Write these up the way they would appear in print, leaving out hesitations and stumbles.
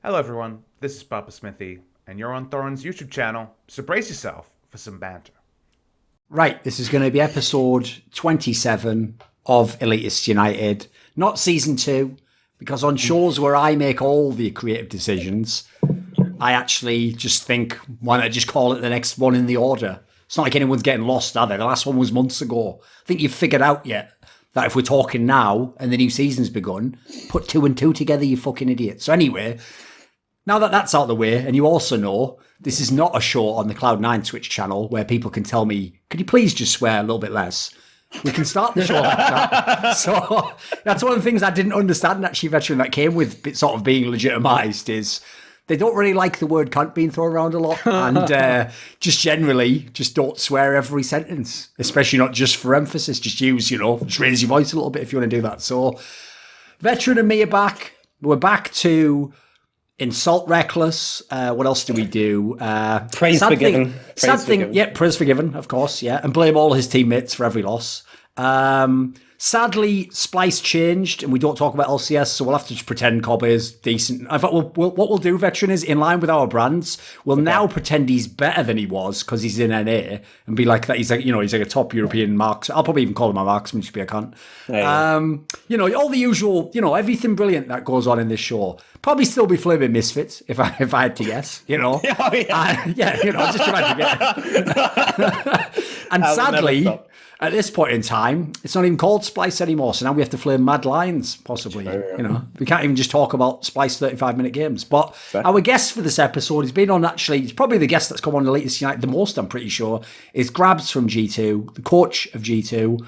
Hello everyone, this is Papa Smithy, and you're on Thorin's YouTube channel, so brace yourself for some banter. Right, this is going to be episode 27 of Elitists United, not season 2, because on shows where I make all the creative decisions, I actually just think, why not just call it the next one in the order? It's not like anyone's getting lost, are they? The last one was months ago. I think you've figured out yet that if we're talking now and the new season's begun, put 2 and 2 together, you fucking idiot. So anyway, now that that's out of the way, and you also know this is not a show on the Cloud9 Twitch channel where people can tell me, could you please just swear a little bit less? We can start the show like that. So that's one of the things I didn't understand, actually, Veteran, that came with sort of being legitimised is they don't really like the word cunt being thrown around a lot, and just generally just don't swear every sentence, especially not just for emphasis. Just use, just raise your voice a little bit if you want to do that. So Veteran and me are back. We're back to Insult Reckless. What else do we do? Praise forgiven. Praise forgiven, of course, yeah. And blame all his teammates for every loss. Sadly, Splice changed, and we don't talk about LCS, so we'll have to just pretend Cobb is decent. In fact, what we'll do, Veteran, is in line with our brands, we'll now pretend he's better than he was because he's in NA, and be like that. He's like, he's like a top European marks. I'll probably even call him a marksman, just be a cunt. All the usual, everything brilliant that goes on in this show. Probably still be flaming Misfits if I had to guess. Just trying to get. And sadly, at this point in time, it's not even called Splice anymore. So now we have to flame Mad Lions, possibly. We can't even just talk about Splice 35-minute games. But our guest for this episode, he's been on he's probably the guest that's come on Elitists United the most, I'm pretty sure, is Grabbz from G2, the coach of G2.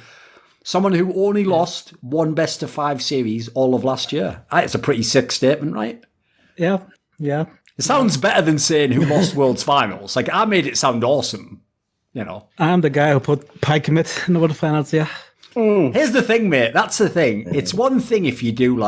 Someone who only lost one best of 5 series all of last year. It's a pretty sick statement, right? Yeah. It sounds better than saying who lost World's Finals. Like, I made it sound awesome, I'm the guy who put Pike Commit in the World Finals, yeah. Here's the thing, mate. That's the thing. It's one thing if you do,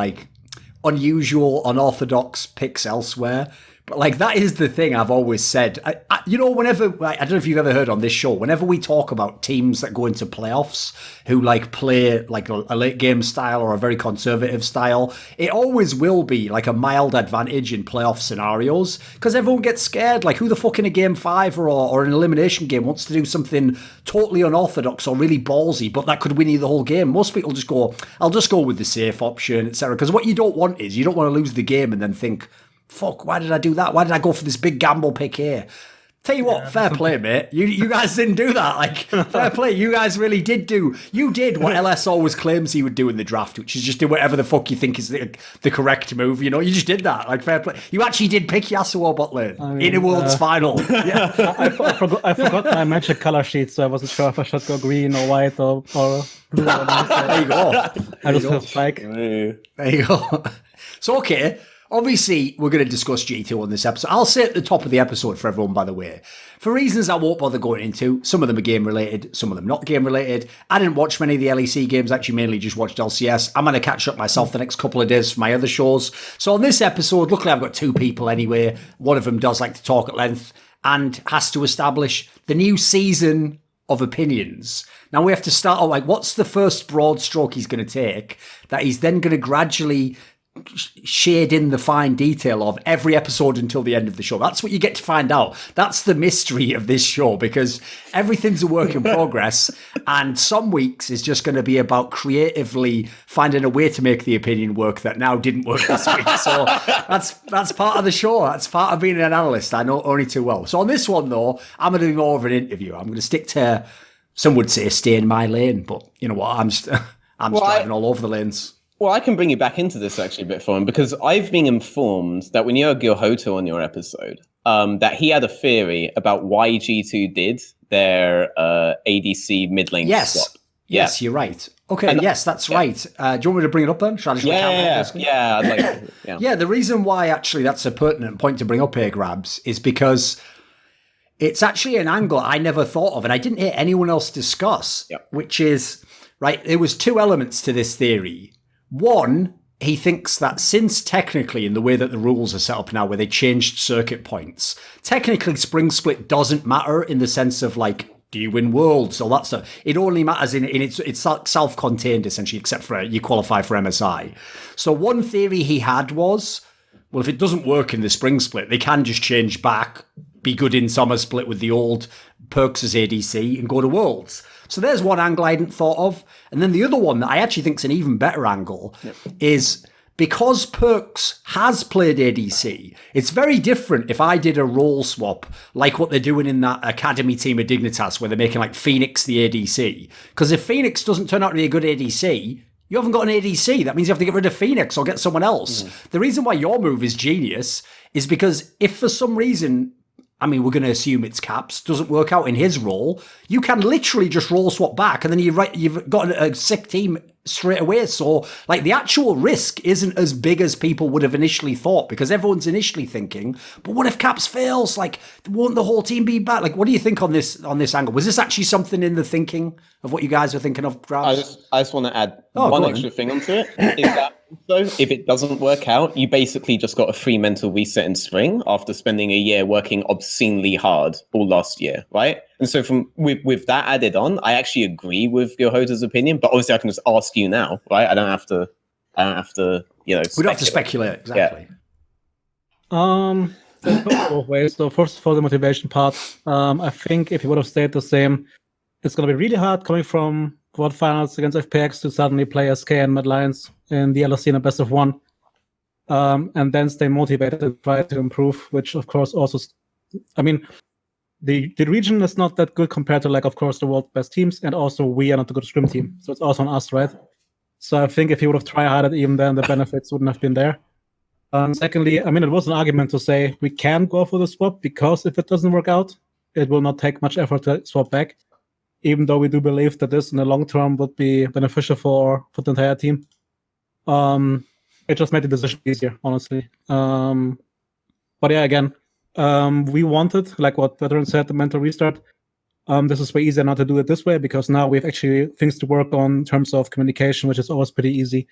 unusual, unorthodox picks elsewhere. But, that is the thing I've always said. Whenever, I don't know if you've ever heard on this show, whenever we talk about teams that go into playoffs who, play, a late game style or a very conservative style, it always will be, a mild advantage in playoff scenarios because everyone gets scared. Who the fuck in a game 5 or an elimination game wants to do something totally unorthodox or really ballsy, but that could win you the whole game? Most people just go, I'll just go with the safe option, etc. Because what you don't want is you don't want to lose the game and then think, fuck, why did I do that? Why did I go for this big gamble pick here? Tell you what, fair play, mate. You guys didn't do that. Fair play. You guys really did what LS always claims he would do in the draft, which is just do whatever the fuck you think is the correct move. You just did that. Fair play. You actually did pick Yasuo bot lane in a World's Final. Yeah. I forgot my magic color sheet, so I wasn't sure if I should go green or white or blue. There you go. I just have Pike. There you go. So, okay. Obviously, we're going to discuss G2 on this episode. I'll say at the top of the episode for everyone, by the way, for reasons I won't bother going into. Some of them are game-related, some of them not game-related. I didn't watch many of the LEC games, actually mainly just watched LCS. I'm going to catch up myself the next couple of days for my other shows. So on this episode, luckily I've got 2 people anyway. One of them does like to talk at length and has to establish the new season of opinions. Now we have to start out, what's the first broad stroke he's going to take that he's then going to gradually shade in the fine detail of every episode until the end of the show. That's what you get to find out. That's the mystery of this show, because everything's a work in progress, and some weeks is just going to be about creatively finding a way to make the opinion work that now didn't work this week. So that's part of the show. That's part of being an analyst. I know only too well. So on this one, though, I'm going to do more of an interview. I'm going to stick to, some would say, stay in my lane, but you know what? I'm just driving all over the lanes. Well, I can bring you back into this actually a bit for him, because I've been informed that when you had Gilhoto on your episode, that he had a theory about why G2 did their ADC mid lane swap. Yes, you're right. Okay, yes, that's right. Do you want me to bring it up then? Shall I just I'd like yeah, the reason why actually that's a pertinent point to bring up here, Grabbz, is because it's actually an angle I never thought of and I didn't hear anyone else discuss, which is, right, there was 2 elements to this theory. One, he thinks that since technically in the way that the rules are set up now, where they changed circuit points, technically spring split doesn't matter in the sense of do you win worlds or that stuff? It only matters in it's self-contained essentially, except for you qualify for MSI. So one theory he had was well, if it doesn't work in the spring split, they can just change back, be good in summer split with the old Perks as ADC and go to Worlds. So there's one angle I hadn't thought of. And then the other one that I actually think is an even better angle is because Perks has played ADC, it's very different if I did a role swap like what they're doing in that academy team of Dignitas where they're making like Phoenix the ADC. Because if Phoenix doesn't turn out to be a good ADC, you haven't got an ADC. That means you have to get rid of Phoenix or get someone else. The reason why your move is genius is because if for some reason, I mean, we're going to assume it's Caps, doesn't work out in his role, you can literally just role swap back and then you've got a sick team straight away. So, like, the actual risk isn't as big as people would have initially thought because everyone's initially thinking, but what if Caps fails? Like, won't the whole team be back? Like, what do you think on this angle? Was this actually something in the thinking of what you guys were thinking of, Grabbz? I just want to add one extra thing onto it. Is that also, if it doesn't work out, you basically just got a free mental reset in spring after spending a year working obscenely hard all last year, right? And so with that added on, I actually agree with GeoHota's opinion, but obviously I can just ask you now, right? I don't have to, you know, we don't have to speculate, exactly. Yeah. There's both ways. So first of all, the motivation part. I think if you would have stayed the same, it's going to be really hard coming from quarterfinals against FPX to suddenly play SK and Mad Lions in the LEC in a best of one, and then stay motivated to try to improve. Which of course also, I mean, the region is not that good compared to, like, of course, the world's best teams, and also we are not a good scrim team, so it's also on us, right? So I think if you would have tried harder even then, the benefits wouldn't have been there. Secondly, I mean, it was an argument to say we can go for the swap because if it doesn't work out, it will not take much effort to swap back, even though we do believe that this in the long term would be beneficial for the entire team. It just made the decision easier, honestly. But yeah, again, we wanted, like what Veteran said, the mental restart. This is way easier not to do it this way because now we have actually things to work on in terms of communication, which is always pretty easy,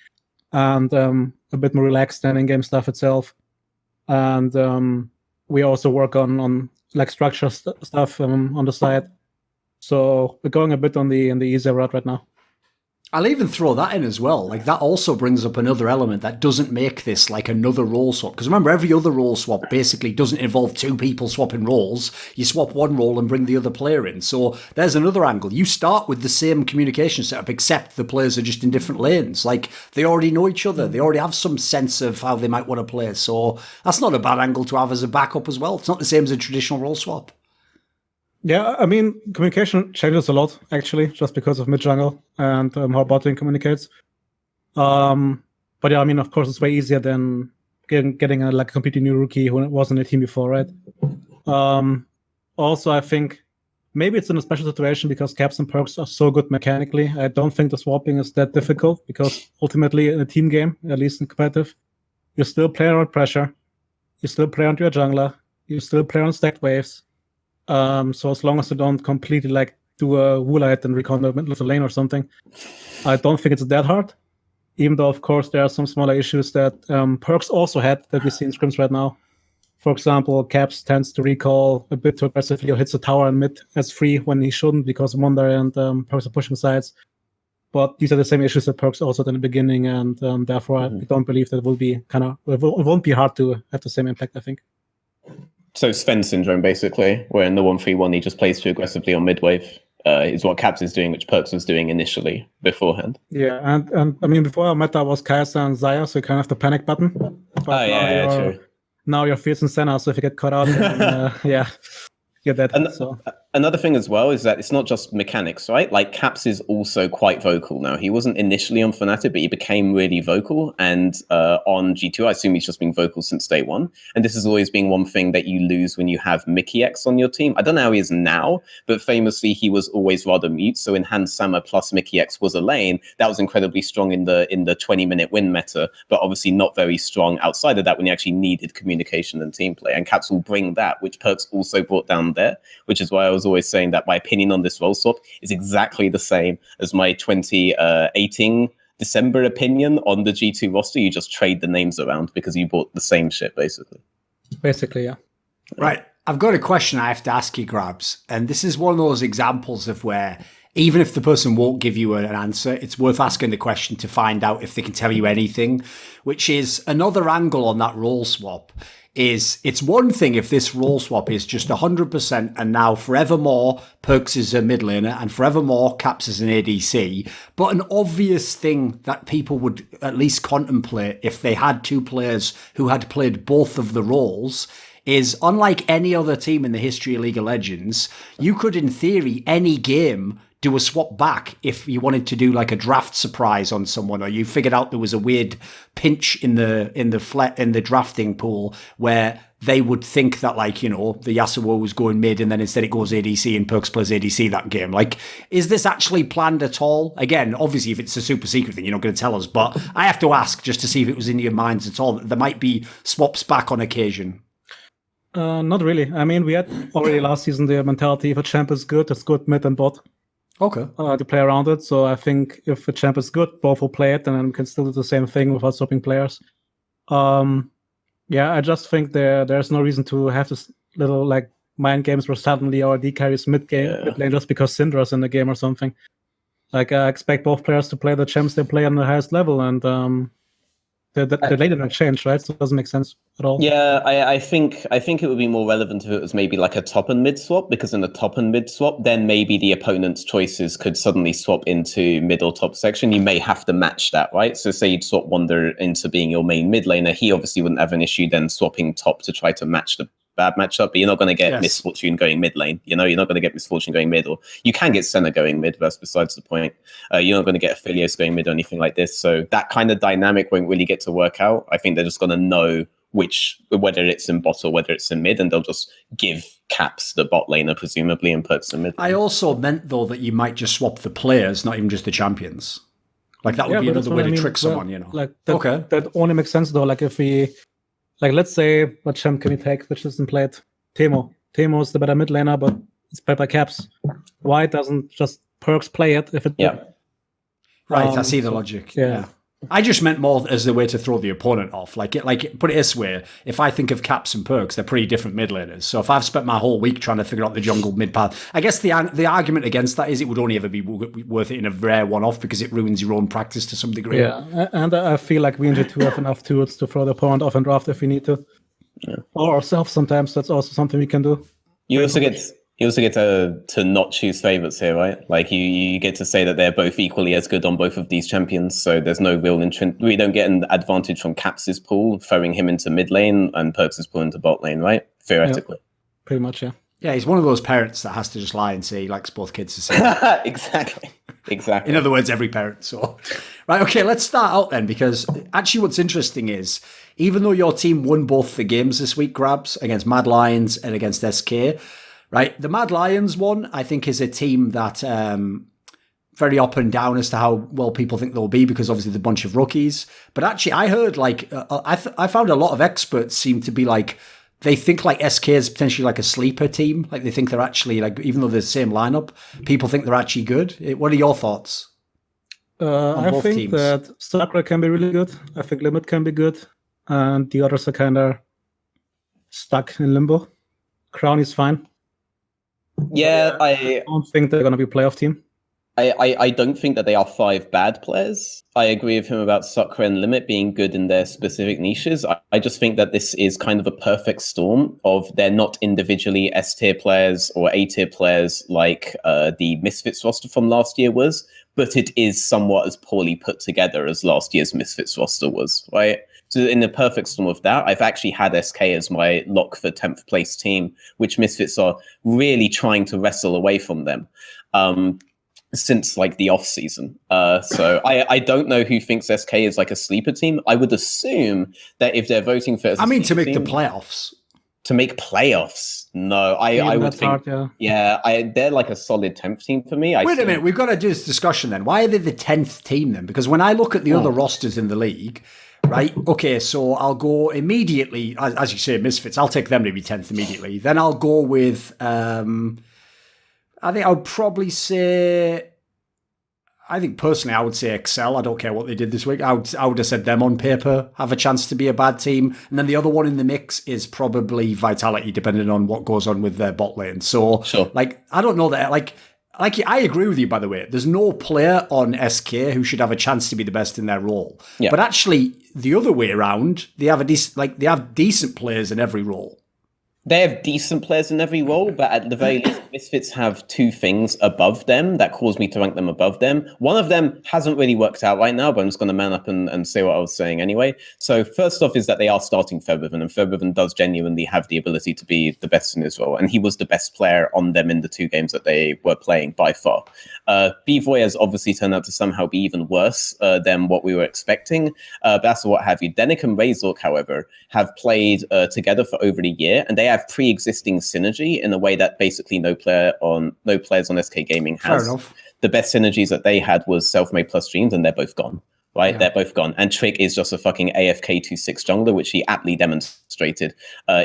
and a bit more relaxed than in-game stuff itself. And we also work on like structure stuff on the side. So we're going a bit on the easier route right now. I'll even throw that in as well. Like, that also brings up another element that doesn't make this like another role swap. Because remember, every other role swap basically doesn't involve two people swapping roles. You swap one role and bring the other player in. So there's another angle. You start with the same communication setup, except the players are just in different lanes. Like, they already know each other. They already have some sense of how they might want to play. So that's not a bad angle to have as a backup as well. It's not the same as a traditional role swap. Yeah, I mean, communication changes a lot, actually, just because of mid-jungle and how bot lane communicates. But yeah, I mean, of course, it's way easier than getting a completely new rookie who wasn't in a team before, right? Also, I think maybe it's in a special situation because Caps and Perks are so good mechanically. I don't think the swapping is that difficult because ultimately in a team game, at least in competitive, you still play around pressure, you still play around your jungler, you still play on stacked waves. So as long as you don't completely like do a Woolite and recon the middle of the lane or something, I don't think it's that hard. Even though, of course, there are some smaller issues that Perks also had that we see in scrims right now. For example, Caps tends to recall a bit too aggressively or hits the tower and mid as free when he shouldn't because Wonder and Perks are pushing sides. But these are the same issues that Perks also had in the beginning, and therefore I don't believe that it will be it won't be hard to have the same impact, I think. So Sven syndrome, basically, where in the 1-3-1 he just plays too aggressively on mid-wave, is what Caps is doing, which Perks was doing initially beforehand. Yeah, and I mean, before our meta was Kai'Sa and Xayah, so you kind of have the panic button. But true. Now you're Fierce and Senna, so if you get caught out, then, you're dead. Another thing as well is that it's not just mechanics, right? Like, Caps is also quite vocal now. He wasn't initially on Fnatic, but he became really vocal. And on G2, I assume he's just been vocal since day one. And this has always been one thing that you lose when you have Mickey X on your team. I don't know how he is now, but famously, he was always rather mute. So in Hans Sama plus Mickey X was a lane. That was incredibly strong in the 20-minute win meta, but obviously not very strong outside of that when you actually needed communication and team play. And Caps will bring that, which Perks also brought down there, which is why I was always saying that my opinion on this role swap is exactly the same as my 2018 December opinion on the G2 roster. You just trade the names around because you bought the same shit, basically. Basically, yeah. Right. I've got a question I have to ask you, Grabbz. And this is one of those examples of where even if the person won't give you an answer, it's worth asking the question to find out if they can tell you anything, which is another angle on that role swap. Is it's one thing if this role swap is just 100% and now forevermore Perkz is a mid laner and forevermore Caps is an ADC, but an obvious thing that people would at least contemplate if they had two players who had played both of the roles is, unlike any other team in the history of League of Legends, you could in theory any game do a swap back if you wanted to do like a draft surprise on someone, or you figured out there was a weird pinch in the drafting pool where they would think that, like, you know, the Yasuo was going mid and then instead it goes ADC and Perkz plays ADC that game. Like, is this actually planned at all? Again, obviously if it's a super secret thing, you're not going to tell us, but I have to ask just to see if it was in your minds at all that there might be swaps back on occasion. Not really. I mean, we had already last season the mentality if a champ is good, it's good mid and bot. Okay. To play around it. So I think if a champ is good, both will play it, and then we can still do the same thing without swapping players. Yeah, I just think there's no reason to have this little like mind games where suddenly our D carries mid lane just because Syndra's in the game or something. Like, I expect both players to play the champs they play on the highest level, and the lane didn't change, right? So it doesn't make sense at all. Yeah, I think it would be more relevant if it was maybe like a top and mid swap, because in the top and mid swap, then maybe the opponent's choices could suddenly swap into mid or top section. You may have to match that, right? So say you'd swap Wander into being your main mid laner, he obviously wouldn't have an issue then swapping top to try to match the bad matchup, but you're not going to get Misfortune going mid lane. You know, you're not going to get Misfortune going mid, or you can get Senna going mid, that's besides the point. You're not going to get Aphelios going mid or anything like this. So that kind of dynamic won't really get to work out. I think they're just going to know whether it's in bot or whether it's in mid, and they'll just give Caps the bot laner, presumably, and Perkz the mid lane. I also meant, though, that you might just swap the players, not even just the champions. Like, that would be another way to trick someone, you know. Like, that only makes sense, though. Like, if we... Like, let's say, what champ can we take, which isn't played? Teemo. Teemo is the better mid laner, but it's played by Caps. Why doesn't just Perkz play it if it... Yeah. Right, I see the logic. Yeah. I just meant more as the way to throw the opponent off. Like, put it this way, if I think of Caps and Perkz, they're pretty different mid laners. So if I've spent my whole week trying to figure out the jungle mid path, I guess the argument against that is it would only ever be worth it in a rare one-off because it ruins your own practice to some degree. Yeah, and I feel like we in G2 have enough tools to throw the opponent off and draft if we need to. Yeah. Or ourselves sometimes, that's also something we can do. You also get to not choose favorites here, right? Like you get to say that they're both equally as good on both of these champions. So there's no real we don't get an advantage from Caps' pool, throwing him into mid lane and Perkz' pool into bot lane, right? Theoretically. Yeah, pretty much, yeah. Yeah, he's one of those parents that has to just lie and say he likes both kids the same. Exactly. In other words, every parent. So, right, okay, let's start out then, because actually what's interesting is, even though your team won both the games this week, Grabbz, against Mad Lions and against SK, right, the Mad Lions one, I think, is a team that very up and down as to how well people think they'll be, because obviously they're a bunch of rookies. But actually, I heard, like, I found a lot of experts seem to be like, they think like SK is potentially like a sleeper team. Like, they think they're actually, like, even though they're the same lineup, people think they're actually good. What are your thoughts? I think teams? that Sakura can be really good. I think Limit can be good. And the others are kind of stuck in limbo. Crown is fine. Yeah, I don't think they're going to be a playoff team. I don't think that they are 5 bad players. I agree with him about Sakura and Limit being good in their specific niches. I just think that this is kind of a perfect storm of they're not individually S-tier players or A-tier players like the Misfits roster from last year was, but it is somewhat as poorly put together as last year's Misfits roster was, right? So in the perfect storm of that, I've actually had SK as my lock for 10th place team, which Misfits are really trying to wrestle away from them. Since like the off season. So I don't know who thinks SK is like a sleeper team. I would assume that if they're voting for to make the playoffs. To make playoffs. No, I would think hard, they're like a solid 10th team for me. Wait a minute, we've got to do this discussion then. Why are they the 10th team then? Because when I look at the other rosters in the league, right? Okay, so I'll go immediately, as you say, Misfits, I'll take them to be 10th immediately. Then I'll go with I think I would probably say, I think personally I would say Excel. I don't care what they did this week. I would have said them on paper have a chance to be a bad team. And then the other one in the mix is probably Vitality, depending on what goes on with their bot lane. So, sure. like, I don't know that, like, I agree with you, by the way. There's no player on SK who should have a chance to be the best in their role. Yeah. But actually, the other way around, they have decent players in every role. They have decent players in every role, but at the very least, Misfits have two things above them that cause me to rank them above them. One of them hasn't really worked out right now, but I'm just going to man up and say what I was saying anyway. So first off is that they are starting Featherven, and Featherven does genuinely have the ability to be the best in his role, and he was the best player on them in the 2 games that they were playing by far. B-Voy has obviously turned out to somehow be even worse than what we were expecting, but that's what have you. Denick and Razzaq, however, have played together for over a year, and they have pre-existing synergy in a way that basically no players on SK Gaming has. Fair enough. The best synergies that they had was Selfmade plus Dreams, and they're both gone. Right, they're both gone. And Trick is just a fucking AFK 2-6 jungler, which he aptly demonstrated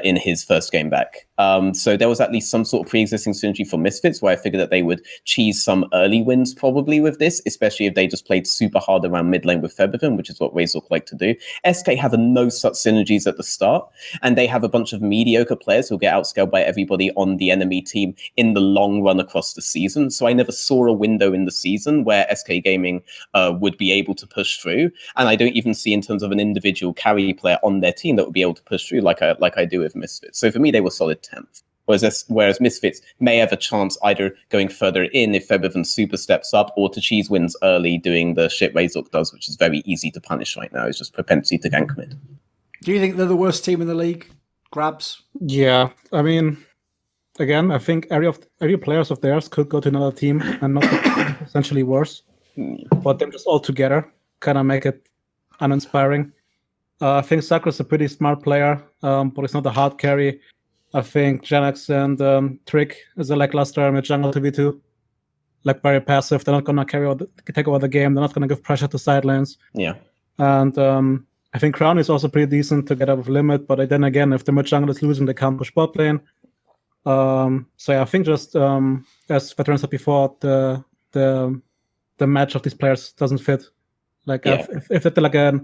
in his first game back. So there was at least some sort of pre-existing synergy for Misfits, where I figured that they would cheese some early wins probably with this, especially if they just played super hard around mid lane with Featherven, which is what Razzaq like to do. SK have no such synergies at the start, and they have a bunch of mediocre players who'll get outscaled by everybody on the enemy team in the long run across the season. So I never saw a window in the season where SK Gaming would be able to push through, and I don't even see in terms of an individual carry player on their team that would be able to push through like I do with Misfits. So for me, they were solid 10th. Whereas Misfits may have a chance either going further in if Featherven super steps up, or to cheese wins early doing the shit Razzaq does, which is very easy to punish right now. It's just propensity to gank mid. Do you think they're the worst team in the league, Grabbz? Yeah, I mean, again, I think every players of theirs could go to another team and not essentially worse. But them just all together kind of make it uninspiring. I think Sakra's a pretty smart player, but it's not a hard carry. I think Janex and Trick is a lackluster mid jungle 2v2. Like very passive. They're not going to take over the game. They're not going to give pressure to side lanes. Yeah. And I think Crown is also pretty decent to get out of limit. But then again, if the mid jungle is losing, they can't push bot lane. So yeah, I think just as Veteran said before, the match of these players doesn't fit. Like if they're like a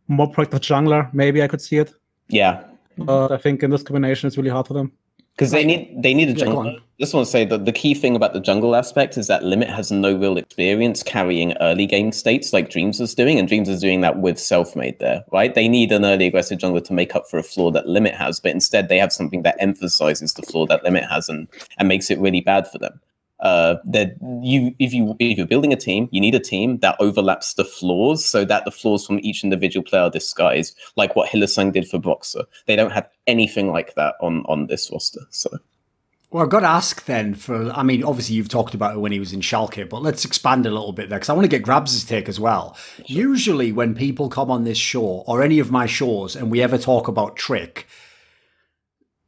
more productive jungler, maybe I could see it. Yeah. But I think in this combination, it's really hard for them. Because they need a jungle. I just want to say that the key thing about the jungle aspect is that Limit has no real experience carrying early game states like Dreams is doing, and Dreams is doing that with Selfmade there, right? They need an early aggressive jungler to make up for a flaw that Limit has, but instead they have something that emphasizes the flaw that Limit has and makes it really bad for them. If you're building a team, you need a team that overlaps the flaws so that the flaws from each individual player are disguised, like what Hylissang did for Broxer. They don't have anything like that on this roster. So, well, I've got to ask then I mean, obviously you've talked about it when he was in Schalke, but let's expand a little bit there because I want to get Grabbz' take as well. Sure. Usually when people come on this show or any of my shows and we ever talk about Trick,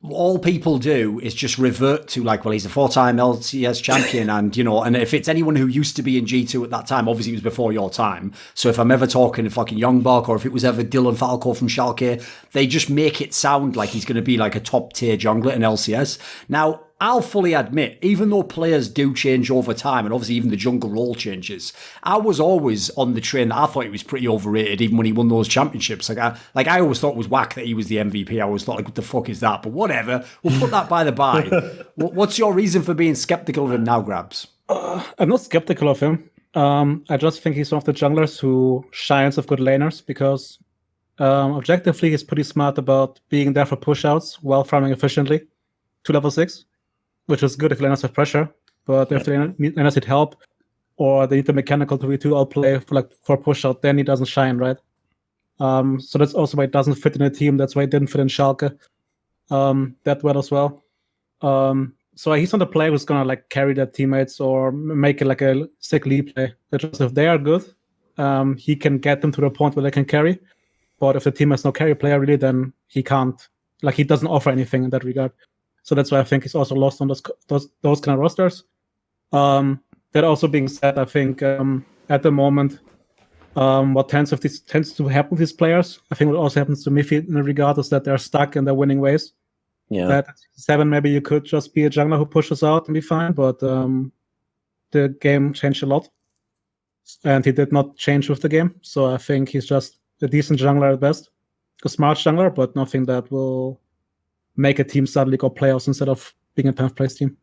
all people do is just revert to like, well, he's a 4-time LCS champion, and and if it's anyone who used to be in G2 at that time, obviously it was before your time. So if I'm ever talking to fucking Youngbuck, or if it was ever Dylan Falco from Schalke, they just make it sound like he's going to be like a top tier jungler in LCS. Now, I'll fully admit, even though players do change over time, and obviously even the jungle role changes, I was always on the train that I thought he was pretty overrated, even when he won those championships. Like I always thought it was whack that he was the MVP. I always thought, like, what the fuck is that? But whatever, we'll put that by the by. What's your reason for being skeptical of him now, Grabbz? I'm not skeptical of him. I just think he's one of the junglers who shines with good laners because objectively he's pretty smart about being there for pushouts while farming efficiently to level 6. Which is good if laners have pressure, but if laners need help or they need the mechanical 2v2 outplay for push out, then he doesn't shine, right? So that's also why it doesn't fit in a team. That's why it didn't fit in Schalke that well as well. So he's not a player who's gonna like carry their teammates or make it like a sick lead play. It's just if they are good, he can get them to the point where they can carry. But if the team has no carry player really, then he can't. Like he doesn't offer anything in that regard. So that's why I think he's also lost on those kind of rosters. That also being said, I think at the moment, what tends to happen with these players, I think what also happens to Miffy in the regard is that they're stuck in their winning ways. Yeah. That 7 maybe you could just be a jungler who pushes out and be fine, but the game changed a lot. And he did not change with the game. So I think he's just a decent jungler at best. A smart jungler, but nothing that will make a team suddenly go playoffs instead of being a 10th place team.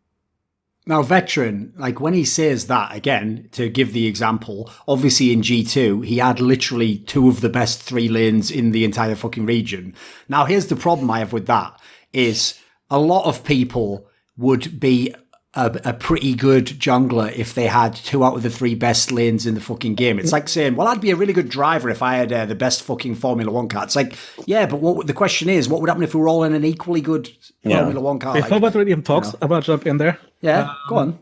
Now, Veteran, like when he says that, again, to give the example, obviously in G2, he had literally 2 of the best 3 lanes in the entire fucking region. Now, here's the problem I have with that, is a lot of people would be a pretty good jungler if they had 2 out of the 3 best lanes in the fucking game. It's like saying, well, I'd be a really good driver if I had the best fucking Formula 1 car. It's like, yeah, but the question is, what would happen if we were all in an equally good Formula 1 car? Before Veteran even talks, I want to jump in there. Yeah, go on.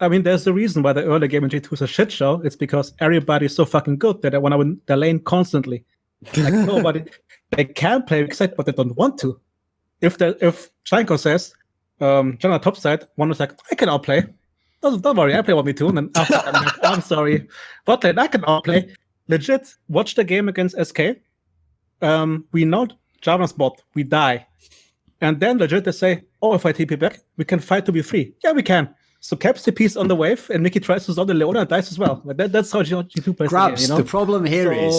I mean, there's a reason why the early game in G2 is a shit show. It's because everybody's so fucking good that they want to win the lane constantly. Like nobody, they can play Excite, but they don't want to. If Chanko says, general top side, one was like, I can outplay. Don't worry, I play 1v2. And then after I'm like, I'm sorry. Bot lane, I can outplay. Legit, watch the game against SK. We know Jarvan's bot, we die. And then legit they say, oh, if I TP back, we can fight to be free. Yeah, we can. So Caps TP's on the wave, and Mickey tries to solve the Leona and dies as well. Like that's how G2 plays Grabbz, the game, you know? the problem here is,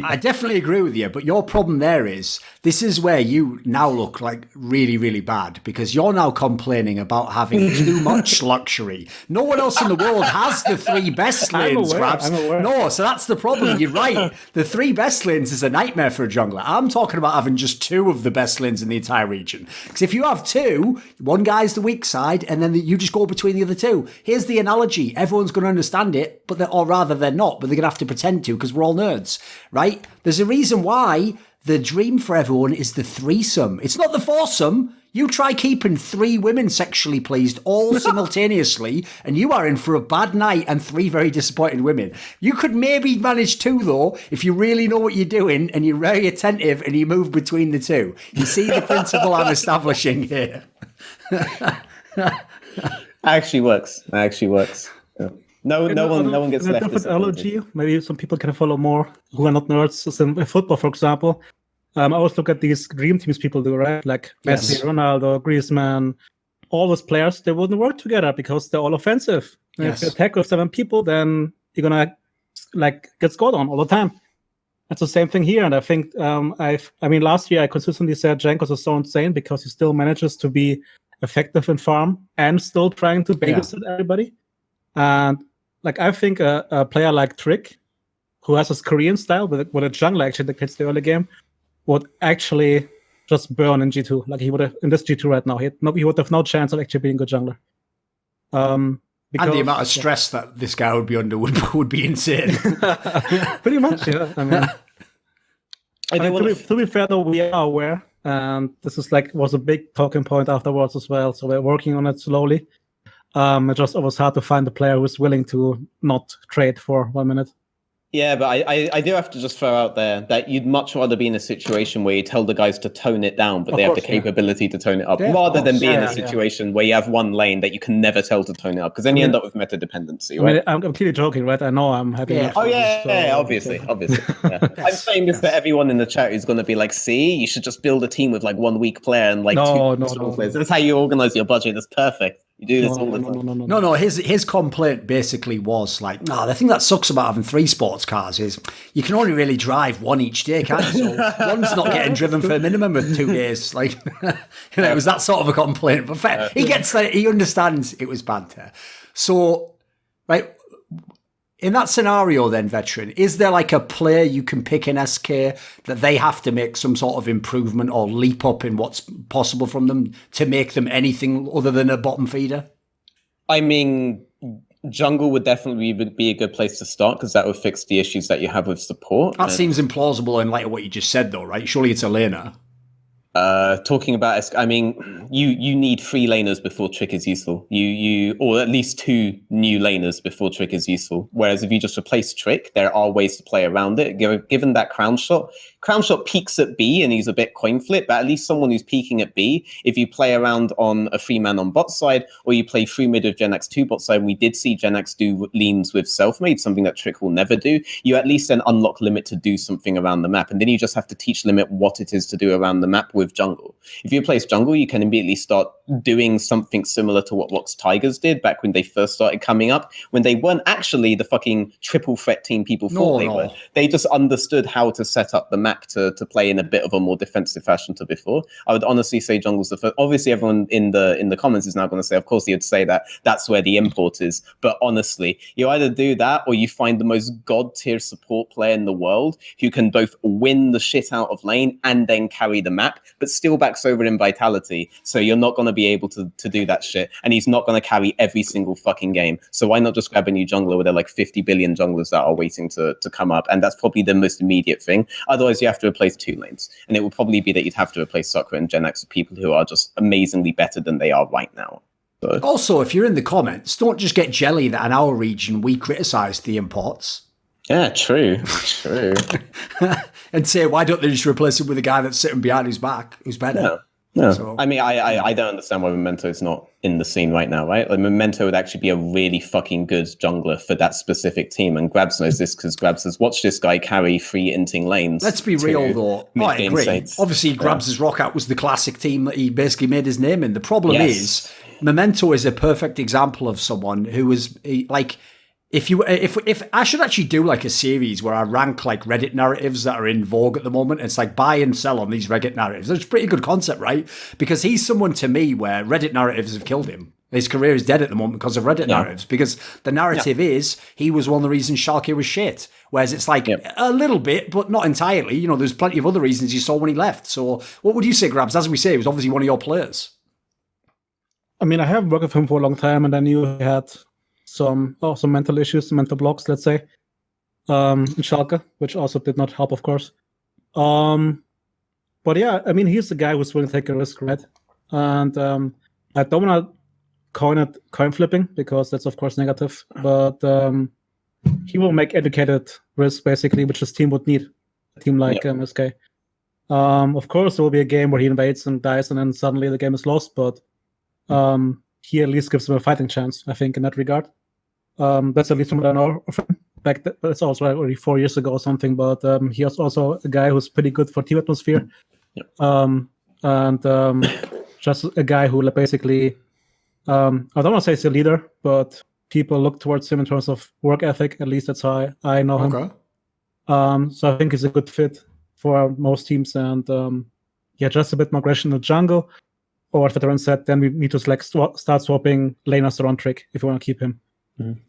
I definitely agree with you, but your problem there is, this is where you now look like really, really bad, because you're now complaining about having too much luxury. No one else in the world has the 3 best lanes, Grabbz. No, so that's the problem. You're right. The 3 best lanes is a nightmare for a jungler. I'm talking about having just 2 of the best lanes in the entire region. Because if you have 2, one guy's the weak side, and then you just go between the other 2. Here's the analogy. Everyone's going to understand it, or rather they're not, but they're going to have to pretend to because we're all nerds, right? There's a reason why the dream for everyone is the threesome. It's not the foursome. You try keeping 3 women sexually pleased all simultaneously, and you are in for a bad night and 3 very disappointed women. You could maybe manage 2, though, if you really know what you're doing and you're very attentive and you move between the 2. You see the principle I'm establishing here. Actually works. Yeah. No one gets left. Maybe some people can follow more who are not nerds. So in football, for example, I always look at these dream teams people do, right? Like Messi, Ronaldo, Griezmann, all those players. They wouldn't work together because they're all offensive. And if you attack with 7 people, then you're gonna get scored on all the time. That's the same thing here. And I think last year I consistently said Jankos is so insane because he still manages to be effective in farm and still trying to babysit everybody. And I think a player like Trick, who has his Korean style with a jungler actually dictates the early game, would actually just burn in G2. Like he would have in this G2 right now. He would have no chance of actually being a good jungler. And the amount of stress that this guy would be under would be insane. Pretty much, yeah. To be fair though, we are aware. And this is was a big talking point afterwards as well. So we're working on it slowly. It just always hard to find a player who's willing to not trade for 1 minute. Yeah, but I do have to just throw out there that you'd much rather be in a situation where you tell the guys to tone it down, but they have the capability to tone it up, rather than be in a situation where you have one lane that you can never tell to tone it up, because then you end up with meta dependency, right? I'm completely joking, right? I know I'm happy. Yeah. Obviously. Yeah. I'm saying this to everyone in the chat who's going to be like, see, you should just build a team with 1 weak player and 2 strong players. That's how you organize your budget. That's perfect. You do this all the time. No. His complaint basically was the thing that sucks about having 3 sports cars is you can only really drive 1 each day, can't you? So one's not getting driven for a minimum of 2 days. It was that sort of a complaint. But fair, he gets that. He understands it was banter. So, right. In that scenario then, Veteran, is there a player you can pick in SK that they have to make some sort of improvement or leap up in what's possible from them to make them anything other than a bottom feeder? I mean, jungle would definitely be a good place to start because that would fix the issues that you have with support. That seems implausible in light of what you just said though, right? Surely it's a laner. Talking about, I mean, you need 3 laners before Trick is useful. You or at least 2 new laners before Trick is useful. Whereas if you just replace Trick, there are ways to play around it. Given that Crown Shot peaks at B and he's a bit coin flip, but at least someone who's peaking at B, if you play around on a 3-man on bot side, or you play through mid with Gen X 2 bot side, we did see Gen X do leans with Selfmade, something that Trick will never do. You at least then unlock Limit to do something around the map, and then you just have to teach Limit what it is to do around the map with jungle. If you place jungle, you can immediately start doing something similar to what Lox Tigers did back when they first started coming up, when they weren't actually the fucking triple threat team people thought they were. They just understood how to set up the map to play in a bit of a more defensive fashion to before. I would honestly say jungle's the first. Obviously, everyone in the comments is now going to say, of course, you'd say that that's where the import is. But honestly, you either do that or you find the most god tier support player in the world who can both win the shit out of lane and then carry the map, but still backs over in vitality. So you're not going to be able to do that shit. And he's not going to carry every single fucking game. So why not just grab a new jungler where there are like 50 billion junglers that are waiting to come up? And that's probably the most immediate thing. Otherwise, you have to replace 2 lanes. And it will probably be that you'd have to replace Sakura and Genax with people who are just amazingly better than they are right now. So. Also, if you're in the comments, don't just get jelly that in our region we criticised the imports. Yeah, true. True. And say, why don't they just replace him with a guy that's sitting behind his back, who's better? Yeah. No, so, I mean, I don't understand why Memento is not in the scene right now, right? Like, Memento would actually be a really fucking good jungler for that specific team, and Grabbz knows this because Grabbz has watched this guy carry 3 inting lanes. Let's be real, though. I agree. States. Obviously, Grabbz' Rockout was the classic team that he basically made his name in. The problem is, Memento is a perfect example of someone who was, like... If I should actually do like a series where I rank like Reddit narratives that are in vogue at the moment, it's like buy and sell on these Reddit narratives. It's a pretty good concept, right? Because he's someone to me where Reddit narratives have killed him. His career is dead at the moment because of Reddit narratives. Because the narrative is he was one of the reasons Schalke was shit. Whereas it's like a little bit, but not entirely. You know, there's plenty of other reasons you saw when he left. So what would you say, Grabbz? As we say, he was obviously one of your players. I mean, I haven't worked with him for a long time, and I knew he had some mental issues, some mental blocks, let's say, in Schalke, which also did not help, of course. But yeah, I mean, he's the guy who's willing to take a risk, right? And I don't want to coin it coin flipping because that's of course negative, but he will make educated risk basically, which his team would need. A team like MSK. Of course, there will be a game where he invades and dies, and then suddenly the game is lost. But he at least gives him a fighting chance, I think, in that regard. That's at least from what I know of him. Back that's also like already 4 years ago or something. But he was also a guy who's pretty good for team atmosphere, and just a guy who basically. I don't want to say he's a leader, but people look towards him in terms of work ethic. At least that's how I know him. So I think he's a good fit for most teams. And just a bit more aggression in the jungle. Or as Veteran said, then we need to start swapping laners around Trick if we want to keep him. Mm-hmm.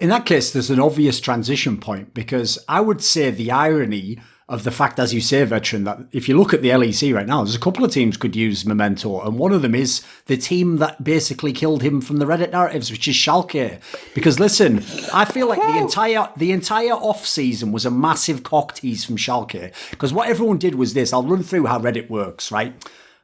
In that case, there's an obvious transition point because I would say the irony of the fact, as you say, Veteran, that if you look at the LEC right now, there's a couple of teams could use Memento, and one of them is the team that basically killed him from the Reddit narratives, which is Schalke. Because listen, I feel like the entire off season was a massive cock tease from Schalke. Because what everyone did was this. I'll run through how Reddit works, right?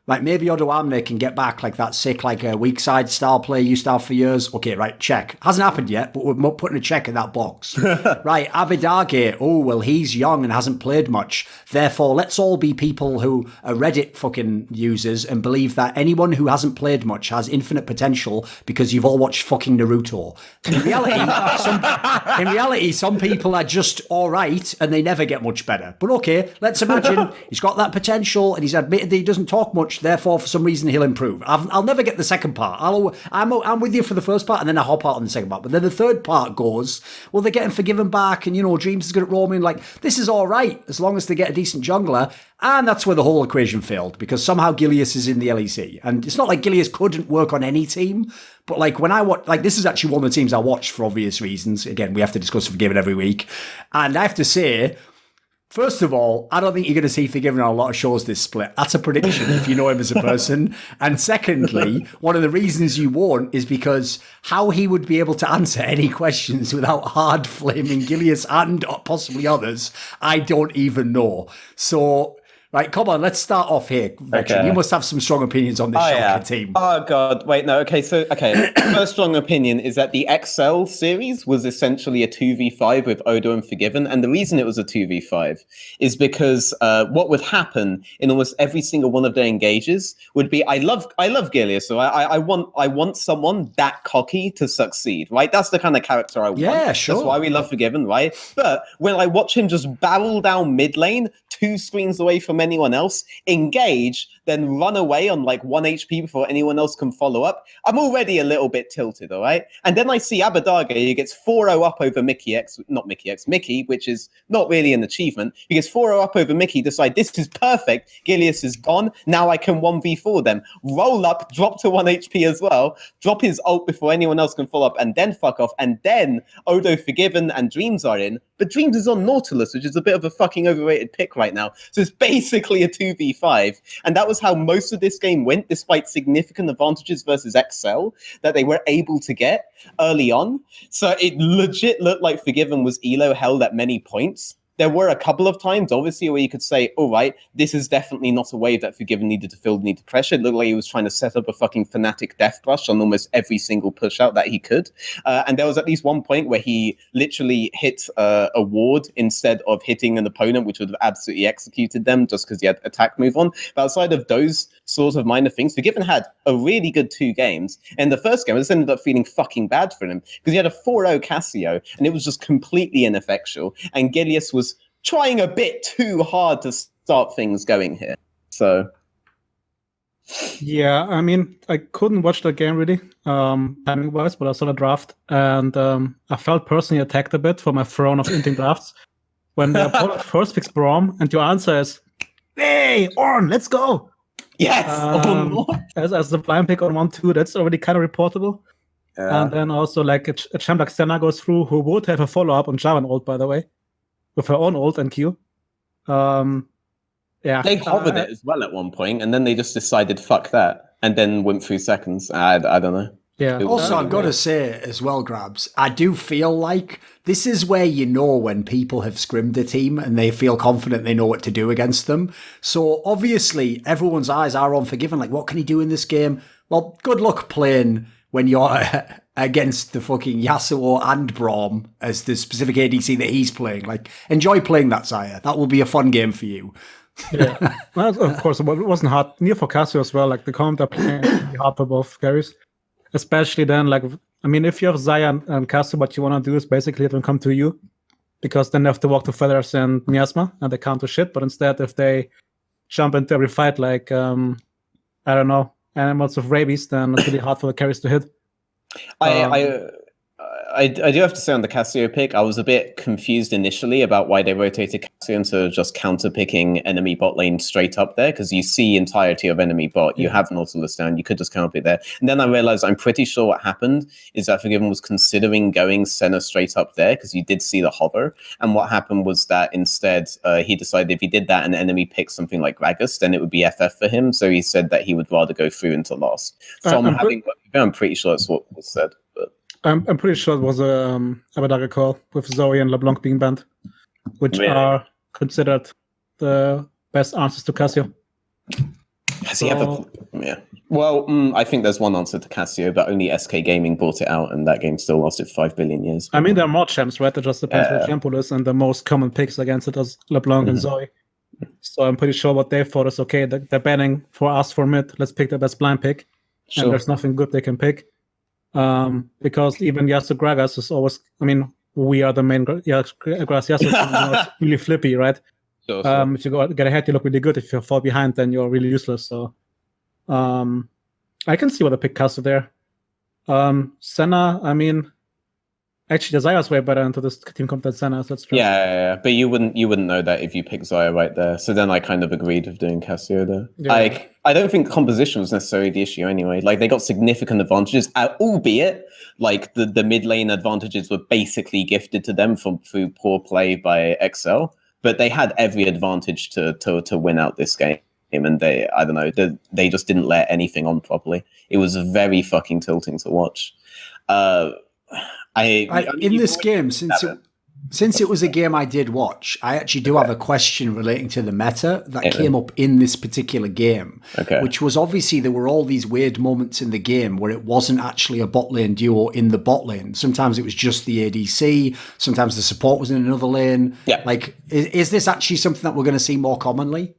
Like maybe Odoamne can get back like that sick, like a weak side style play used to have for years. Okay, right, check. Hasn't happened yet, but we're putting a check in that box. Right, Abidage, oh, well, he's young and hasn't played much. Therefore, let's all be people who are Reddit fucking users and believe that anyone who hasn't played much has infinite potential because you've all watched fucking Naruto. In reality, some people are just all right and they never get much better. But okay, let's imagine he's got that potential and he's admitted that he doesn't talk much. Therefore, for some reason, he'll improve. I'll never get the second part. I'm with you for the first part, and then I hop out on the second part. But then the third part goes, well, they're getting forgiven back, and, you know, Dreams is good at roaming. Like, this is all right, as long as they get a decent jungler. And that's where the whole equation failed, because somehow Gilius is in the LEC. And it's not like Gilius couldn't work on any team, but, like, when I watch, like, this is actually one of the teams I watched for obvious reasons. Again, we have to discuss Forgiven every week. And I have to say, first of all, I don't think you're going to see Forgiven on a lot of shows this split. That's a prediction if you know him as a person. And secondly, one of the reasons you won't is because how he would be able to answer any questions without hard flaming Gilius and possibly others, I don't even know. So, right, come on, let's start off here. Okay. You must have some strong opinions on this Schalke team. Oh, God. Wait, no. Okay, first strong opinion is that the XL series was essentially a 2v5 with Odo and Forgiven. And the reason it was a 2v5 is because what would happen in almost every single one of their engages would be, I love Gilius, so I want someone that cocky to succeed, right? That's the kind of character I want. Yeah, sure. That's why we love Forgiven, right? But when I watch him just barrel down mid lane, 2 screens away from anyone else, engage, then run away on like 1 HP before anyone else can follow up, I'm already a little bit tilted, all right? And then I see Abadaga, he gets 4-0 up over Mickey, which is not really an achievement. He gets 4-0 up over Mickey, decide this is perfect, Gilius is gone, now I can 1v4 them. Roll up, drop to 1 HP as well, drop his ult before anyone else can follow up, and then fuck off. And then Odo Forgiven and Dreams are in, but Dreams is on Nautilus, which is a bit of a fucking overrated pick right now. So it's basically a 2v5. And that was how most of this game went, despite significant advantages versus XL that they were able to get early on. So it legit looked like Forgiven was elo held at many points. There were a couple of times, obviously, where you could say, all right, this is definitely not a wave that Forgiven needed to fill the need to pressure. It looked like he was trying to set up a fucking Fnatic death rush on almost every single push out that he could. And there was at least one point where he literally hit a ward instead of hitting an opponent, which would have absolutely executed them just because he had attack move on. But outside of those sorts of minor things, Forgiven had a really good 2 games. And the first game, I just ended up feeling fucking bad for him because he had a 4-0 Cassio and it was just completely ineffectual. And Gilius was trying a bit too hard to start things going here. So yeah, I mean, I couldn't watch the game really, timing wise, but I saw the draft and I felt personally attacked a bit for my throne of inting drafts. When the opponent first picks Braum and your answer is, hey, Orn, let's go. Yes. As the blind pick on 1-2, that's already kind of reportable. And then also like a champ like Senna goes through, who would have a follow-up on Javan ult, by the way, with her own ult and Q. Yeah, they hovered it as well at one point, and then they just decided fuck that, and then went through seconds. I don't know. Yeah. Also, I've got to say as well, Grabbz, I do feel like this is where you know when people have scrimmed a team and they feel confident they know what to do against them. So obviously, everyone's eyes are on Forgiven. Like, what can he do in this game? Well, good luck playing when you're against the fucking Yasuo and Braum as the specific ADC that he's playing. Like, enjoy playing that, Sire. That will be a fun game for you. Yeah, well, of course, it wasn't hard. Near for Cassio as well. Like the comp they're playing really hard for both carries, especially then. Like, I mean, if you have Xayah and Cassio, what you want to do is basically let them come to you, because then they have to walk to Feathers and Miasma, and they can't do shit. But instead, if they jump into every fight, like I don't know, animals of rabies, then it's really hard for the carries to hit. I do have to say on the Cassio pick, I was a bit confused initially about why they rotated Cassio into just counter-picking enemy bot lane straight up there, because you see entirety of enemy bot, you have Nautilus down, you could just counter-pick there. And then I realized I'm pretty sure what happened is that Forgiven was considering going Senna straight up there, because you did see the hover, and what happened was that instead he decided if he did that and the enemy picked something like Gragas, then it would be FF for him, so he said that he would rather go through into lost. I'm pretty sure that's what was said. But I'm pretty sure it was a Abadaga call with Zoe and LeBlanc being banned, which are considered the best answers to Cassio. Has he ever? Yeah. Well, I think there's one answer to Cassio, but only SK Gaming bought it out, and that game still lasted 5 billion years. I mean, there are more champs, right? It just depends what champ is, and the most common picks against it is LeBlanc and Zoe. So I'm pretty sure what they thought is, okay, they're banning for us for mid, let's pick the best blind pick. Sure. And there's nothing good they can pick. Because even Yasuo Gragas is always, I mean, we are the main Gragas Yasuo is really flippy, right? Sure. If you get ahead, you look really good. If you fall behind, then you're really useless. So I can see what the pick Cassio there. Senna, I mean, actually, the Xayah's way better into this team comp than Senna, so that's true. Yeah, but you wouldn't know that if you picked Xayah right there. So then I kind of agreed with doing Cassio there. Yeah. I don't think composition was necessarily the issue anyway. Like, they got significant advantages, albeit like the mid lane advantages were basically gifted to them through poor play by XL. But they had every advantage to win out this game. And they just didn't let anything on properly. It was very fucking tilting to watch. In this game, since it was a game I did watch, I actually do have a question relating to the meta that came up in this particular game, which was obviously there were all these weird moments in the game where it wasn't actually a bot lane duo in the bot lane. Sometimes it was just the ADC, sometimes the support was in another lane. Yeah. Like, is this actually something that we're going to see more commonly?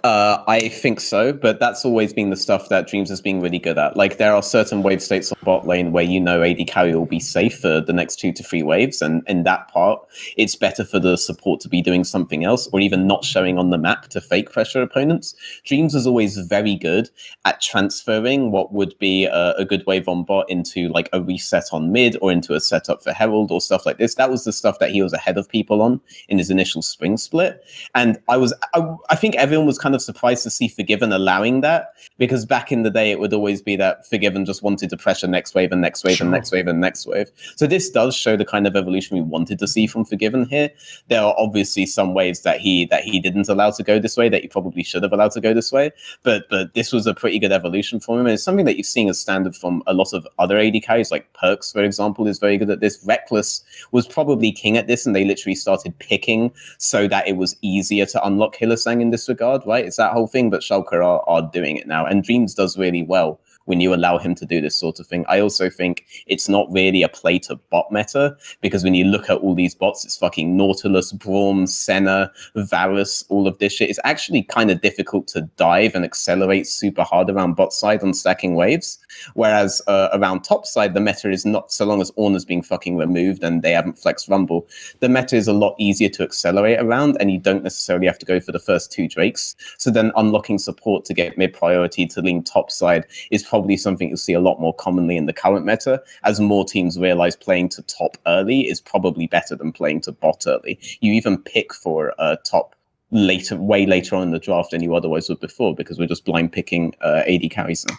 I think so, but that's always been the stuff that Dreams has been really good at. Like, there are certain wave states on bot lane where AD carry will be safe for the next 2 to 3 waves, and in that part, it's better for the support to be doing something else, or even not showing on the map to fake pressure opponents. Dreams was always very good at transferring what would be a good wave on bot into like a reset on mid, or into a setup for Herald, or stuff like this. That was the stuff that he was ahead of people on in his initial spring split, and I think everyone was kind of surprised to see Forgiven allowing that, because back in the day it would always be that Forgiven just wanted to pressure next wave and next wave and next wave and next wave. So this does show the kind of evolution we wanted to see from Forgiven here. There are obviously some ways that he didn't allow to go this way that he probably should have allowed to go this way, but this was a pretty good evolution for him, and it's something that you've seen as standard from a lot of other AD carries, like Perks, for example, is very good at this. Reckless was probably king at this, and they literally started picking so that it was easier to unlock Hylissang in this regard, right? It's that whole thing, but Schalke are doing it now, and Dreams does really well when you allow him to do this sort of thing. I also think it's not really a play to bot meta, because when you look at all these bots, it's fucking Nautilus, Braum, Senna, Varus, all of this shit. It's actually kind of difficult to dive and accelerate super hard around bot side on stacking waves, whereas around top side, the meta is not, so long as Ornna's being fucking removed and they haven't flexed Rumble, the meta is a lot easier to accelerate around, and you don't necessarily have to go for the first 2 Drakes. So then unlocking support to get mid priority to lean top side is probably something you'll see a lot more commonly in the current meta, as more teams realize playing to top early is probably better than playing to bot early. You even pick for top later, way later on in the draft than you otherwise would before, because we're just blind picking AD carries now.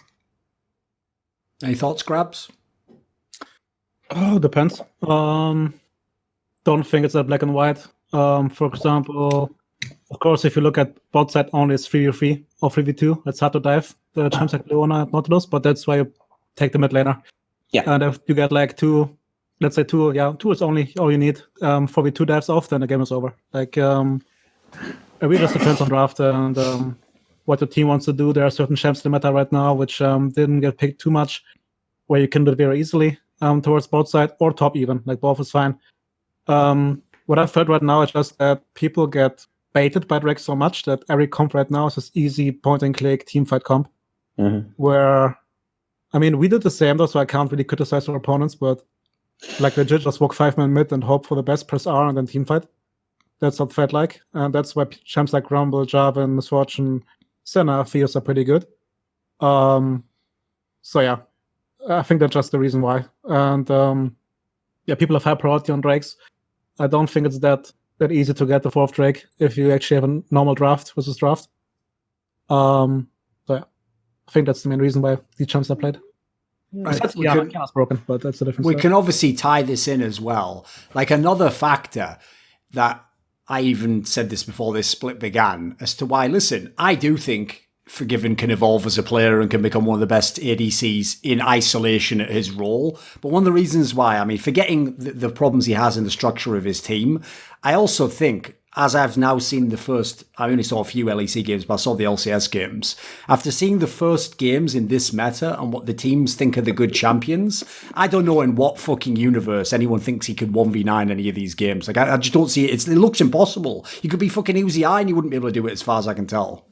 Any thoughts, Grabbz? Oh, depends. Don't think it's that black and white. For example, of course, if you look at bot side only, it's 3v3 or 3v2. It's hard to dive the champs like Leona and Nautilus, but that's why you take the mid laner. Yeah. And if you get like 2, let's say 2, yeah, 2 is only all you need. 4v2 dives off, then the game is over. Like, it really just depends on draft and what the team wants to do. There are certain champs in the meta right now which didn't get picked too much, where you can do it very easily towards both side or top even. Like, both is fine. What I've heard right now is just that people get baited by Drake so much that every comp right now is this easy point-and-click teamfight comp. Mm-hmm. Where, I mean, we did the same though, so I can't really criticize our opponents, but like legit just walk 5-man mid and hope for the best, press R and then teamfight. That's what felt like, and that's why champs like Rumble, Jarvan, Misfortune, Senna feels are pretty good. So yeah, I think that's just the reason why. And yeah, people have high priority on Drakes. I don't think it's that easy to get the 4th Drake if you actually have a normal draft versus draft. So yeah, I think that's the main reason why the champs are played. Right. Yeah, my card's broken, but that's a different We story. can obviously tie this in as well. Like, another factor that I even said this before this split began as to why, listen, I do think Forgiven can evolve as a player and can become one of the best ADCs in isolation at his role. But one of the reasons why, I mean, forgetting the problems he has in the structure of his team, I also think, as I've now seen I only saw a few LEC games, but I saw the LCS games. After seeing the first games in this meta and what the teams think are the good champions, I don't know in what fucking universe anyone thinks he could 1v9 any of these games. Like, I just don't see it. It looks impossible. You could be fucking Uzi and you wouldn't be able to do it as far as I can tell.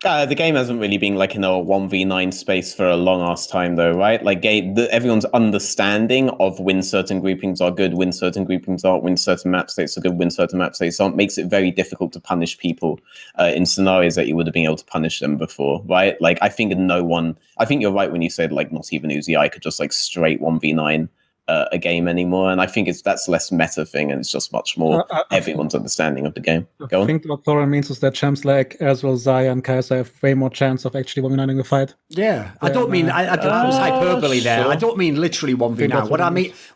The game hasn't really been like in a 1v9 space for a long ass time though, right? Like everyone's understanding of when certain groupings are good, when certain groupings aren't, when certain map states are good, when certain map states aren't, makes it very difficult to punish people in scenarios that you would have been able to punish them before, right? Like I think you're right when you said like not even Uzi could just like straight 1v9 a game anymore, and I think that's less meta thing, and it's just much more everyone's understanding of the game. Go on. I think what Thorin means is that champs like Ezreal, Xayah, and Kai'Sa have way more chance of actually 1v9ing the fight. Yeah, I don't mean I was hyperbole there. Sure. I don't mean literally 1v9.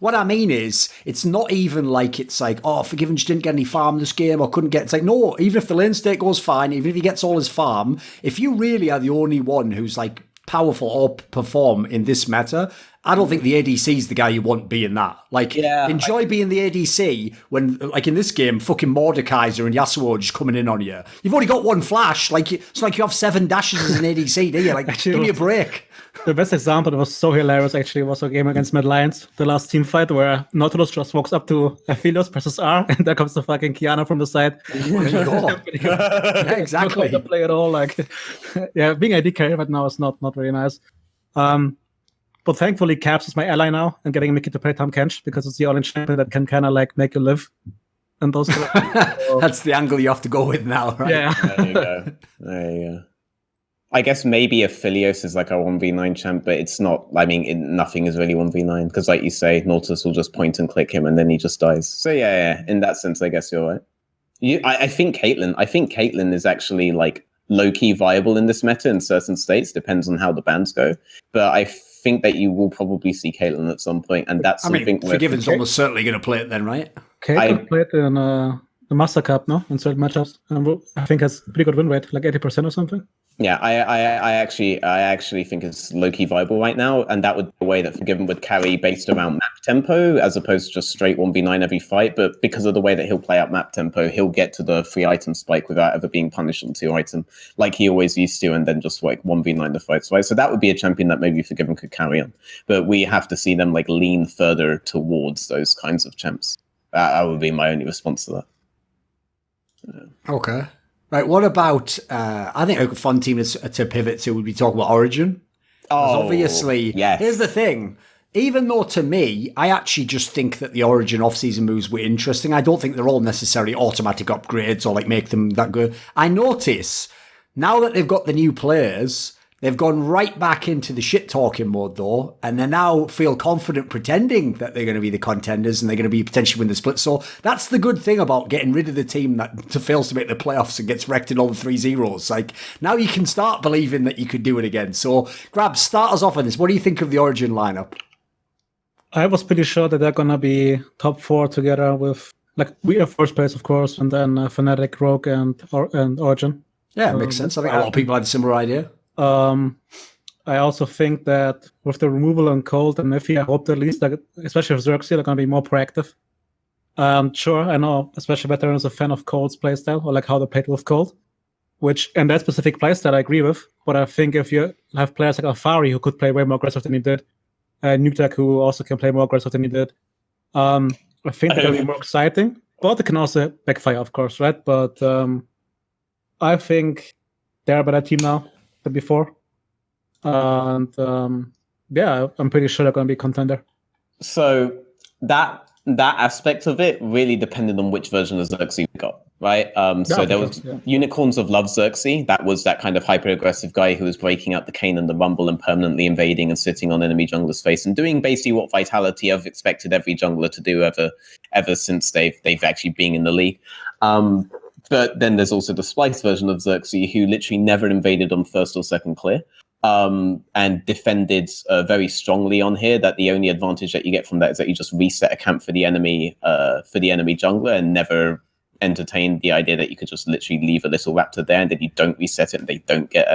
What I mean is it's not even like it's like, oh, Forgiven just didn't get any farm this game or couldn't get. It's like, no, even if the lane state goes fine, even if he gets all his farm, if you really are the only one who's like powerful or perform in this meta, I don't think the ADC is the guy you want being that. Like, enjoy being the ADC when, like in this game, fucking Mordekaiser and Yasuo are just coming in on you. You've only got one flash. Like, it's like you have 7 dashes as an ADC, do you? Like, Actually, give me a break. The best example that was so hilarious actually was a game against Mad Lions, the last team fight where Nautilus just walks up to Aphelios, presses R, and there comes the fucking Kiana from the side. Yeah, exactly. Not play at all. Like, being AD carry right now is not very nice. But thankfully, Caps is my ally now, and getting Mickey to play Tahm Kench because it's the only champion that can kind of like make you live. And those. That's the angle you have to go with now, right? Yeah. There you go. I guess maybe Aphelios is like a 1v9 champ, but it's not. I mean, nothing is really 1v9 because, like you say, Nautilus will just point and click him, and then he just dies. So yeah. In that sense, I guess you're right. I think Caitlyn is actually like low-key viable in this meta in certain states. Depends on how the bans go, but I think that you will probably see Caitlyn at some point, and that's something. Forgiven's almost certainly going to play it then, right? Caitlyn played in the Master Cup, no, in certain matchups, and I think has pretty good win rate, like 80% or something. Yeah, I actually think it's low-key viable right now, and that would be a way that Forgiven would carry based around map tempo as opposed to just straight 1v9 every fight. But because of the way that he'll play out map tempo, he'll get to the 3-item spike without ever being punished on 2-item, like he always used to, and then just like 1v9 the fights, right? So that would be a champion that maybe Forgiven could carry on. But we have to see them like lean further towards those kinds of champs. That would be my only response to that. Yeah. Okay. Right, what about, I think a fun team to pivot to would be talking about Origen. Obviously, yes. Here's the thing. Even though to me, I actually just think that the Origen off-season moves were interesting. I don't think they're all necessarily automatic upgrades or like make them that good. I notice, now that they've got the new players, they've gone right back into the shit-talking mode, though, and they now feel confident pretending that they're going to be the contenders and they're going to be potentially win the split. So that's the good thing about getting rid of the team that fails to make the playoffs and gets wrecked in all the 3-0s. Like, now you can start believing that you could do it again. So, Grabbz, start us off on this. What do you think of the Origen lineup? I was pretty sure that they're going to be top 4 together with, like, we are first place, of course, and then Fnatic, Rogue, and Origen. Yeah, it makes sense. I think a lot of people had a similar idea. I also think that with the removal on Cold and Miffy, I hope that at least, like, especially with Xerxes, they're going to be more proactive. Sure, I know, especially Veteran is a fan of Cold's playstyle, or like how they played with Cold, which, and that specific playstyle I agree with, but I think if you have players like Alfari who could play way more aggressive than he did, Nutek who also can play more aggressive than he did, I think they're going to be more exciting, but it can also backfire, of course, right? But I think they're a better team now than before. And I'm pretty sure they're going to be a contender. So that aspect of it really depended on which version of Xerxes we got, right? So there was Unicorns of Love Xerxes. That was that kind of hyper-aggressive guy who was breaking out the Cane and the Rumble and permanently invading and sitting on enemy jungler's face and doing basically what Vitality have expected every jungler to do ever since they've actually been in the league. But then there's also the Splice version of Xerxes, who literally never invaded on first or second clear, and defended very strongly on here. That the only advantage that you get from that is that you just reset a camp for the enemy jungler and never entertained the idea that you could just literally leave a little raptor there and then you don't reset it and they don't get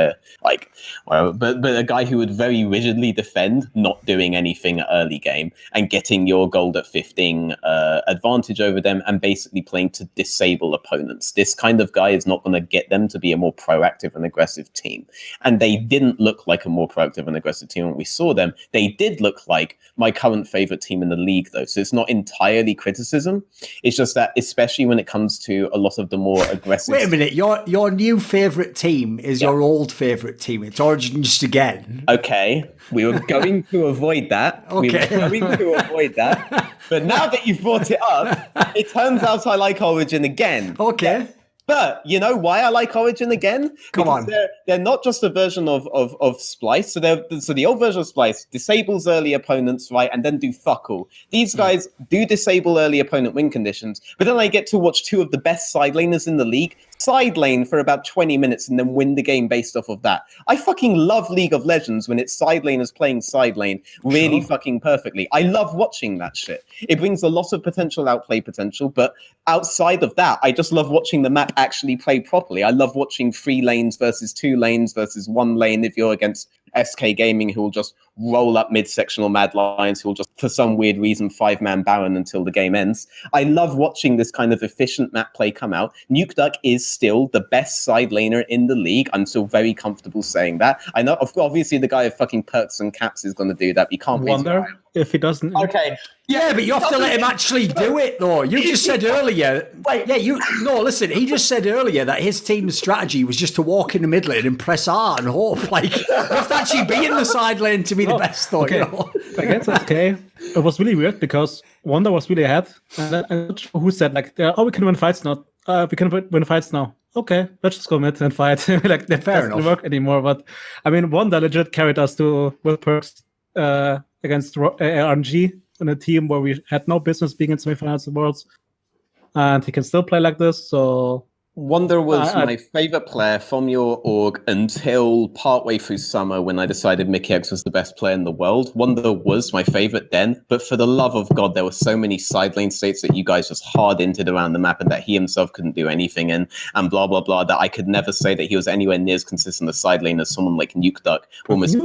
but a guy who would very rigidly defend not doing anything early game and getting your gold at 15 advantage over them and basically playing to disable opponents. This kind of guy is not going to get them to be a more proactive and aggressive team, and they didn't look like a more proactive and aggressive team when we saw them. They did look like my current favorite team in the league, though, so it's not entirely criticism. It's just that especially when it comes to a lot of the more aggressive... Wait a minute, your new favourite team is your old favourite team. It's Origen just again. Okay, we were going to avoid that. Okay. We were going to avoid that. But now that you've brought it up, it turns out I like Origen again. Okay. Yeah. But you know why I like Origen again? Come on. They're not just a version of Splice. So the old version of Splice disables early opponents, right, and then do fuck all. These guys do disable early opponent win conditions, but then I get to watch two of the best side laners in the league side lane for about 20 minutes and then win the game based off of that. I fucking love League of Legends when it's side laners playing side lane really fucking perfectly. I love watching that shit. It brings a lot of potential outplay potential, but outside of that, I just love watching the map actually play properly. I love watching 3 lanes versus 2 lanes versus 1 lane if you're against SK Gaming, who will just roll up mid-sectional Mad Lions, who will just, for some weird reason, 5-man Baron until the game ends. I love watching this kind of efficient map play come out. NateDOhDoubleG is still the best side laner in the league. I'm still very comfortable saying that. I know, obviously, the guy with fucking perks and caps is going to do that, but you can't Wonder if he doesn't. Okay. Yeah, but you have to let him actually do it, though. You just said earlier. Listen. He just said earlier that his team's strategy was just to walk in the middle lane and press R and hope. Like, you have to actually be in the side lane to be the best, though. Okay. You know? Against SK, it was really weird because Wonder was really ahead, and then, I'm not sure who said like, "Oh, we can win fights now. We can win fights now." Okay, let's just go mid and fight. Like that doesn't work anymore. But I mean, Wonder legit carried us to with perks against RNG in a team where we had no business being in semifinals of Worlds, and he can still play like this. So Wonder was my favorite player from your org until partway through summer when I decided Mickey X was the best player in the world. Wonder was my favorite then, but for the love of God, there were so many side lane states that you guys just hard entered around the map and that he himself couldn't do anything in, and blah, blah, blah, that I could never say that he was anywhere near as consistent a side lane as someone like NateDOhDoubleG. Almost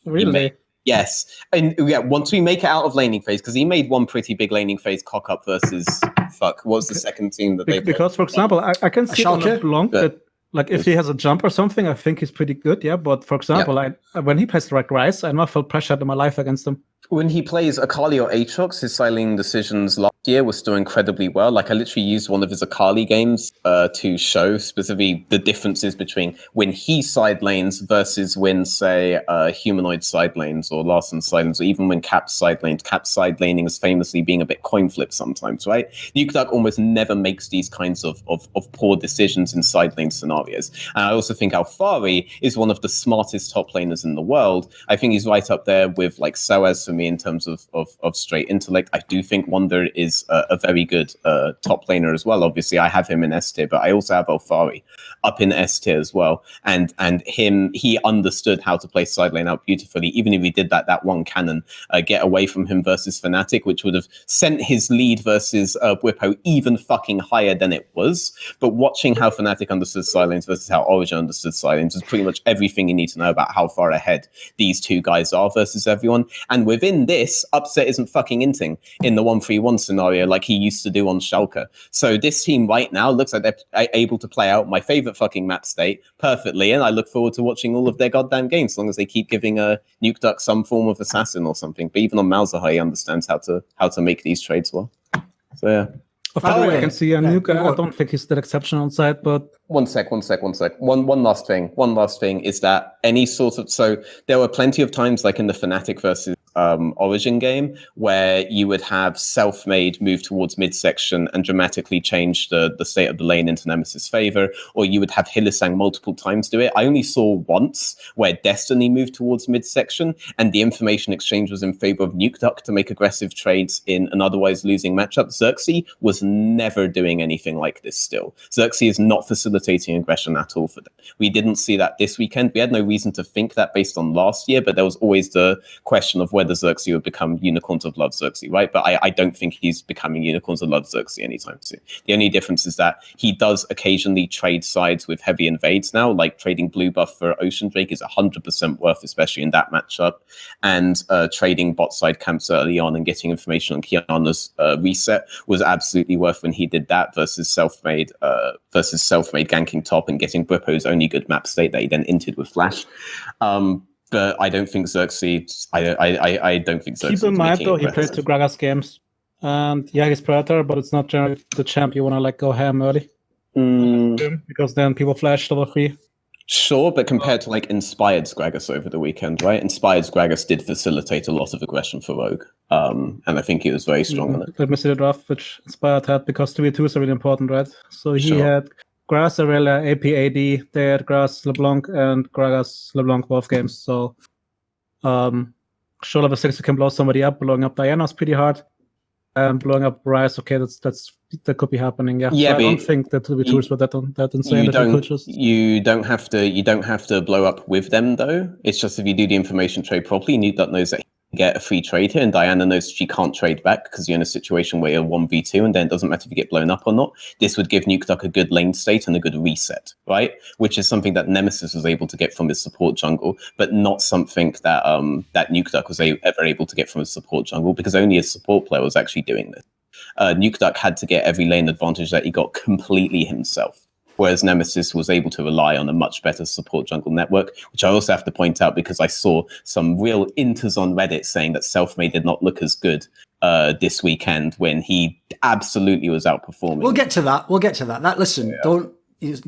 really? Yes, and yeah, once we make it out of laning phase, because he made one pretty big laning phase cock up versus what was the second team that they played? Because, for example, I can see Schalke? long that like if he has a jump or something, I think he's pretty good. Yeah, but for example, when he plays like Ryze, I never felt pressured in my life against him. When he plays Akali or Aatrox, his side laning decisions last year were still incredibly well. Like I literally used one of his Akali games to show specifically the differences between when he side lanes versus when, say, Humanoid side lanes or Larssen side lanes, or even when Cap side lanes. Cap side laning is famously being a bit coin flip sometimes, right? NateDOhDoubleG almost never makes these kinds of poor decisions in side lane scenarios. And I also think Alfari is one of the smartest top laners in the world. I think he's right up there with like Soaz for me in terms of straight intellect. I do think Wonder is a very good top laner as well. Obviously, I have him in S tier, but I also have Alfari up in S tier as well. And he understood how to play side lane out beautifully. Even if he did that one cannon get away from him versus Fnatic, which would have sent his lead versus Bwipo even fucking higher than it was. But watching how Fnatic understood side lanes versus how Origen understood side lanes is pretty much everything you need to know about how far ahead these two guys are versus everyone. And within this, Upset isn't fucking inting in the 1-3-1 scenario like he used to do on Schalke. So this team right now looks like they're able to play out my favorite fucking map state perfectly, and I look forward to watching all of their goddamn games as long as they keep giving NateDOhDoubleG some form of assassin or something. But even on Malzahar, he understands how to make these trades well. So yeah. By the way, I can see a nuke. I don't think he's that exceptional on side, but One sec. One last thing is that any sort of, so there were plenty of times like in the Fnatic versus Origen game where you would have Selfmade move towards midsection and dramatically change the state of the lane into Nemesis' favor, or you would have Hylissang multiple times do it. I only saw once where Destiny moved towards midsection and the information exchange was in favor of NateDOhDoubleG to make aggressive trades in an otherwise losing matchup. Xerxes was never doing anything like this still. Xerxes is not facilitating aggression at all for them. We didn't see that this weekend. We had no reason to think that based on last year, but there was always the question of whether Xerxes would become Unicorns of Love Xerxes, right? But I don't think he's becoming Unicorns of Love Xerxes anytime soon. The only difference is that he does occasionally trade sides with heavy invades now, like trading blue buff for Ocean Drake is 100% worth, especially in that matchup, and trading bot side camps early on and getting information on Kiana's reset was absolutely worth when he did that versus Selfmade ganking top and getting Bwipo's only good map state that he then inted with Flash. But I don't think Xerxes. I don't think Xerxes. Keep in mind though, he played 2 Gragas games, and yeah, he's Predator, but it's not generally the champ you want to like go ham early because then people flash level 3. Sure, but compared to like Inspired's Gragas over the weekend, right? Inspired's Gragas did facilitate a lot of aggression for Rogue, and I think he was very strong on it. Let me see the draft which Inspired had, because 2v2 is really important, right? So he had Grass, Aurelia, AP, AD, they had Grass, LeBlanc, and Gragas, LeBlanc both games. So, sure, level 6 you can blow somebody up. Blowing up Diana's pretty hard, and blowing up Ryze, okay, that could be happening. Yeah, yeah, so I don't think that 2v2s were that insane. You don't have to blow up with them though. It's just if you do the information trade properly, NateDOhDoubleG knows that get a free trade here, and Diana knows she can't trade back because you're in a situation where you're 1v2, and then it doesn't matter if you get blown up or not. This would give NateDOhDoubleG a good lane state and a good reset, right? Which is something that Nemesis was able to get from his support jungle, but not something that that NateDOhDoubleG was ever able to get from his support jungle, because only his support player was actually doing this. NateDOhDoubleG had to get every lane advantage that he got completely himself, whereas Nemesis was able to rely on a much better support jungle network, which I also have to point out because I saw some real inters on Reddit saying that Selfmade did not look as good this weekend when he absolutely was outperforming. We'll get to that. Listen,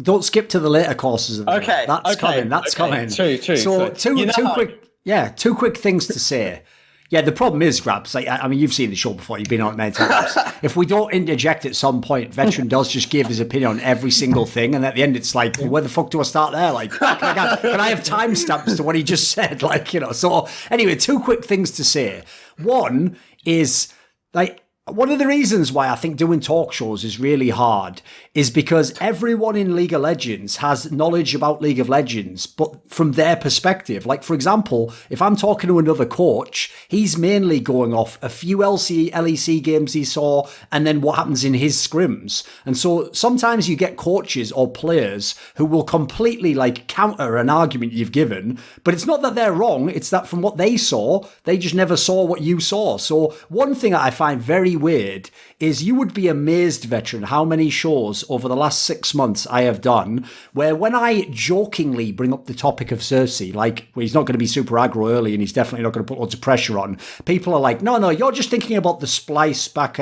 don't skip to the later courses. Okay, that's coming. That's coming. True. So two quick things to say. Yeah, the problem is, Grabbz, like, I mean, you've seen the show before, you've been on it many times. If we don't interject at some point, Veteran does just give his opinion on every single thing, and at the end it's like, where the fuck do I start there? Like, can I have timestamps to what he just said? Like, you know, so anyway, two quick things to say. One is, like, one of the reasons why I think doing talk shows is really hard is because everyone in League of Legends has knowledge about League of Legends, but from their perspective. Like, for example, if I'm talking to another coach, he's mainly going off a few LEC games he saw and then what happens in his scrims. And so sometimes you get coaches or players who will completely like counter an argument you've given, but it's not that they're wrong, it's that from what they saw, they just never saw what you saw. So one thing that I find very weird is you would be amazed, Veteran, how many shows over the last 6 months I have done where when I jokingly bring up the topic of Cersei, like, well, he's not going to be super aggro early and he's definitely not going to put loads of pressure on, people are like, no, you're just thinking about the splice back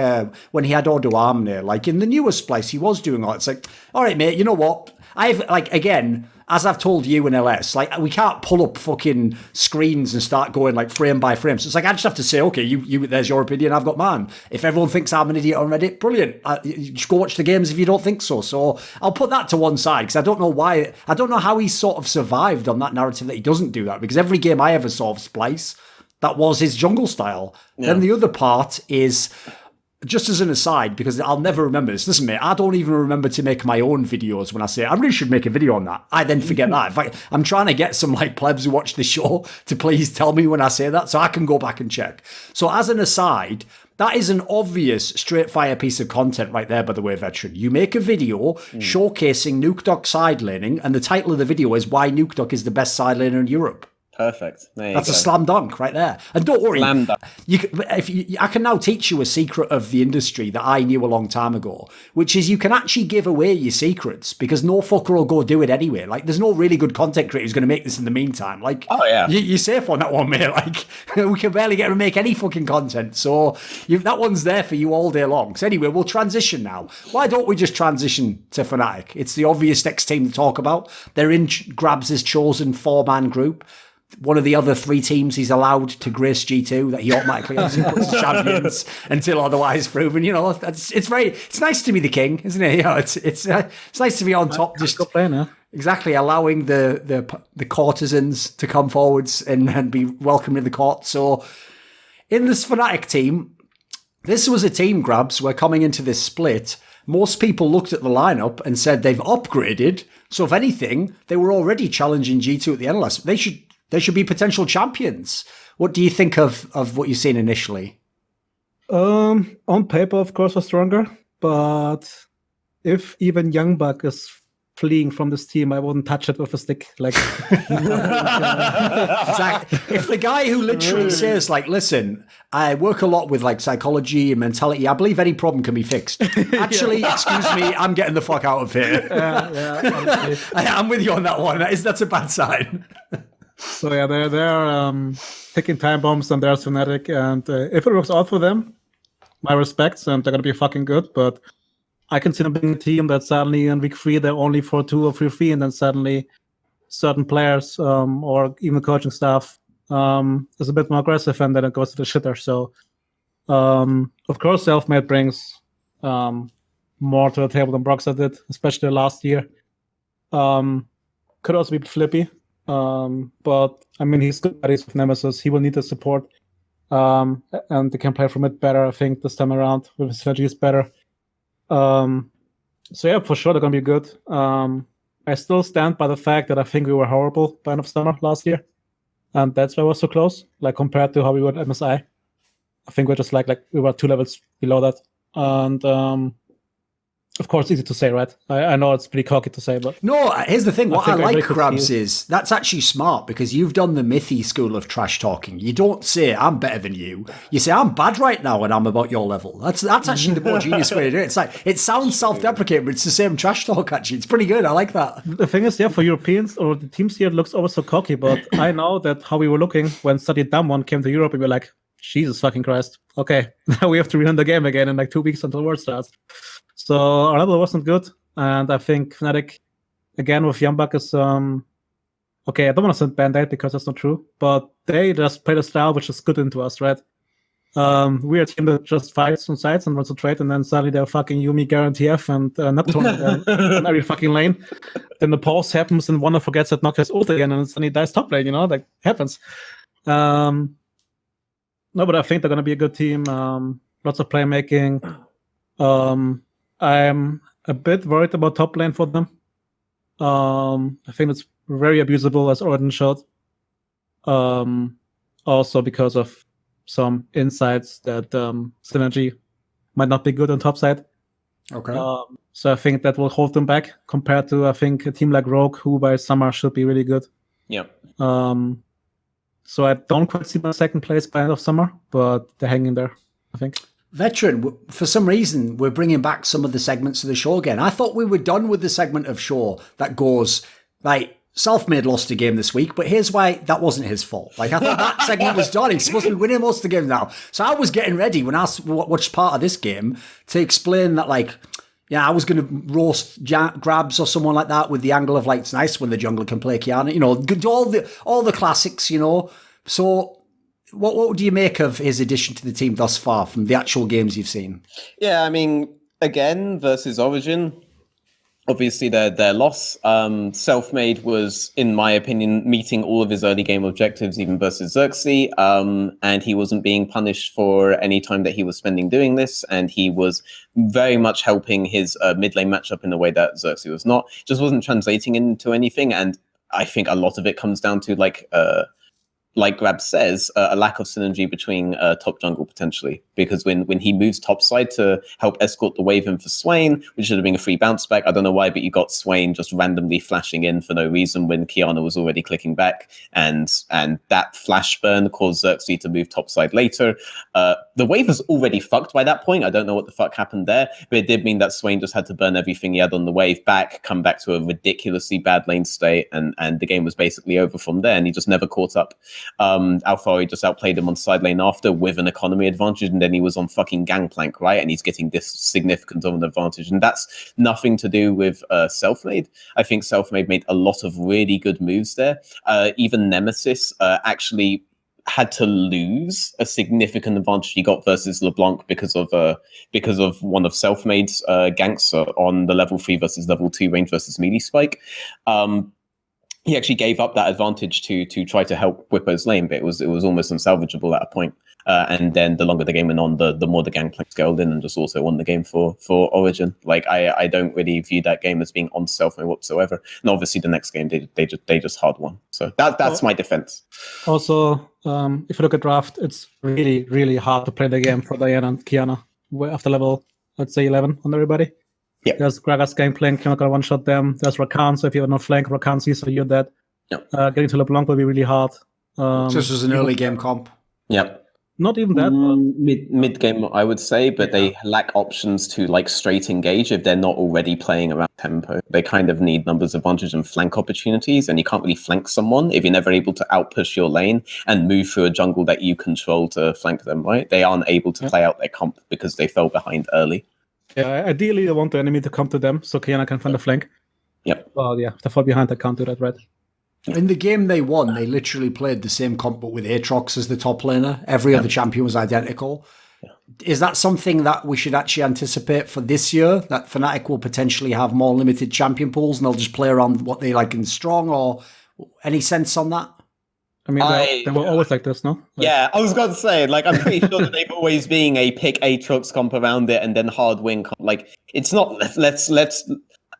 when he had Odo Amne. Like, in the newer splice, he was doing all that. It's like, all right, mate, you know what? I've, like, again, as I've told you in LS, like, we can't pull up fucking screens and start going like frame by frame. So it's like, I just have to say, okay, you there's your opinion, I've got mine. If everyone thinks I'm an idiot on Reddit, brilliant. You just go watch the games if you don't think so. So I'll put that to one side because I don't know how he sort of survived on that narrative that he doesn't do that, because every game I ever saw of Splice, that was his jungle style. Yeah. Then the other part is, just as an aside, because I'll never remember this. Listen, mate, I don't even remember to make my own videos when I say I really should make a video on that. I then forget that. In fact, I'm trying to get some like plebs who watch the show to please tell me when I say that so I can go back and check. So as an aside, that is an obvious straight fire piece of content right there, by the way, Veteran. You make a video showcasing NateDOhDoubleG side laning, and the title of the video is why NateDOhDoubleG is the best side laner in Europe. Perfect. That's a slam dunk right there. And don't worry, I can now teach you a secret of the industry that I knew a long time ago, which is you can actually give away your secrets because no fucker will go do it anyway. Like, there's no really good content creator who's going to make this in the meantime. Like, oh yeah, you're safe on that one, mate. Like, we can barely get to make any fucking content, so that one's there for you all day long. So anyway, we'll transition now. Why don't we just transition to Fnatic? It's the obvious next team to talk about. They're in Grabbz' chosen 4-man group. One of the other 3 teams he's allowed to grace G2 that he automatically puts as champions until otherwise proven. You know, it's nice to be the king, isn't it? You know, it's nice to be on top. Just exactly allowing the courtesans to come forwards and be welcomed in the court. So in this Fnatic team, this was a team, Grabbz, where coming into this split, most people looked at the lineup and said they've upgraded. So if anything, they were already challenging G2 at the NLS. They should be potential champions. What do you think of what you've seen initially? On paper, of course, we're stronger. But if even Youngbuck is fleeing from this team, I wouldn't touch it with a stick. Like, exactly. If the guy who literally says, like, listen, I work a lot with like psychology and mentality, I believe any problem can be fixed. Actually, excuse me, I'm getting the fuck out of here. Yeah, I'm with you on that one. That's a bad sign. So yeah, they're taking time bombs and there's Fnatic, and if it works out for them, my respects, and they're gonna be fucking good. But I can see them being a team that suddenly in week 3 they're only 4-2 or 3-3, and then suddenly certain players or even coaching staff is a bit more aggressive, and then it goes to the shitter. So of course, Selfmade brings more to the table than Broxah did, especially last year. Could also be flippy. But I mean, he's good buddies with Nemesis. He will need the support, and they can play from it better. I think this time around with his strategies better. So yeah, for sure they're gonna be good. I still stand by the fact that I think we were horrible by end of summer last year. and that's why it was so close. Like compared to how we were at MSI, I think we're just like we were 2 levels below that, and of course, easy to say, right? I know it's pretty cocky to say, but no. Here's the thing: what I like, Grabbz, see is that's actually smart because you've done the Mithy school of trash talking. You don't say I'm better than you. You say I'm bad right now and I'm about your level. That's actually the more genius way to do it. It's like it sounds self-deprecating, but it's the same trash talk. Actually, it's pretty good. I like that. The thing is, yeah, for Europeans or the teams here, it looks always so cocky. But I know that how we were looking when Study Dumb One came to Europe, and we were like, Jesus fucking Christ. Okay, now we have to relearn the game again in like 2 weeks until World starts. So our level wasn't good, and I think Fnatic, again with Jambak, is okay. I don't want to say Band-Aid because that's not true, but they just played a style which is good into us, right? We're a team that just fights on sides and wants to trade, and then suddenly they're fucking Yumi, Guarantee F, and Neptune in every fucking lane. Then the pause happens, and one forgets that Nokia is ult again, and suddenly dies top lane. That happens. No, but I think they're gonna be a good team. Lots of playmaking. I'm a bit worried about top lane for them. I think it's very abusable, as Origen showed. Also because of some insights that synergy might not be good on top side. Okay. So I think that will hold them back compared to, I think, a team like Rogue, who by summer should be really good. Yeah. So I don't quite see my second place by end of summer, but they're hanging there, I think. Veteran, for some reason, we're bringing back some of the segments of the show again. I thought we were done with the segment of show that goes, like, Selfmade lost a game this week, but here's why that wasn't his fault. Like, I thought that segment was done. He's supposed to be winning most of the games now. So I was getting ready when I watched part of this game to explain that, like, yeah, I was going to roast Grabbz or someone like that with the angle of, like, it's nice when the jungler can play Kiana. All the classics, So what do you make of his addition to the team thus far from the actual games you've seen? Yeah, I mean, again, versus Origen, obviously their loss. Selfmade was, in my opinion, meeting all of his early game objectives, even versus Xerxes, and he wasn't being punished for any time that he was spending doing this, and he was very much helping his mid lane matchup in a way that Xerxes was not. Just wasn't translating into anything, and I think a lot of it comes down to, like Grabbz says, a lack of synergy between top jungle potentially. Because when he moves topside to help escort the wave in for Swain, which should have been a free bounce back, I don't know why, but you got Swain just randomly flashing in for no reason when Kiana was already clicking back, and that flash burn caused Xerxes to move topside later. The wave was already fucked by that point. I don't know what the fuck happened there, but it did mean that Swain just had to burn everything he had on the wave back, come back to a ridiculously bad lane state, and the game was basically over from there, and he just never caught up. Alfari just outplayed him on side lane after with an economy advantage, and then he was on fucking Gangplank, right? And he's getting this significant of an advantage, and that's nothing to do with Selfmade. I think Selfmade made a lot of really good moves there. Even Nemesis actually had to lose a significant advantage he got versus LeBlanc because of one of Selfmade's ganks on the level 3 versus level 2 range versus melee spike. He actually gave up that advantage to try to help Whippo's lane, but it was almost unsalvageable at a point. And then the longer the game went on, the more the Gangplank scaled in and just also won the game for Origen. Like I don't really view that game as being on Selfmade whatsoever. And obviously the next game they just hard won. So that's my defense. Also, if you look at draft, it's really, really hard to play the game for Diana and Kiana after level, let's say 11 on everybody. Yeah. There's Gragas Gangplank, you're not gonna one-shot them. There's Rakan, so if you have no flank, Rakan sees, so you're dead. Yep. Getting to LeBlanc will be really hard. So this was an early game comp. Yep. Not even that. Mid game, I would say, but they lack options to like straight engage if they're not already playing around tempo. They kind of need numbers advantage and flank opportunities, and you can't really flank someone if you're never able to outpush your lane and move through a jungle that you control to flank them, right? They aren't able to play out their comp because they fell behind early. Yeah, ideally, they want the enemy to come to them so Kiana can find a flank. Yep. Well, yeah, if they fall behind, they can't do that, right? In the game they won, they literally played the same comp but with Aatrox as the top laner. Every other champion was identical. Yeah. Is that something that we should actually anticipate for this year? That Fnatic will potentially have more limited champion pools and they'll just play around what they like in strong, or any sense on that? I mean, they were always like this, no? Yeah, I was going to say, like, I'm pretty sure that they've always been a pick Aatrox comp around it and then hard win comp. Like, it's not, let's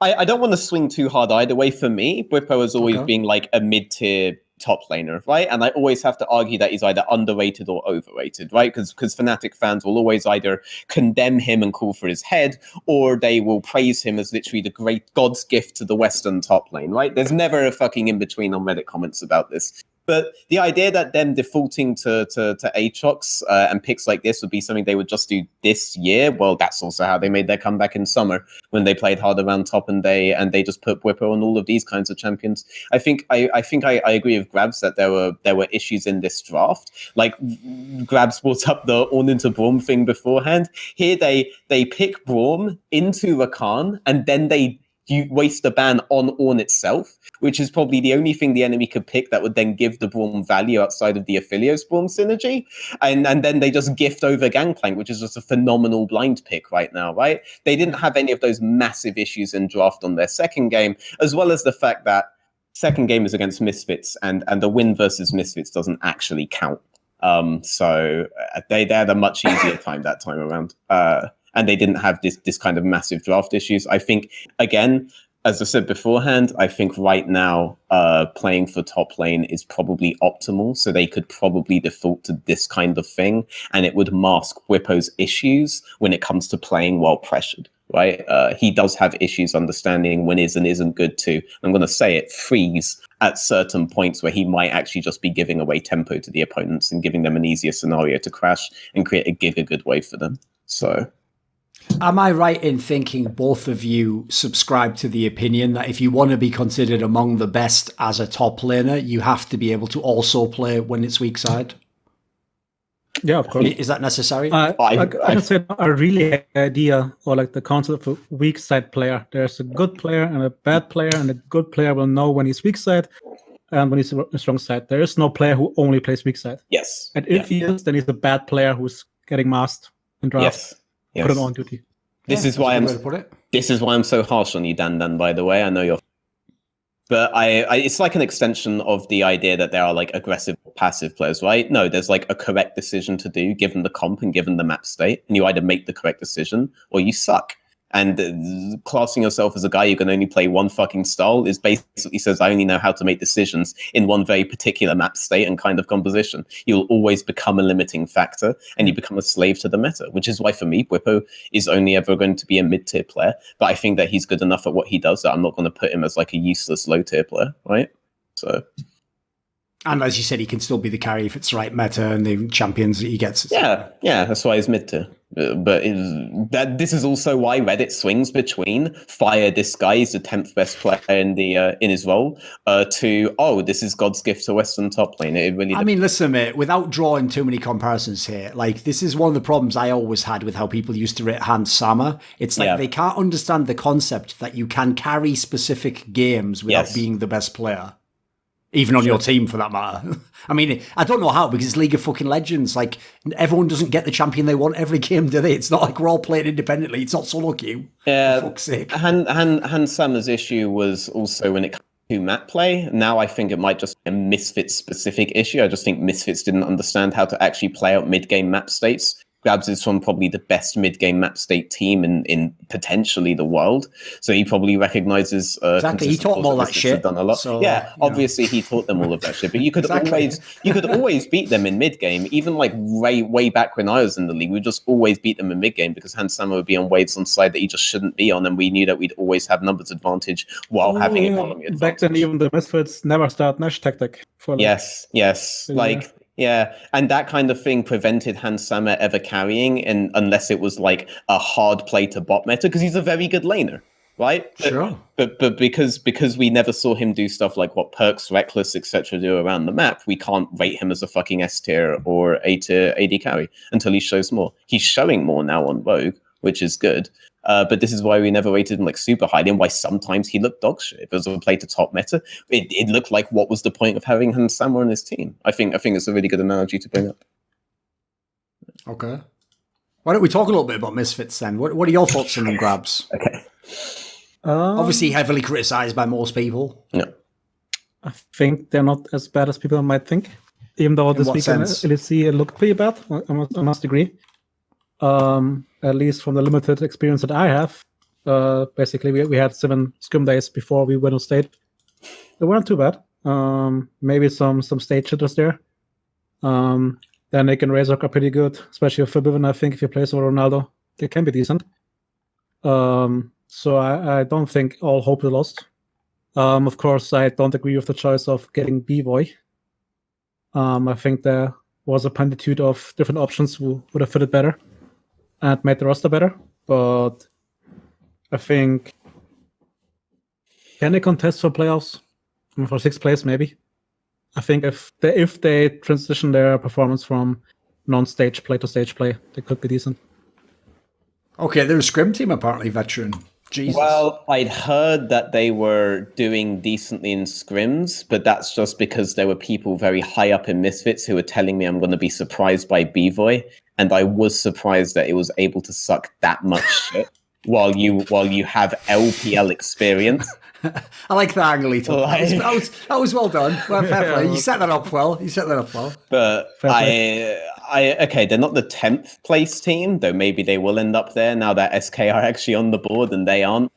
I don't want to swing too hard either way. For me, Whippo has always been like a mid-tier top laner, right? And I always have to argue that he's either underrated or overrated, right? Because Fnatic fans will always either condemn him and call for his head, or they will praise him as literally the great God's gift to the Western top lane, right? There's never a fucking in-between on Reddit comments about this. But the idea that them defaulting to Aatrox and picks like this would be something they would just do this year, well, that's also how they made their comeback in summer when they played hard around top and they just put Whipper on all of these kinds of champions. I think I agree with Grabbz that there were issues in this draft. Like Grabbz brought up the Ornn into Braum thing beforehand. Here they pick Braum into Rakan and then you waste a ban on Ornn itself, which is probably the only thing the enemy could pick that would then give the Braum value outside of the Aphelios Braum synergy. And then they just gift over Gangplank, which is just a phenomenal blind pick right now, right? They didn't have any of those massive issues in draft on their second game, as well as the fact that second game is against Misfits and the win versus Misfits doesn't actually count. So they had a much easier time that time around. And they didn't have this kind of massive draft issues. I think, again, as I said beforehand, I think right now playing for top lane is probably optimal. So they could probably default to this kind of thing, and it would mask Whippo's issues when it comes to playing while pressured, right? He does have issues understanding when is and isn't good to, I'm going to say it, freeze at certain points where he might actually just be giving away tempo to the opponents and giving them an easier scenario to crash and create a giga-good wave for them. So... Am I right in thinking both of you subscribe to the opinion that if you want to be considered among the best as a top laner, you have to be able to also play when it's weak side? Yeah, of course. Is that necessary? I say I really like the idea or like the concept of a weak side player. There's a good player and a bad player, and a good player will know when he's weak side and when he's a strong side. There is no player who only plays weak side. Yes. And if he is, then he's a bad player who's getting masked in draft. Yes. Put it on duty. This is why I'm so harsh on you, Dan. By the way, I know you're, but I it's like an extension of the idea that there are like aggressive or passive players, right? No, there's like a correct decision to do given the comp and given the map state, and you either make the correct decision or you suck. And classing yourself as a guy who can only play one fucking style is basically says, I only know how to make decisions in one very particular map state and kind of composition. You'll always become a limiting factor and you become a slave to the meta, which is why for me, Whippo is only ever going to be a mid-tier player. But I think that he's good enough at what he does that I'm not going to put him as like a useless low-tier player, right? So... And as you said, he can still be the carry if it's right meta and the champions that he gets. Yeah, that's why he's mid-tier. But this is also why Reddit swings between fire this guy is the 10th best player in his role to this is God's gift to Western top lane. It really. I mean, listen, mate. Without drawing too many comparisons here, like this is one of the problems I always had with how people used to rate Hans Sama. It's like they can't understand the concept that you can carry specific games without being the best player. Even on your team, for that matter. I mean, I don't know how, because it's League of fucking Legends. Like, everyone doesn't get the champion they want every game, do they? It's not like we're all playing independently. It's not solo queue. Yeah. For fuck's sake. Hans Sama's issue was also when it comes to map play. Now I think it might just be a Misfits-specific issue. I just think Misfits didn't understand how to actually play out mid-game map states. Grabbz is from probably the best mid-game map state team in potentially the world. So he probably recognizes... exactly, he taught them all that shit. Done a lot. So, obviously he taught them all of that shit. But you could always beat them in mid-game. Even like way back when I was in the league, we'd just always beat them in mid-game because Hans Sama would be on waves on side that he just shouldn't be on. And we knew that we'd always have numbers advantage while having economy advantage. Back then, even the Misfits never start Nash tactic. Yes. Yeah, and that kind of thing prevented Hans Sama ever carrying, and unless it was like a hard play to bot meta, because he's a very good laner, right? Sure. But because we never saw him do stuff like what Perks, Reckless, etc. do around the map, we can't rate him as a fucking S tier or A tier AD carry until he shows more. He's showing more now on Rogue, which is good. But this is why we never rated him like super highly, and why sometimes he looked dog shit. If it was a play to top meta, it looked like what was the point of having Hans Sama on his team? I think it's a really good analogy to bring up. Okay. Why don't we talk a little bit about Misfits then? What are your thoughts on them, Grabbz? Okay. Obviously heavily criticised by most people. Yeah. I think they're not as bad as people might think. Even though this weekend LEC looked pretty bad, I must agree. At least from the limited experience that I have. Basically, we had 7 scrim days before we went on state. They weren't too bad. Maybe some stage hitters there. Then Nick and Razzaq are pretty good, especially with Forbidden. I think if he plays over Ronaldo, they can be decent. So I don't think all hope is lost. Of course, I don't agree with the choice of getting B-Boy. I think there was a plenitude of different options who would have fitted better and made the roster better. But I think, can they contest for playoffs? For 6th place, maybe. I think if they transition their performance from non-stage play to stage play, they could be decent. Okay, they're a Scrim team, apparently, Veteran. Jesus. Well, I'd heard that they were doing decently in scrims, but that's just because there were people very high up in Misfits who were telling me I'm going to be surprised by B-Voy, and I was surprised that it was able to suck that much shit while you have LPL experience. I like the angle he took. That was well done. Well, fair play. You set that up well. But okay, they're not the 10th place team, though maybe they will end up there now that SK are actually on the board and they aren't.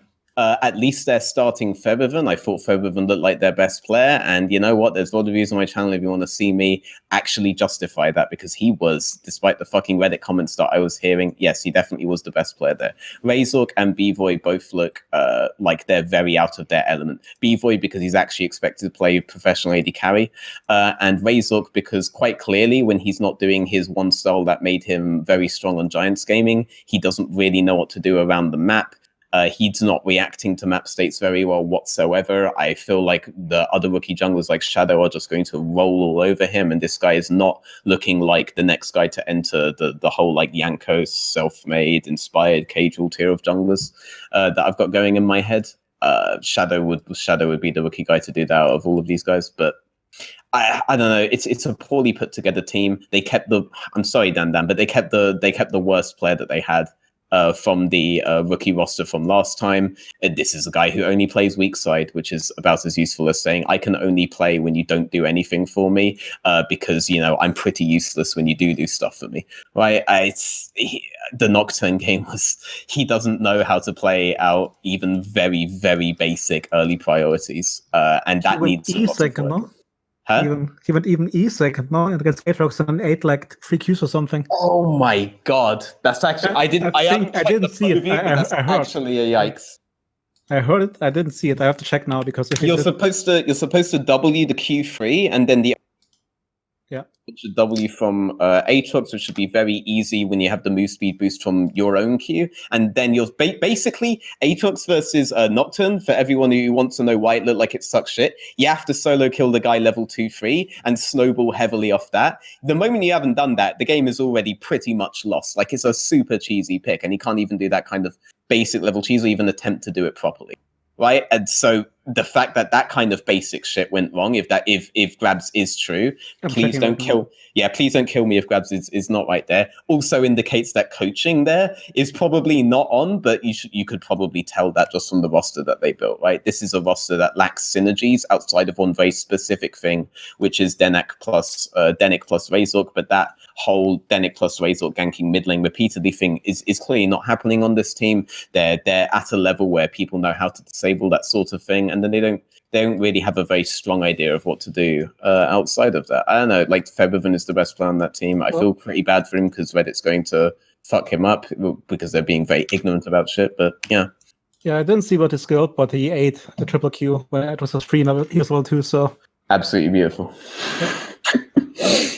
At least they're starting Featherven. I thought Featherven looked like their best player. And you know what? There's a lot of views on my channel if you want to see me actually justify that, because he was, despite the fucking Reddit comments that I was hearing, yes, he definitely was the best player there. Razzaq and B-Voy both look like they're very out of their element. B-Voy because he's actually expected to play professional AD carry. And Razzaq because quite clearly when he's not doing his one style that made him very strong on Giants Gaming, he doesn't really know what to do around the map. He's not reacting to map states very well whatsoever. I feel like the other rookie junglers like Shadow are just going to roll all over him, and this guy is not looking like the next guy to enter the whole like Yankos, self-made, inspired, casual tier of junglers that I've got going in my head. Shadow would be the rookie guy to do that out of all of these guys, but I don't know. It's a poorly put together team. They kept I'm sorry, Dan, but they kept the worst player that they had. From the rookie roster from last time. This is a guy who only plays weak side, which is about as useful as saying, I can only play when you don't do anything for me, because, you know, I'm pretty useless when you do stuff for me, right? The Nocturne game he doesn't know how to play out even very, very basic early priorities, and that needs a lot of work. Huh? He went even E-second, no? Against Aatrox and 8 like 3 Qs or something. Oh my god. That's actually I didn't see it. That's actually a yikes. I heard it. I didn't see it. I have to check now because if you're supposed to W the Q3 and then the should W from Aatrox, which should be very easy when you have the move speed boost from your own Q. And then you're basically Aatrox versus Nocturne. For everyone who wants to know why it looked like it sucks shit, you have to solo kill the guy level 2-3 and snowball heavily off that. The moment you haven't done that, the game is already pretty much lost. Like, it's a super cheesy pick, and you can't even do that kind of basic level cheese or even attempt to do it properly. Right? And so the fact that kind of basic shit went wrong, if Grabbz is true, please don't kill me if Grabbz is not right there. Also indicates that coaching there is probably not on, but you could probably tell that just from the roster that they built, right? This is a roster that lacks synergies outside of one very specific thing, which is Denek plus Razzaq, but that whole Denek plus Razzaq ganking mid lane repeatedly thing is clearly not happening on this team. They're at a level where people know how to disable that sort of thing, and then they don't really have a very strong idea of what to do outside of that. I don't know, like Featherven is the best player on that team. I feel pretty bad for him because Reddit's going to fuck him up because they're being very ignorant about shit, but yeah. Yeah, I didn't see what his skill, but he ate the triple Q when it was a free level. He was level 2, so... Absolutely beautiful.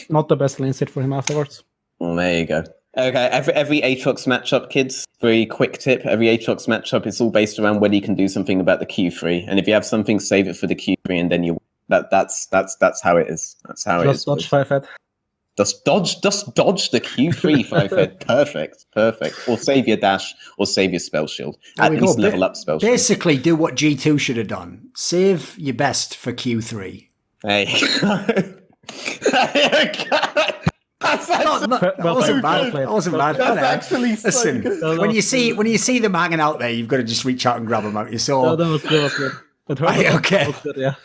Not the best lane set for him afterwards. Well, there you go. Okay, every Aatrox matchup, kids, very quick tip. Every Aatrox matchup is all based around whether you can do something about the Q3. And if you have something, save it for the Q3 and then you that's how it is. That's how it is. Just dodge 5-head. Just dodge the Q3 5-head. Perfect. Or save your dash or save your spell shield. At least level up spell shield. Basically do what G2 should have done. Save your best for Q3. Hey. That wasn't bad. That's actually listen. When you see them hanging out there, you've got to just reach out and grab them out. So that was good. Okay. Was good, yeah.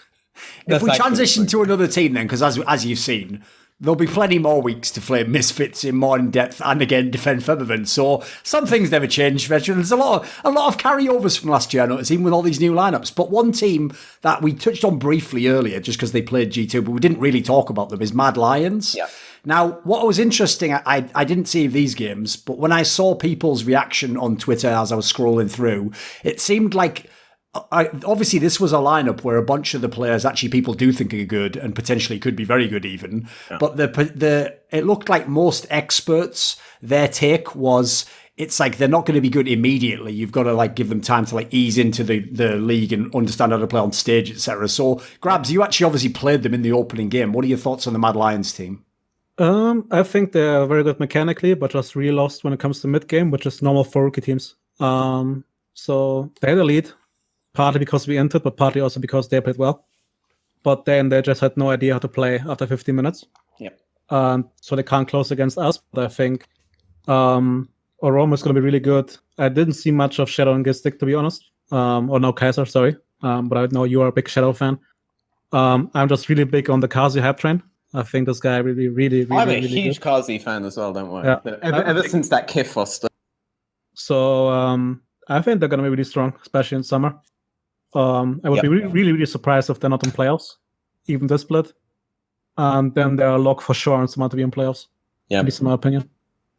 If we transition to another team, then, because as you've seen, there'll be plenty more weeks to flame Misfits in more in depth and again defend Featherman. So some things never change, Veteran. There's a lot of carryovers from last year, I noticed, even with all these new lineups. But one team that we touched on briefly earlier, just because they played G2, but we didn't really talk about them, is Mad Lions. Yeah. Now, what was interesting, I didn't see these games, but when I saw people's reaction on Twitter as I was scrolling through, it seemed like obviously this was a lineup where a bunch of the players actually people do think are good and potentially could be very good even. Yeah. But it looked like most experts, their take was it's like they're not going to be good immediately. You've got to like give them time to like ease into the league and understand how to play on stage, etc. So, Grabbz, you actually obviously played them in the opening game. What are your thoughts on the Mad Lions team? I think they're very good mechanically, but just really lost when it comes to mid game, which is normal for rookie teams. So they had a lead. Partly because we entered, but partly also because they played well. But then they just had no idea how to play after 15 minutes. Yep. So they can't close against us. But I think Oroma is going to be really good. I didn't see much of Shadow and Gistic, to be honest. Or no, Kaiser, sorry. But I know you are a big Shadow fan. I'm just really big on the Kazi hype train. I think this guy really I'm a really huge good. Kazi fan as well, don't worry. Yeah. Ever since that Kifos stuff. So I think they're going to be really strong, especially in summer. I would be really surprised if they're not in playoffs, even this split. And then they're a lock for sure and someone to be in playoffs. Yeah, at least in my opinion.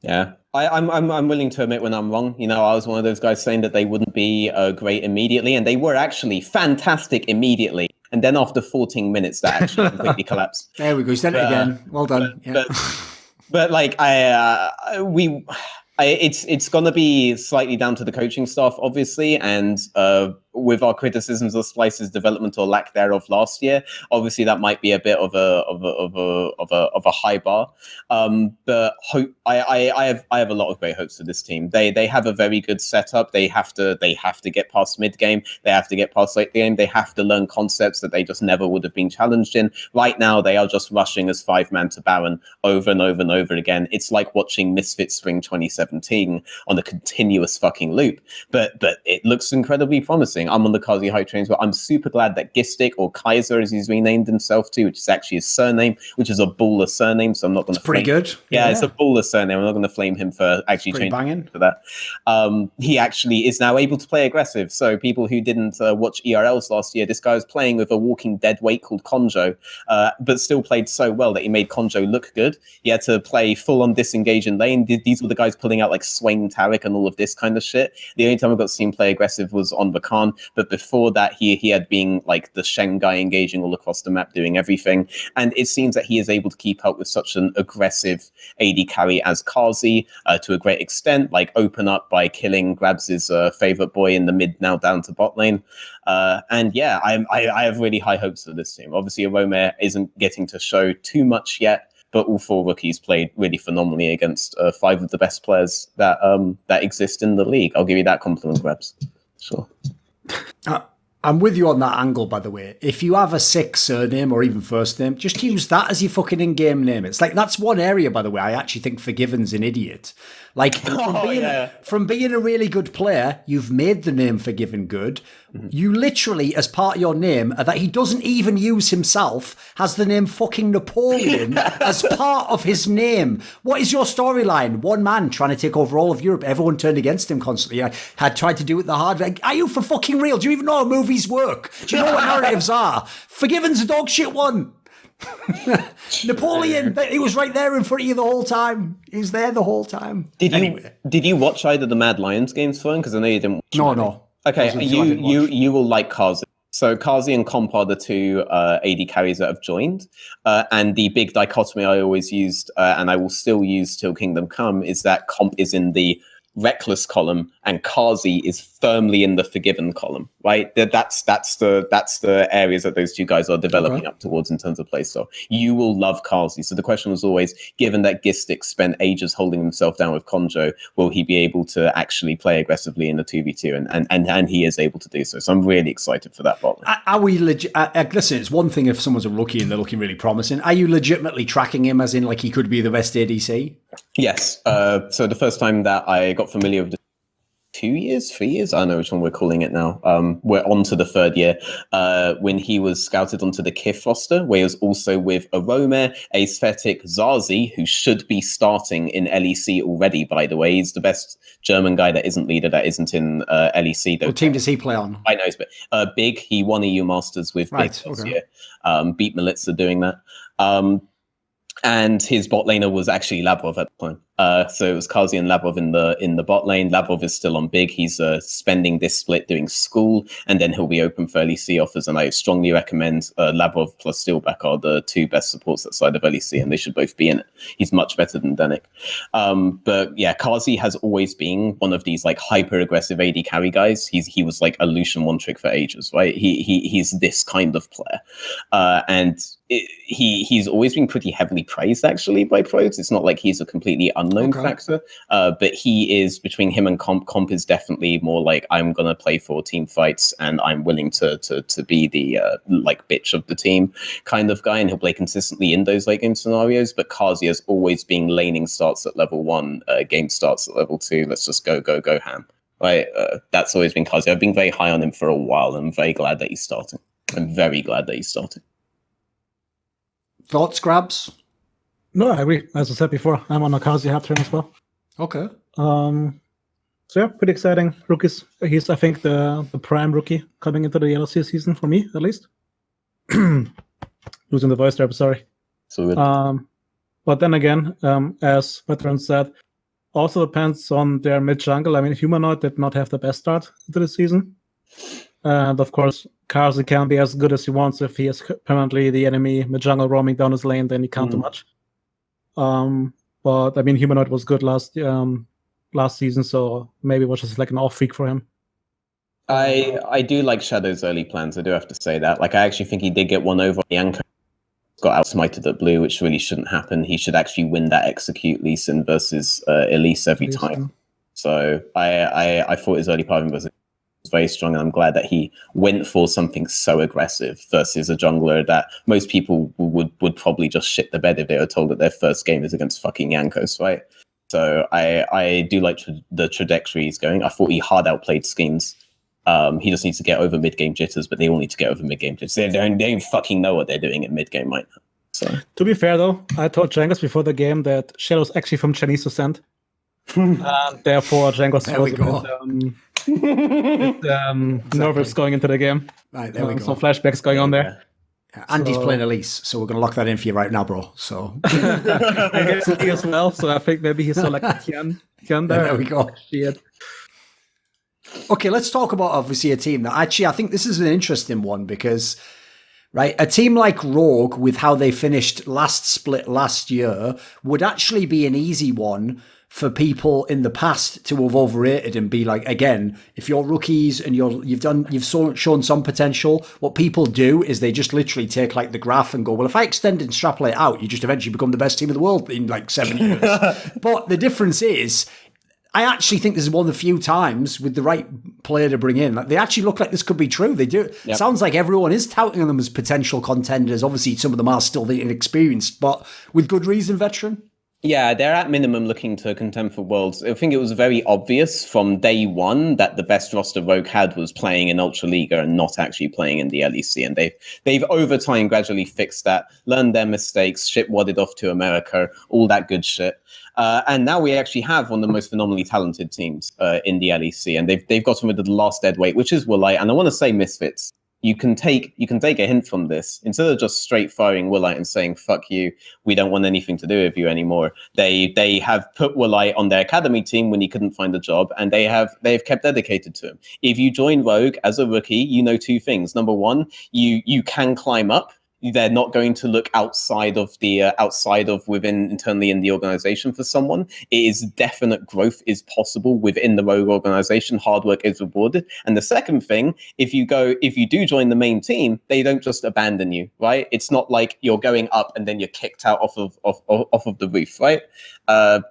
Yeah, I'm willing to admit when I'm wrong. You know, I was one of those guys saying that they wouldn't be great immediately, and they were actually fantastic immediately. And then after 14 minutes, that actually completely collapsed. There we go. He's done it again. Well done. But like it's gonna be slightly down to the coaching staff, obviously, and with our criticisms of Splice's development or lack thereof last year, obviously that might be a bit of a high bar. But I have a lot of great hopes for this team. They have a very good setup. They have to get past mid game. They have to get past late game. They have to learn concepts that they just never would have been challenged in. Right now, they are just rushing as 5-man to Baron over and over and over again. It's like watching Misfits Spring 2017 on a continuous fucking loop. But it looks incredibly promising. I'm on the Kazi hype trains, but I'm super glad that Gistic, or Kaiser as he's renamed himself to, which is actually his surname, which is a baller surname, so I'm not going to pretty good. Yeah, it's a baller surname. I'm not going to flame him for actually changing for that. He actually is now able to play aggressive. So people who didn't watch ERLs last year, this guy was playing with a walking dead weight called Konjo, but still played so well that he made Konjo look good. He had to play full on disengage in lane. These were the guys pulling out like Swain Tarek and all of this kind of shit. The only time I got to see him play aggressive was on Bakan, but before that he had been like the Shen guy, engaging all across the map, doing everything. And it seems that he is able to keep up with such an aggressive AD carry as Kazi to a great extent, like open up by killing Grabbz' favorite boy in the mid, now down to bot lane. And yeah, I have really high hopes for this team. Obviously, Aroma isn't getting to show too much yet, but all 4 rookies played really phenomenally against 5 of the best players that exist in the league. I'll give you that compliment, Grabbz. Sure. I'm with you on that angle, by the way. If you have a sick surname or even first name, just use that as your fucking in-game name. It's like, that's one area, by the way, I actually think Forgiven's an idiot. Like, from being a really good player, you've made the name Forgiven good. Mm-hmm. You literally, as part of your name, that he doesn't even use himself, has the name fucking Napoleon as part of his name. What is your storyline? One man trying to take over all of Europe. Everyone turned against him constantly. I had tried to do it the hard way. Are you for fucking real? Do you even know how movies work? Do you know what narratives are? Forgiven's a dog shit one. Napoleon, he was right there in front of you the whole time. He was there the whole time. Did you watch either the Mad Lions games, Thorin? Because I know you didn't watch No. Okay, you will like Kazi. So Kazi and Comp are the 2 AD carries that have joined. And the big dichotomy I always used, and I will still use till Kingdom Come, is that Comp is in the Reckless column and Kazi is firmly in the Forgiven column, right? That's the areas that those 2 guys are developing up towards in terms of play style. You will love Kazi. So the question was always, given that Gistic spent ages holding himself down with Konjo, will he be able to actually play aggressively in the 2v2? And he is able to do so. So I'm really excited for that bot lane. Are we listen, it's one thing if someone's a rookie and they're looking really promising. Are you legitimately tracking him as in like he could be the best ADC? Yes. So the first time that I got familiar with the 3 years, I don't know which one we're calling it now. We're on to the 3rd year, when he was scouted onto the KIF roster, where he was also with Arome, Aesthetic, Zazi, who should be starting in LEC already, by the way. He's the best German guy that isn't leader, that isn't in LEC. What team does he play on? I know, but Big, he won EU Masters with Big this year. Beat Melitza doing that. And his bot laner was actually Labrov at the time. So it was Kazi and Labrov in the bot lane. Labrov is still on Big. He's spending this split doing school, and then he'll be open for LEC offers. And I strongly recommend Labrov plus Steelback are the 2 best supports outside of LEC, and they should both be in it. He's much better than Danik. But yeah, Kazi has always been one of these like hyper aggressive AD carry guys. He was like a Lucian one trick for ages, right? He's this kind of player, and he's always been pretty heavily praised actually by pros. It's not like he's a completely unknown factor, but he is, between him and Comp is definitely more like, I'm gonna play for team fights and I'm willing to be the like bitch of the team kind of guy, and he'll play consistently in those late game scenarios. But Kazi has always been laning starts at level 1, game starts at level 2. Let's just go ham, right? That's always been Kazi. I've been very high on him for a while, and I'm very glad that he's starting. I'm very glad that he's starting. Thoughts, Grabbz? No, I agree. As I said before, I'm on a Kazi hype train as well. Okay. So yeah, pretty exciting rookies. He's, I think, the prime rookie coming into the LEC season for me, at least. Losing the voice there, sorry. So good. But then again, as Veteran said, also depends on their mid jungle. I mean, Humanoid did not have the best start to the season. And of course, Kazi can be as good as he wants. If he is permanently the enemy mid jungle roaming down his lane, then he can't do much. But I mean, Humanoid was good last season, so maybe it was just like an off week for him. I do like Shadow's early plans. I do have to say that. Like, I actually think he did get one over. Yanko got outsmited at blue, which really shouldn't happen. He should actually win that execute Leeson versus Elise every time. So I thought his early part of him was very strong, and I'm glad that he went for something so aggressive versus a jungler that most people would probably just shit the bed if they were told that their first game is against fucking Yankos, right? So I do like the trajectory he's going. I thought he hard outplayed Schemes. He just needs to get over mid-game jitters, but they all need to get over mid-game jitters. They don't fucking know what they're doing in mid-game right now. So. To be fair, though, I told Jengos before the game that Shadow's actually from Chinese descent. And therefore, Jengos was a bit nervous going into the game. Right, there we go. Some flashbacks going on there. Yeah, Andy's playing Elise, so we're going to lock that in for you right now, bro. So I guess he as well, so I think maybe he saw like Tian there. There we go. Shit. Okay, let's talk about obviously a team that actually I think this is an interesting one because, right, a team like Rogue with how they finished last split last year would actually be an easy one for people in the past to have overrated and be like, again, if you're rookies and you've shown some potential, what people do is they just literally take like the graph and go, well, if I extend and extrapolate out, you just eventually become the best team in the world in like 7 years. But the difference is, I actually think this is one of the few times with the right player to bring in. Like, they actually look like this could be true. They do. Yep. Sounds like everyone is touting them as potential contenders. Obviously, some of them are still inexperienced, but with good reason, Veteran. Yeah, they're at minimum looking to contend for Worlds. I think it was very obvious from day one that the best roster Rogue had was playing in Ultra Liga and not actually playing in the LEC. And they've over time gradually fixed that, learned their mistakes, ship-wadded off to America, all that good shit. And now we actually have one of the most phenomenally talented teams in the LEC, and they've gotten rid of the last dead weight, which is Woolite. And I want to say Misfits. You can take a hint from this. Instead of just straight firing Woolite and saying "fuck you," we don't want anything to do with you anymore. They have put Woolite on their academy team when he couldn't find a job, and they've kept dedicated to him. If you join Rogue as a rookie, you know two things. Number one, you can climb up. They're not going to look outside of within internally in the organization for someone. It is definite growth is possible within the Rogue organization. Hard work is rewarded. And the second thing, if you do join the main team, they don't just abandon you, right? It's not like you're going up and then you're kicked out off of the roof, right?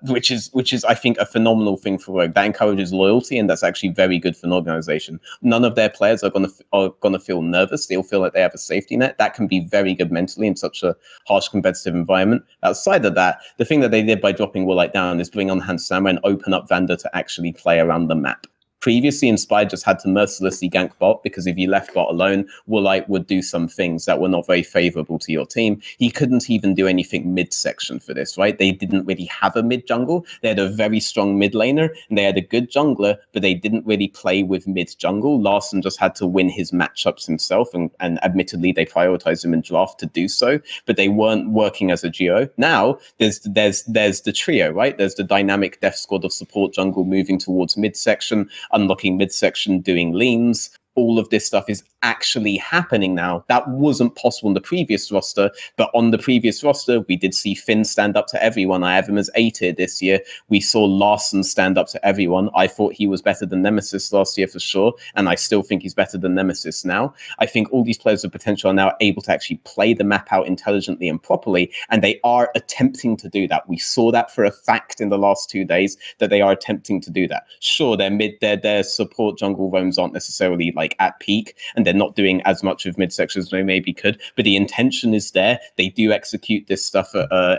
Which is I think a phenomenal thing for Rogue. That encourages loyalty, and that's actually very good for an organization. None of their players are gonna feel nervous. They'll feel like they have a safety net. That can be very good mentally in such a harsh competitive environment. Outside of that, the thing that they did by dropping Woolite down is bring on Hans Sammer and open up Vander to actually play around the map. Previously, Inspired just had to mercilessly gank bot, because if you left bot alone, Woolite would do some things that were not very favorable to your team. He couldn't even do anything mid-section for this, right? They didn't really have a mid-jungle. They had a very strong mid laner, and they had a good jungler, but they didn't really play with mid-jungle. Larssen just had to win his matchups himself, and admittedly, they prioritized him in draft to do so, but they weren't working as a duo. Now, there's the trio, right? There's the dynamic death squad of support jungle moving towards mid-section, unlocking midsection, doing leans. All of this stuff is actually happening now. That wasn't possible in the previous roster, but on the previous roster, we did see Finn stand up to everyone. I have him as A tier this year. We saw Larssen stand up to everyone. I thought he was better than Nemesis last year for sure, and I still think he's better than Nemesis now. I think all these players of potential are now able to actually play the map out intelligently and properly, and they are attempting to do that. We saw that for a fact in the last 2 days, that they are attempting to do that. Sure, their support jungle roams aren't necessarily like at peak, and they're not doing as much of midsection as they maybe could, but the intention is there. They do execute this stuff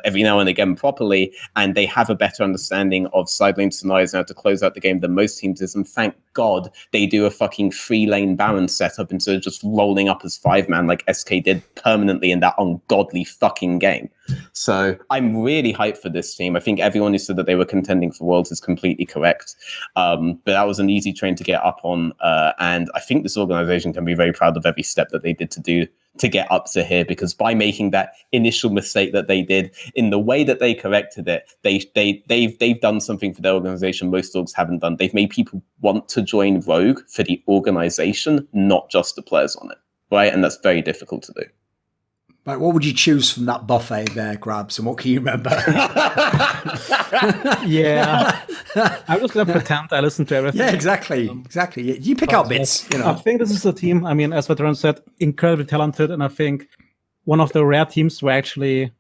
every now and again properly, and they have a better understanding of side lane scenarios now to close out the game than most teams is, and thank God they do a fucking 3-lane Baron setup instead of just rolling up as 5-man like SK did permanently in that ungodly fucking game. So I'm really hyped for this team. I think everyone who said that they were contending for Worlds is completely correct. But that was an easy train to get up on. And I think this organization can be very proud of every step that they did to get up to here, because by making that initial mistake that they did, in the way that they corrected it, they've done something for their organization most orgs haven't done. They've made people want to join Rogue for the organization, not just the players on it, right? And that's very difficult to do. Right, what would you choose from that buffet there, Grabbz, and what can you remember? Yeah, I'm just gonna pretend I listened to everything. Yeah, exactly. You pick out bits. You know, I think this is a team. I mean, as Veteran said, incredibly talented, and I think one of the rare teams where actually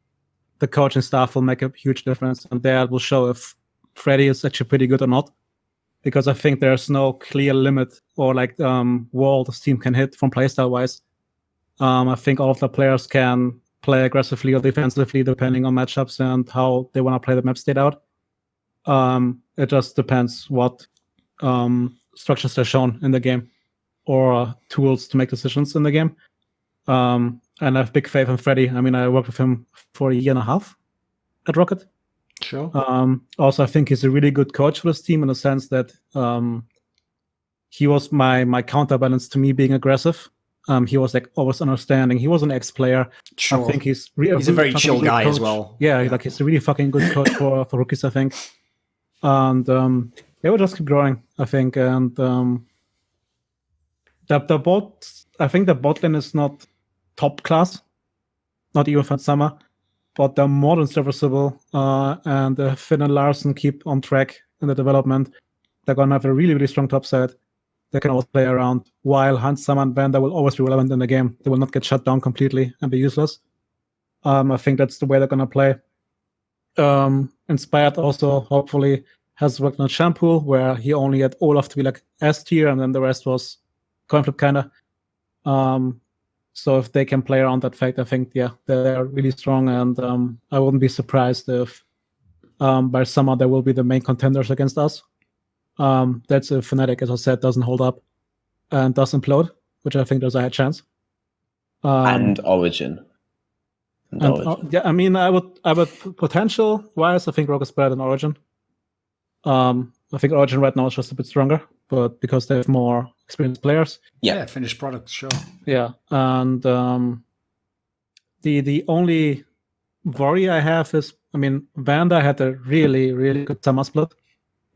the coaching staff will make a huge difference, and that will show if Freddy is actually pretty good or not. Because I think there's no clear limit or like wall this team can hit from playstyle wise. I think all of the players can play aggressively or defensively depending on matchups and how they want to play the map state out. It just depends what structures they're shown in the game or tools to make decisions in the game. And I have big faith in Freddy. I mean, I worked with him for 1.5 years at Rocket. sure. Also, I think he's a really good coach for this team in the sense that he was my counterbalance to me being aggressive. He was like always understanding. He was an ex-player. Sure. I think he's a very chill guy coach. as well. Yeah, like he's a really fucking good coach for rookies, I think. And they will just keep growing, I think. And the bot, I think the bot lane is not top class, not even for summer, but they're more than serviceable. And Finn and Larssen keep on track in the development. They're gonna have a really, really strong top side. They can always play around, while Hans, Sama, and Vander will always be relevant in the game. They will not get shut down completely and be useless. I think that's the way they're going to play. Inspired also, hopefully, has worked on Shampoo, where he only had Olaf to be like S tier, and then the rest was coin flip kind of. So if they can play around that fact, I think, yeah, they're really strong, and I wouldn't be surprised if by summer they will be the main contenders against us. That's if Fnatic, as I said, doesn't hold up and does implode, which I think there's a high chance. And Origen. Yeah, I mean, I would potential wise, I think Rogue is better than Origen. I think Origen right now is just a bit stronger, but because they have more experienced players. Yeah, finished product, sure. Yeah, and the only worry I have is, I mean, Vander had a really, really good summer split.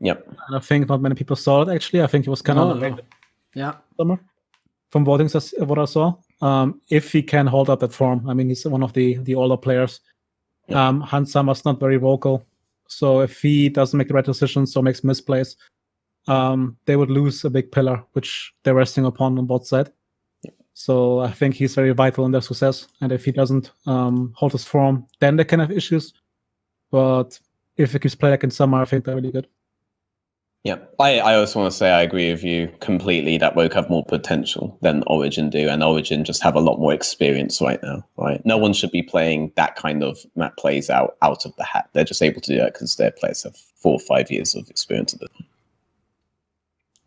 Yep. And I think not many people saw it, actually. I think he was kind of yeah. Summer from voting, what I saw. If he can hold up that form, I mean, he's one of the older players. Yep. Hans Summer's not very vocal. So if he doesn't make the right decisions or makes misplays, they would lose a big pillar, which they're resting upon both sides. Yep. So I think he's very vital in their success. And if he doesn't hold his form, then they can have issues. But if he keeps playing like in summer, I think they're really good. Yeah, I also want to say I agree with you completely that Rogue have more potential than Origen do, and Origen just have a lot more experience right now, right? No one should be playing that kind of map plays out of the hat. They're just able to do that because their players have 4 or 5 years of experience at it.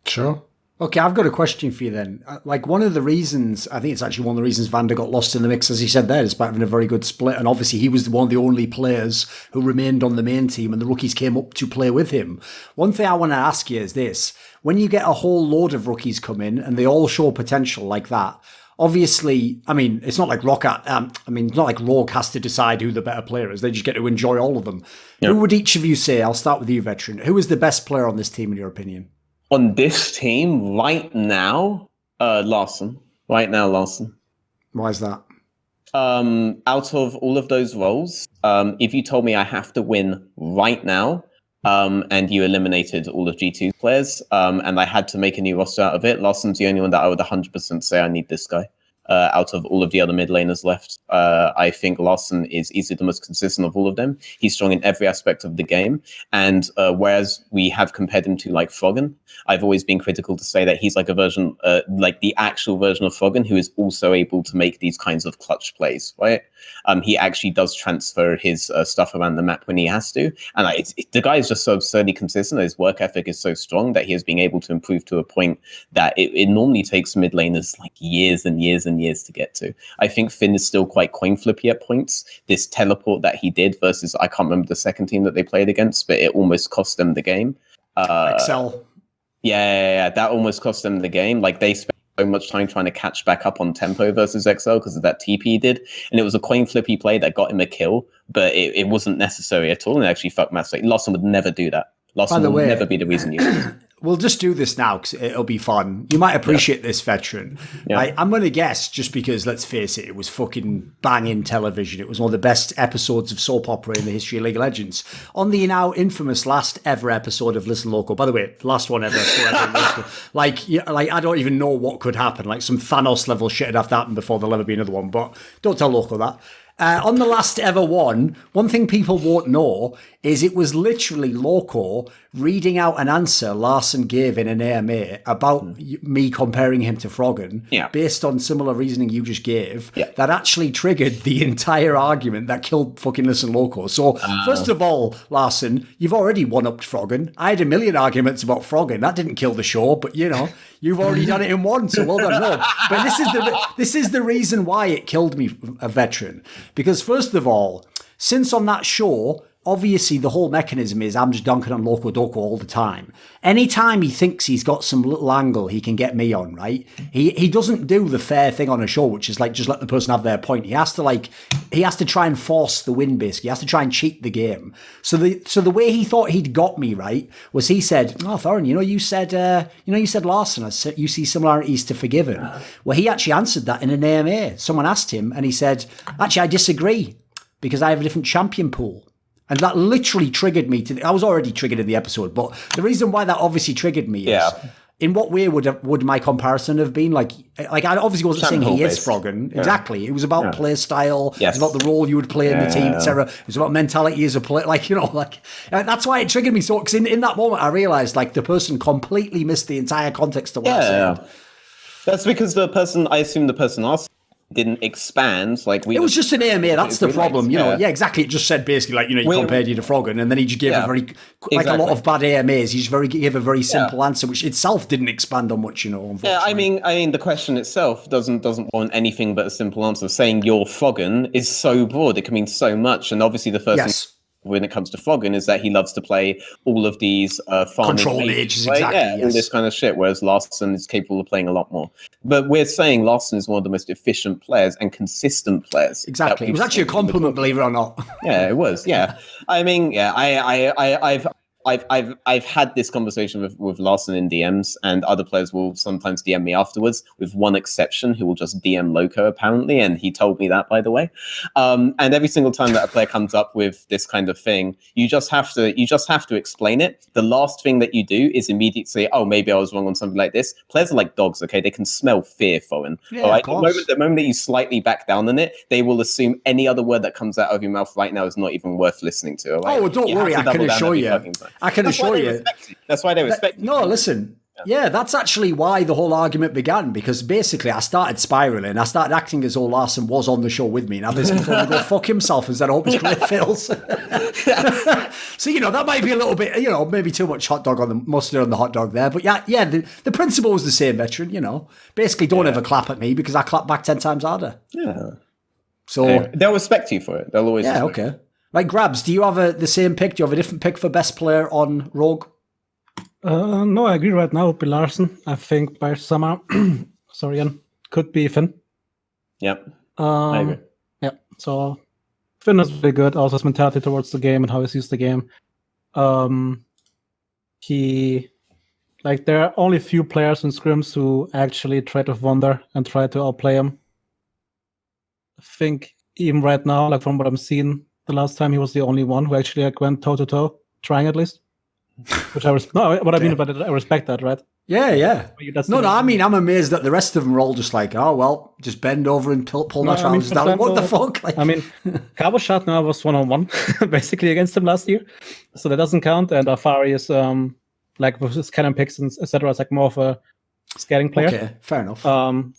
Sure. Okay, I've got a question for you then. Like, one of the reasons, I think it's actually one of the reasons Vander got lost in the mix, as he said there, despite having a very good split. And obviously, he was one of the only players who remained on the main team, and the rookies came up to play with him. One thing I want to ask you is this. When you get a whole load of rookies come in, and they all show potential like that, obviously, I mean, it's not like it's not like Rogue has to decide who the better player is. They just get to enjoy all of them. Yep. Who would each of you say, I'll start with you, Veteran, who is the best player on this team, in your opinion? On this team right now, Larssen. Right now, Larssen. Why is that? Out of all of those roles, if you told me I have to win right now, and you eliminated all of G2's players, and I had to make a new roster out of it, Larssen's the only one that I would 100% say I need this guy. Out of all of the other mid laners left, I think Larssen is easily the most consistent of all of them. He's strong in every aspect of the game, and whereas we have compared him to like Froggen, I've always been critical to say that he's like a version, like the actual version of Froggen, who is also able to make these kinds of clutch plays, right? He actually does transfer his stuff around the map when he has to, and the guy is just so absurdly consistent. His work ethic is so strong that he has been able to improve to a point that it normally takes mid laners like years and years and years to get to. I think Finn is still quite coin flippy at points. This teleport that he did versus, I can't remember the second team that they played against, but it almost cost them the game. Excel. Yeah, that almost cost them the game. Like, they spent so much time trying to catch back up on tempo versus XL because of that TP he did, and it was a coin flippy play that got him a kill, but it wasn't necessary at all, and it actually fucked Mass. Like, Larssen would never do that. Larssen will never be the reason you do. We'll just do this now because it'll be fun. You might appreciate this, Veteran. Yeah. I'm going to guess, just because, let's face it, it was fucking banging television. It was one of the best episodes of soap opera in the history of League of Legends. On the now infamous last ever episode of Listen Local, by the way, last one ever. like I don't even know what could happen. Like, some Thanos level shit would have to happen before there'll ever be another one. But don't tell Local that. On the last ever one thing people won't know is it was literally Loco reading out an answer Larssen gave in an AMA about me comparing him to Froggen, based on similar reasoning you just gave, that actually triggered the entire argument that killed fucking Listen Loco. So, first of all, Larssen, you've already one-upped Froggen. I had a million arguments about Froggen. That didn't kill the show, but, you know, you've already done it in one, so well done. No, but this is the reason why it killed me, a Veteran. Because, first of all, since on that show, obviously the whole mechanism is I'm just dunking on Loco Doco all the time. Anytime he thinks he's got some little angle he can get me on, right? He doesn't do the fair thing on a show, which is like just let the person have their point. He has to try and force the win, basically. He has to try and cheat the game. So the way he thought he'd got me, right, was he said, "Oh, Thorin, you said Larssen, I said you see similarities to Forgiven." Well, he actually answered that in an AMA. Someone asked him and he said, "Actually, I disagree because I have a different champion pool." And that literally triggered me I was already triggered in the episode, but the reason why that obviously triggered me is, in what way would my comparison have been? Like I obviously wasn't saying he is Froggen. Yeah. Exactly. It was about play style. Yes. It was about the role you would play in the team, etc. It was about mentality as a player. Like, you know, like, that's why it triggered me. So, because in that moment, I realized, like, the person completely missed the entire context of what I said. That's because I assume the person asked didn't expand. Like, it was just an AMA. That's the problem, you know. Yeah, exactly. It just said basically, like, you know, he compared you to Froggen, and then he just gave a very, like, a lot of bad AMAs. He just gave a very simple answer, which itself didn't expand on much, you know. Unfortunately. Yeah, I mean, the question itself doesn't want anything but a simple answer. Saying you're Froggen is so broad; it can mean so much. And obviously, the first thing when it comes to Froggen is that he loves to play all of these farming control mages, exactly, all this kind of shit, whereas Larssen is capable of playing a lot more. But we're saying Larssen is one of the most efficient players and consistent players. Exactly. It was actually a compliment, believe it or not. Yeah, it was. Yeah. I mean, I've had this conversation with Larssen in DMs, and other players will sometimes DM me afterwards, with one exception who will just DM Loco apparently, and he told me that, by the way. And every single time that a player comes up with this kind of thing, you just have to explain it. The last thing that you do is immediately say, "Oh, maybe I was wrong on something like this." Players are like dogs, okay? They can smell fear, Thorin. Yeah, all right? The moment that you slightly back down on it, they will assume any other word that comes out of your mouth right now is not even worth listening to. All right? Oh, don't worry, I can assure you. I can assure you. That's why they respect you. No, listen. Yeah, that's actually why the whole argument began, because basically I started spiraling. I started acting as though Larssen was on the show with me, and I basically told him to go fuck himself and said, I hope his career fails. So, that might be a little bit, maybe too much hot dog on the mustard on the hot dog there. But yeah, the principle was the same, Veteran, Basically, don't ever clap at me because I clap back 10 times harder. Yeah. So anyway, they'll respect you for it. They'll always respect okay. Like Grabbz, do you have the same pick? Do you have a different pick for best player on Rogue? No, I agree right now. It would be Larssen. I think by summer, could be Finn. Yep. I agree. Yeah, so Finn is really good. Also his mentality towards the game and how he sees the game. There are only few players in scrims who actually try to wonder and try to outplay him. I think even right now, from what I'm seeing, the last time he was the only one who actually went toe-to-toe, trying at least. Which I respect that, right? Yeah. I mean, I'm amazed that the rest of them are all just like, oh, well, just bend over and pull my trousers down. What the fuck? Cabo shot now was 1-on-1 basically against him last year. So that doesn't count. And Afari is, with his cannon picks and etc., it's more of a scaling player. Okay, fair enough.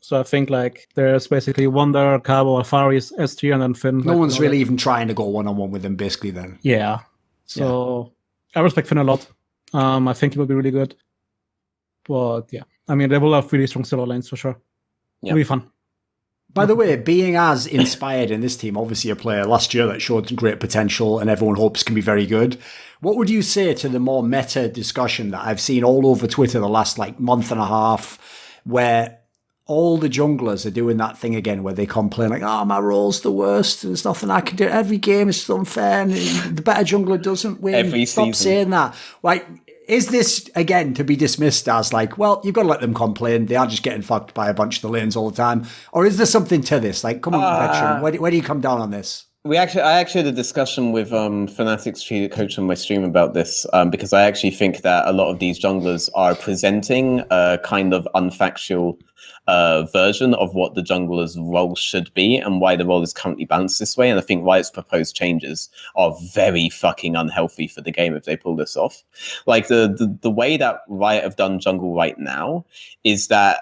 So I think there's basically Wonder, Cabo, Afari is S tier, and then Finn. No one's really even trying to go 1-on-1 with them, basically, then. Yeah. So I respect Finn a lot. I think he will be really good. But yeah, I mean, they will have really strong solo lanes for sure. It'll be fun. By the way, being as inspired in this team, obviously a player last year that showed great potential and everyone hopes can be very good. What would you say to the more meta discussion that I've seen all over Twitter the last month and a half, where all the junglers are doing that thing again where they complain my role's the worst, there's nothing I can do, every game is unfair, and the better jungler doesn't win. Stop saying that. Is this, again, to be dismissed as you've got to let them complain, they are just getting fucked by a bunch of the lanes all the time? Or is there something to this? Come on, Veteran, where do you come down on this? I actually had a discussion with Fnatic's strategic coach on my stream about this, because I actually think that a lot of these junglers are presenting a kind of unfactual version of what the jungler's role should be and why the role is currently balanced this way. And I think Riot's proposed changes are very fucking unhealthy for the game if they pull this off. The way that Riot have done jungle right now is that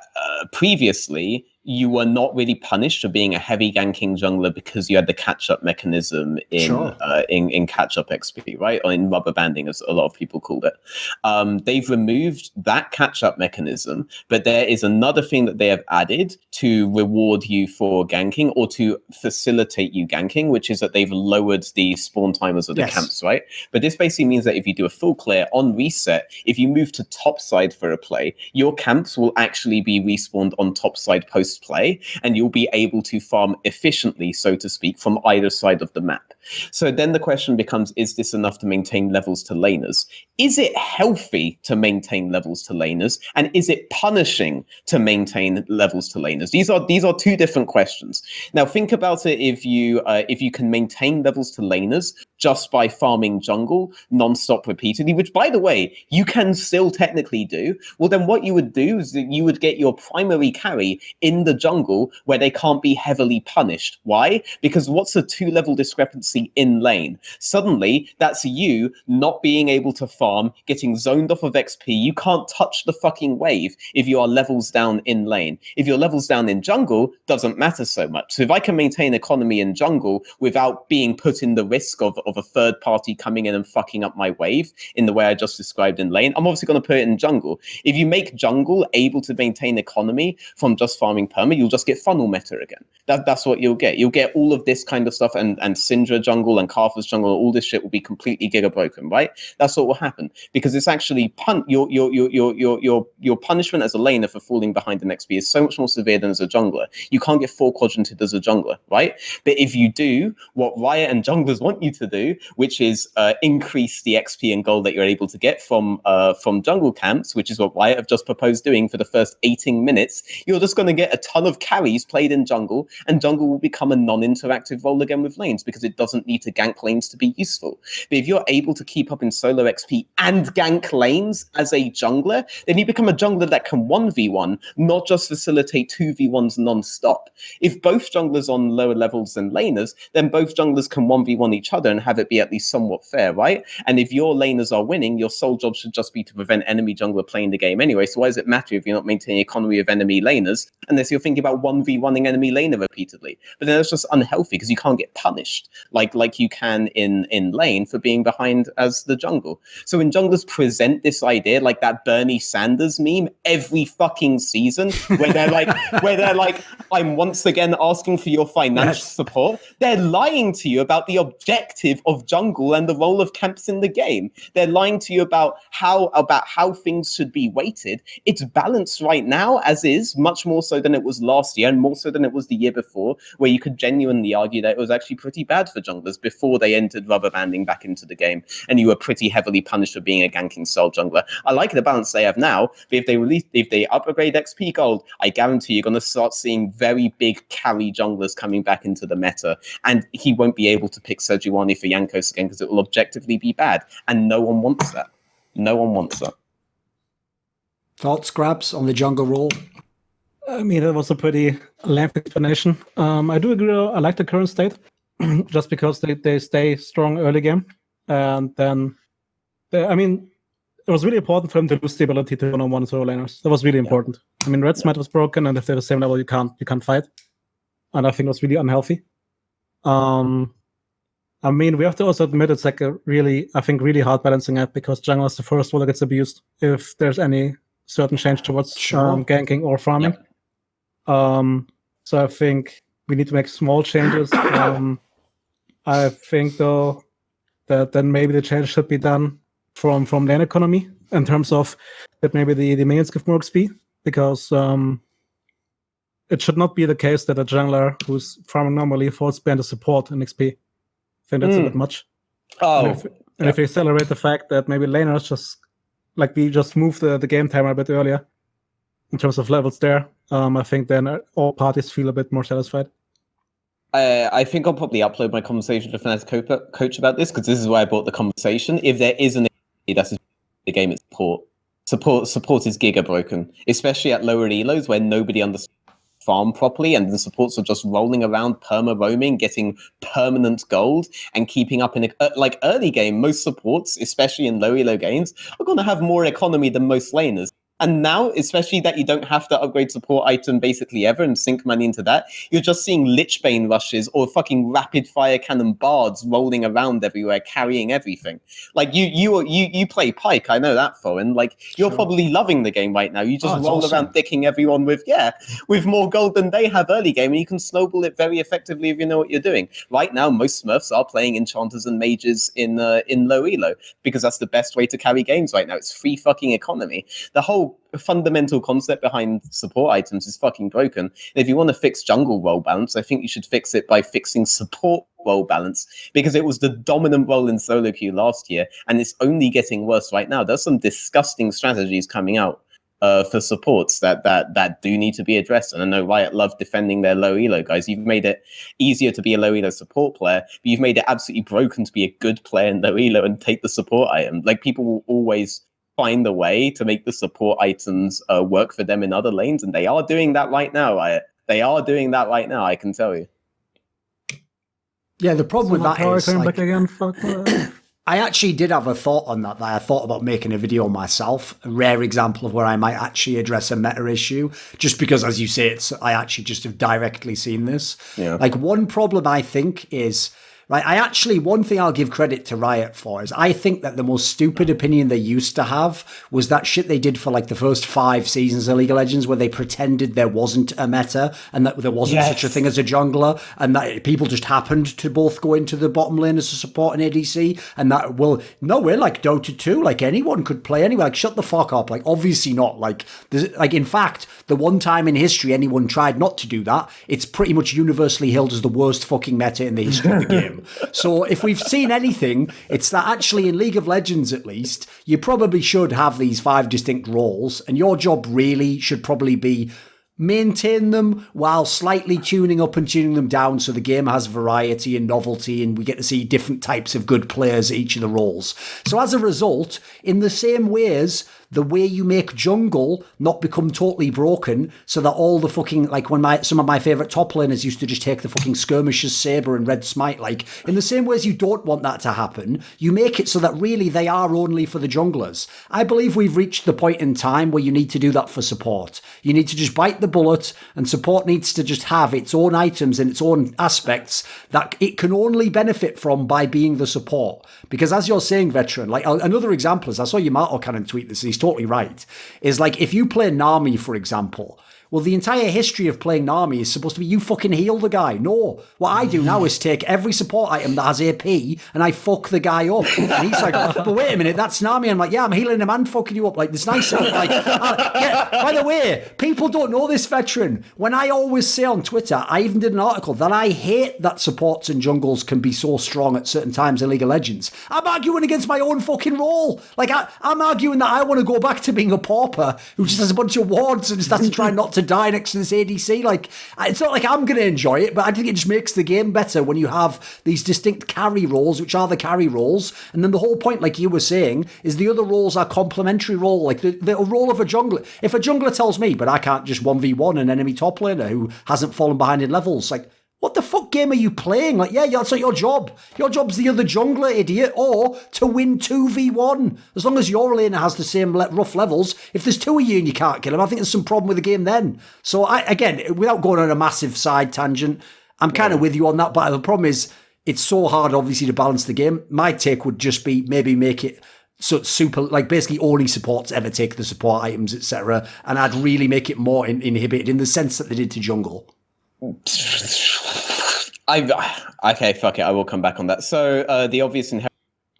previously you were not really punished for being a heavy ganking jungler because you had the catch-up mechanism in catch-up XP, right? Or in rubber banding, as a lot of people called it. They've removed that catch-up mechanism, but there is another thing that they have added to reward you for ganking or to facilitate you ganking, which is that they've lowered the spawn timers of the camps, right? But this basically means that if you do a full clear on reset, if you move to top side for a play, your camps will actually be respawned on top side post play, and you'll be able to farm efficiently, so to speak, from either side of the map. So then the question becomes, is this enough to maintain levels to laners? Is it healthy to maintain levels to laners? And is it punishing to maintain levels to laners? These are two different questions. Now think about it, if you can maintain levels to laners just by farming jungle non-stop repeatedly, which by the way, you can still technically do, well then what you would do is that you would get your primary carry in the jungle where they can't be heavily punished. Why? Because what's a 2-level discrepancy in lane? Suddenly, that's you not being able to farm, getting zoned off of XP. You can't touch the fucking wave if you are levels down in lane. If you're levels down in jungle, doesn't matter so much. So if I can maintain economy in jungle without being put in the risk of a third party coming in and fucking up my wave in the way I just described in lane, I'm obviously going to put it in jungle. If you make jungle able to maintain economy from just farming perma, you'll just get funnel meta again. That's what you'll get. You'll get all of this kind of stuff, and Syndra jungle and Karthus jungle, all this shit will be completely giga broken, right? That's what will happen, because it's actually your punishment as a laner for falling behind an XP is so much more severe than as a jungler. You can't get 4 quadranted as a jungler, right? But if you do what Riot and junglers want you to do, which is increase the XP and gold that you're able to get from jungle camps, which is what Riot have just proposed doing for the first 18 minutes, you're just going to get a ton of carries played in jungle, and jungle will become a non-interactive role again with lanes because it doesn't need to gank lanes to be useful. But if you're able to keep up in solo XP and gank lanes as a jungler, then you become a jungler that can 1v1, not just facilitate 2v1s non-stop. If both junglers on lower levels than laners, then both junglers can 1v1 each other and have it be at least somewhat fair, right? And if your laners are winning, your sole job should just be to prevent enemy jungler playing the game anyway. So why does it matter if you're not maintaining economy of enemy laners unless you're thinking about 1v1ing enemy laner repeatedly? But then that's just unhealthy because you can't get punished like you can in lane for being behind as the jungle. So when junglers present this idea, like that Bernie Sanders meme every fucking season, where they're like, I'm once again asking for your financial support, they're lying to you about the objective of jungle and the role of camps in the game. They're lying to you about how things should be weighted. It's balanced right now as is, much more so than it was last year and more so than it was the year before, where you could genuinely argue that it was actually pretty bad for junglers before they entered rubber banding back into the game, and you were pretty heavily punished for being a ganking style jungler. I like the balance they have now, but if they upgrade XP Gold, I guarantee you're going to start seeing very big carry junglers coming back into the meta, and he won't be able to pick Sejuani for Jankos again because it will objectively be bad, and no one wants that. No one wants that. Thoughts, Grabbz, on the jungle role? I mean, that was a pretty lengthy explanation. I do agree. I like the current state, just because they stay strong early game, and then it was really important for them to lose the ability to one-on-one solo laners. That was really important. I mean, Red Smite was broken, and if they're the same level, you can't fight, and I think it was really unhealthy. I mean, we have to also admit it's like a really hard balancing act because jungle is the first one that gets abused if there's any certain change towards ganking or farming. So I think we need to make small changes. I think though that then maybe the change should be done from lane economy in terms of that maybe the minions give more XP, because it should not be the case that a jungler who's farming normally falls behind the support in XP. I think that's a bit much. If we accelerate the fact that maybe laners just move the game timer a bit earlier in terms of levels there, I think then all parties feel a bit more satisfied. I think I'll probably upload my conversation to Fnatic coach about this, because this is why I brought the conversation. If there is an that's the game, it's support is giga broken, especially at lower elos where nobody understands farm properly, and the supports are just rolling around, perma roaming, getting permanent gold, and keeping up in like early game. Most supports, especially in low elo games, are going to have more economy than most laners. And now, especially that you don't have to upgrade support item basically ever and sink money into that, you're just seeing Lichbane rushes or fucking rapid fire cannon bards rolling around everywhere, carrying everything. Like you play Pike, I know that, Thorin. Like you're probably loving the game right now. You just roll around dicking everyone with more gold than they have early game, and you can snowball it very effectively if you know what you're doing. Right now, most Smurfs are playing enchanters and mages in low elo because that's the best way to carry games right now. It's free fucking economy. The whole fundamental concept behind support items is fucking broken. And if you want to fix jungle role balance, I think you should fix it by fixing support role balance, because it was the dominant role in solo queue last year, and it's only getting worse right now. There's some disgusting strategies coming out for supports that do need to be addressed. And I know Riot love defending their low elo guys. You've made it easier to be a low elo support player, but you've made it absolutely broken to be a good player in low elo and take the support item. Like, people will always find a way to make the support items work for them in other lanes, and they are doing that right now. They are doing that right now, I can tell you. Yeah, the problem with that is, back again. Fuck I actually did have a thought on that I thought about making a video myself, a rare example of where I might actually address a meta issue, just because, as you say, I actually just have directly seen this. Yeah. Like, one problem I think is, right, one thing I'll give credit to Riot for is I think that the most stupid opinion they used to have was that shit they did for like the first 5 seasons of League of Legends, where they pretended there wasn't a meta and that there wasn't such a thing as a jungler, and that people just happened to both go into the bottom lane as a support and ADC, and that, well, no, we're like Dota 2, like anyone could play anyway. Like, shut the fuck up. Like, obviously not. Like, in fact, the one time in history anyone tried not to do that, it's pretty much universally hailed as the worst fucking meta in the history of the game. So if we've seen anything, it's that actually in League of Legends, at least, you probably should have these 5 distinct roles, and your job really should probably be maintain them while slightly tuning up and tuning them down so the game has variety and novelty and we get to see different types of good players at each of the roles. So as a result, in the same ways, the way you make jungle not become totally broken so that all the fucking, like when some of my favourite top laners used to just take the fucking skirmishers, Sabre and Red Smite, like in the same ways you don't want that to happen, you make it so that really they are only for the junglers. I believe we've reached the point in time where you need to do that for support. You need to just bite the bullet, and support needs to just have its own items and its own aspects that it can only benefit from by being the support. Because as you're saying, Veteran, like another example is, I saw Yamato Cannon tweet this, he's totally right, is like if you play Nami, for example, well, the entire history of playing Nami is supposed to be you fucking heal the guy. No. What I do now is take every support item that has AP and I fuck the guy up. And he's like, but wait a minute, that's Nami. I'm like, yeah, I'm healing him and fucking you up. Like, this nice. Like, yeah. By the way, people don't know this, Veteran. When I always say on Twitter, I even did an article that I hate that supports and jungles can be so strong at certain times in League of Legends. I'm arguing against my own fucking role. Like, I'm arguing that I want to go back to being a pauper who just has a bunch of wards and just doesn't try not to die next to this ADC. Like, it's not like I'm going to enjoy it, but I think it just makes the game better when you have these distinct carry roles, which are the carry roles. And then the whole point, like you were saying, is the other roles are complementary role. Like the role of a jungler. If a jungler tells me, but I can't just 1v1 an enemy top laner who hasn't fallen behind in levels, like, what the fuck game are you playing? Like, yeah, that's not your job. Your job's the other jungler, idiot, or to win 2v1. As long as your laner has the same rough levels, if there's two of you and you can't kill him, I think there's some problem with the game then. So, again, without going on a massive side tangent, I'm kind of with you on that, but the problem is it's so hard, obviously, to balance the game. My take would just be maybe make it so super, like basically only supports ever take the support items, etc. And I'd really make it more inhibited in the sense that they did to jungle. Okay, fuck it. I will come back on that. So the obvious inherent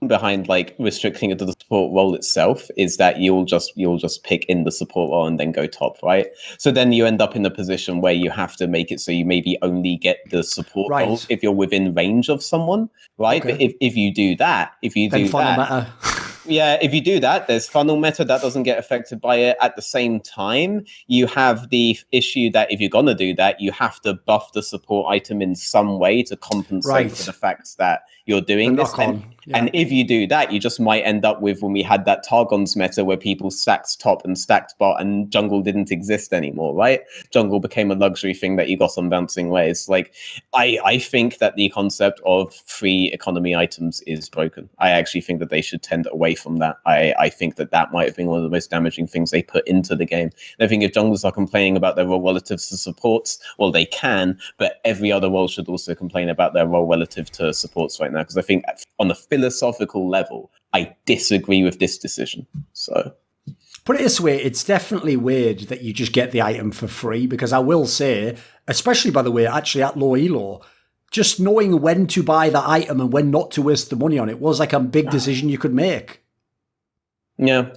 behind like restricting it to the support role itself is that you'll just pick in the support role and then go top, right? So then you end up in a position where you have to make it so you maybe only get the support role if you're within range of someone, right? Okay. But if you do that, yeah, if you do that, there's funnel meta that doesn't get affected by it. At the same time, you have the issue that if you're going to do that, you have to buff the support item in some way to compensate for the fact that you're doing this. And if you do that, you just might end up with when we had that Targon's meta where people stacked top and stacked bot and jungle didn't exist anymore, right? Jungle became a luxury thing that you got on bouncing ways. Like, I think that the concept of free economy items is broken. I actually think that they should tend away from that. I think that might have been one of the most damaging things they put into the game. And I think if junglers are complaining about their role relative to supports, well, they can, but every other role should also complain about their role relative to supports right now. Because I think on the philosophical level, I disagree with this decision. So, put it this way, it's definitely weird that you just get the item for free, because I will say, especially by the way, actually at low elo, just knowing when to buy that item and when not to waste the money on it was like a big decision you could make. Yeah.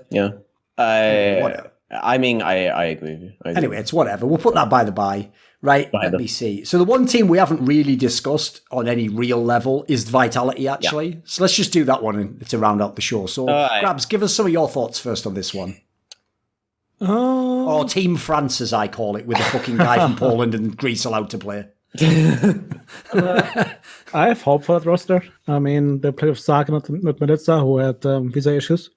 I mean, I agree with you. Anyway, it's whatever. We'll put that by the by. Right, let me see. So the one team we haven't really discussed on any real level is Vitality, actually. Yeah. So let's just do that one to round out the show. So, Grabbz, give us some of your thoughts first on this one. Or Team France, as I call it, with a fucking guy from Poland and Greece allowed to play. I have hope for that roster. I mean, they played with Schalke, not Melitza, who had visa issues.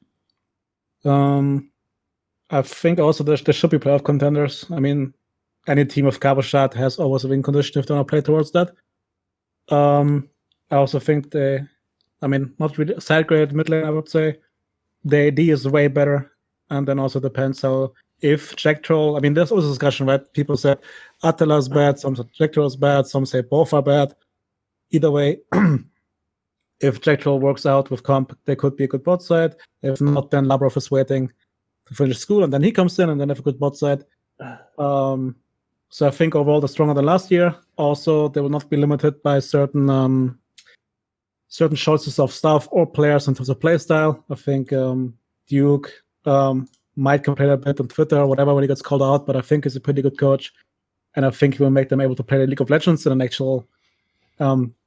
I think also there should be playoff contenders. I mean, any team of Carbashad has always a win condition if they want to play towards that. I also think not really side grade mid lane, I would say. The AD is way better, and then also depends how, if Jack Troll, I mean, there's always a discussion, right? People said Attala's bad, some said Jack Troll's bad, some say both are bad. Either way, if Jack Troll works out with comp, they could be a good bot side. If not, then Labrov is waiting to finish school, and then he comes in, and then have a good bot side. So I think overall they're stronger than last year. Also, they will not be limited by certain choices of staff or players in terms of playstyle. I think Duke might complain a bit on Twitter or whatever when he gets called out, but I think he's a pretty good coach. And I think he will make them able to play the League of Legends in an actual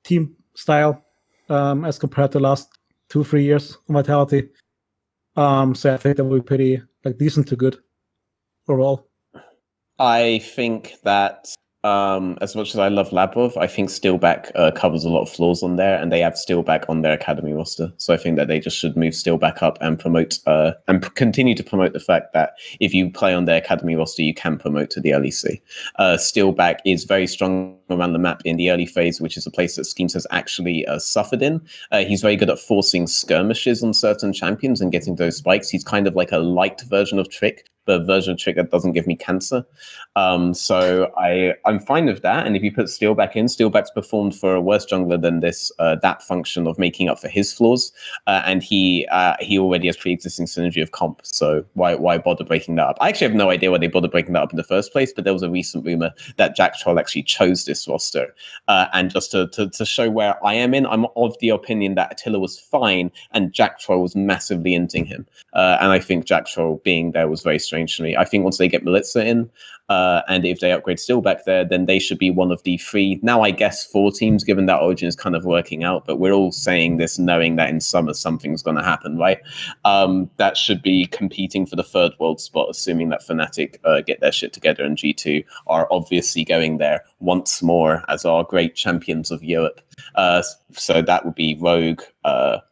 team style as compared to the last 2-3 years of Vitality. So I think that will be pretty decent to good overall. I think that as much as I love Labrov, I think Steelback covers a lot of flaws on there, and they have Steelback on their academy roster. So I think that they just should move Steelback up and promote continue to promote the fact that if you play on their academy roster, you can promote to the LEC. Steelback is very strong around the map in the early phase, which is a place that Schemes has actually suffered in. He's very good at forcing skirmishes on certain champions and getting those spikes. He's kind of like a light version of Trick, but a version of Trick that doesn't give me cancer. So I'm fine with that. And if you put Steelback in, Steelback's performed for a worse jungler than this, that function of making up for his flaws. And he already has pre-existing synergy of comp. So why bother breaking that up? I actually have no idea why they bothered breaking that up in the first place, but there was a recent rumor that Jack Troll actually chose this roster. And just to show where I am in, I'm of the opinion that Attila was fine and Jack Troll was massively inting him. And I think Jack Troll being there was very strange to me. I think once they get Melitza in, and if they upgrade Steelback there, then they should be one of the 3, now I guess 4 teams, given that Origen is kind of working out. But we're all saying this knowing that in summer something's going to happen, right? That should be competing for the 3rd world spot, assuming that Fnatic get their shit together and G2 are obviously going there once more as our great champions of Europe. So that would be Rogue,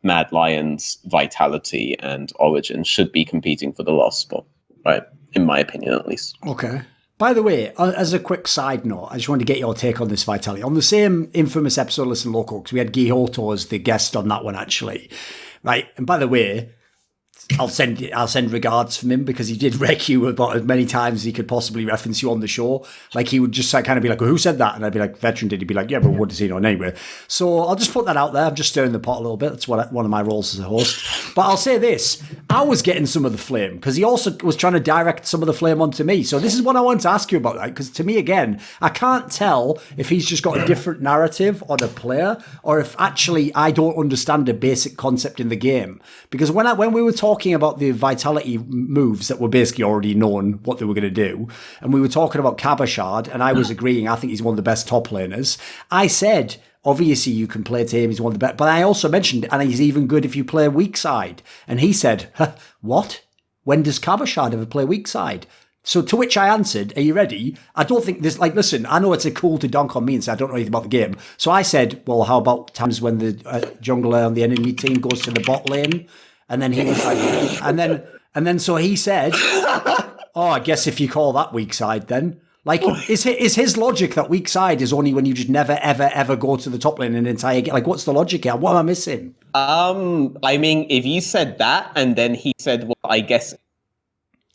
Mad Lions, Vitality, and Origen should be competing for the last spot, right? In my opinion, at least. Okay. By the way, as a quick side note, I just wanted to get your take on this, Vitality. On the same infamous episode of Listen Local, because we had Guy Hoto as the guest on that one, actually. Right. And by the way, I'll send regards from him, because he did wreck you about as many times as he could possibly reference you on the show. Like, he would just kind of be like, well, who said that? And I'd be like, Veteran did. He'd be like, yeah, but what does he know anyway? So I'll just put that out there. I'm just stirring the pot a little bit. That's one of my roles as a host. But I'll say this. I was getting some of the flame, because he also was trying to direct some of the flame onto me. So this is what I wanted to ask you about, right? Because to me, again, I can't tell if he's just got a different narrative on a player, or if actually I don't understand a basic concept in the game. Because when we were talking about the Vitality moves that were basically already known what they were going to do, and we were talking about Cabashard, and I was agreeing, I think he's one of the best top laners. I said, obviously you can play to him, he's one of the best, but I also mentioned, and he's even good if you play weak side. And he said, what? When does Cabashard ever play weak side? So to which I answered, are you ready? I don't think this, like, listen, I know it's a cool to dunk on me and say I don't know anything about the game. So I said, well, how about times when the jungler on the enemy team goes to the bot lane? And then he was like, and then so he said, oh, I guess if you call that weak side, then like, is his logic that weak side is only when you just never, ever, ever go to the top lane an entire game? Like, what's the logic here? What am I missing? I mean, if you said that, and then he said, well, I guess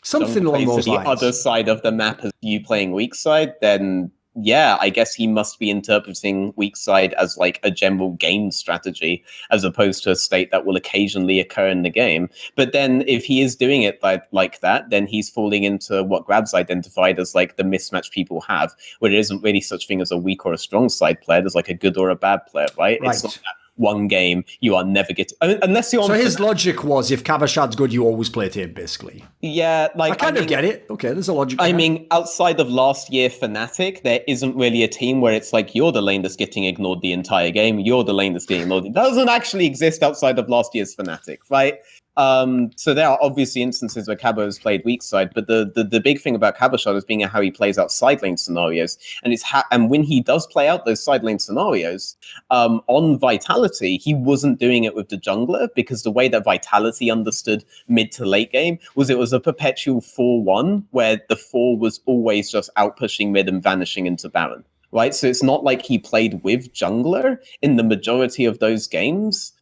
something along those lines. The other side of the map is you playing weak side, then yeah, I guess he must be interpreting weak side as like a general game strategy, as opposed to a state that will occasionally occur in the game. But then if he is doing it like that, then he's falling into what Grabbz identified as like the mismatch people have, where there isn't really such thing as a weak or a strong side player. There's like a good or a bad player, right? It's not that one game you are never getting, unless you're on. So his logic was, if Cabashard's good, you always play to him, basically. Yeah, like I kind of get it. Okay, there's a logic. I mean, outside of last year Fnatic, there isn't really a team where it's like you're the lane that's getting ignored the entire game. You're the lane that's getting ignored. It doesn't actually exist outside of last year's Fnatic, right? So there are obviously instances where Cabo has played weak side, but the big thing about Cabashard is being how he plays out side lane scenarios, and and when he does play out those side lane scenarios, on Vitality, he wasn't doing it with the jungler, because the way that Vitality understood mid to late game was it was a perpetual 4-1, where the 4 was always just out pushing mid and vanishing into Baron, right? So it's not like he played with jungler in the majority of those games.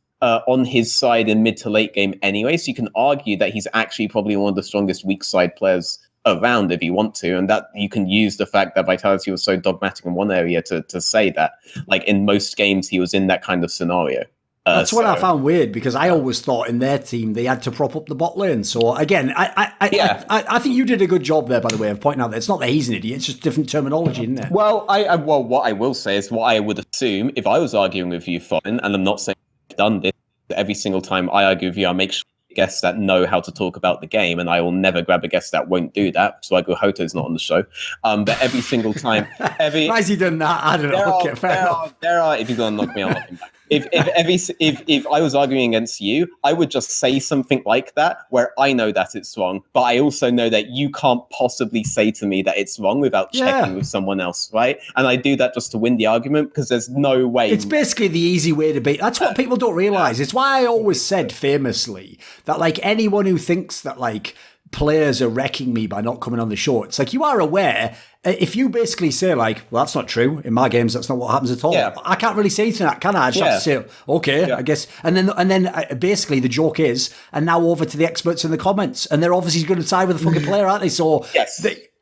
On his side in mid to late game anyway, so you can argue that he's actually probably one of the strongest weak side players around if you want to, and that you can use the fact that Vitality was so dogmatic in one area to say that, like, in most games he was in that kind of scenario. That's what I found weird, because I always thought in their team they had to prop up the bot lane. So again, I think you did a good job there, by the way, of pointing out that it's not that he's an idiot; it's just different terminology, isn't it? Well, what I will say is what I would assume if I was arguing with you, Thorin, and I'm not saying I've done this every single time I argue with you, I make sure guests that know how to talk about the game, and I will never grab a guest that won't do that. So I go, Hoto's not on the show. But every single time, why has he done that? I don't know. There are, if you're gonna knock me, I'll knock him back. if I was arguing against you, I would just say something like that where I know that it's wrong, but I also know that you can't possibly say to me that it's wrong without checking with someone else, right? And I do that just to win the argument because there's no way. It's basically the easy way to beat. That's what people don't realize. It's why I always said famously that like anyone who thinks that like players are wrecking me by not coming on the show, it's like you are aware. If you basically say like, well, that's not true. In my games, that's not what happens at all. Yeah. I can't really say anything to that, can I? I just have to say, okay, I guess. And then basically the joke is, and now over to the experts in the comments, and they're obviously going to side with the fucking player, aren't they? So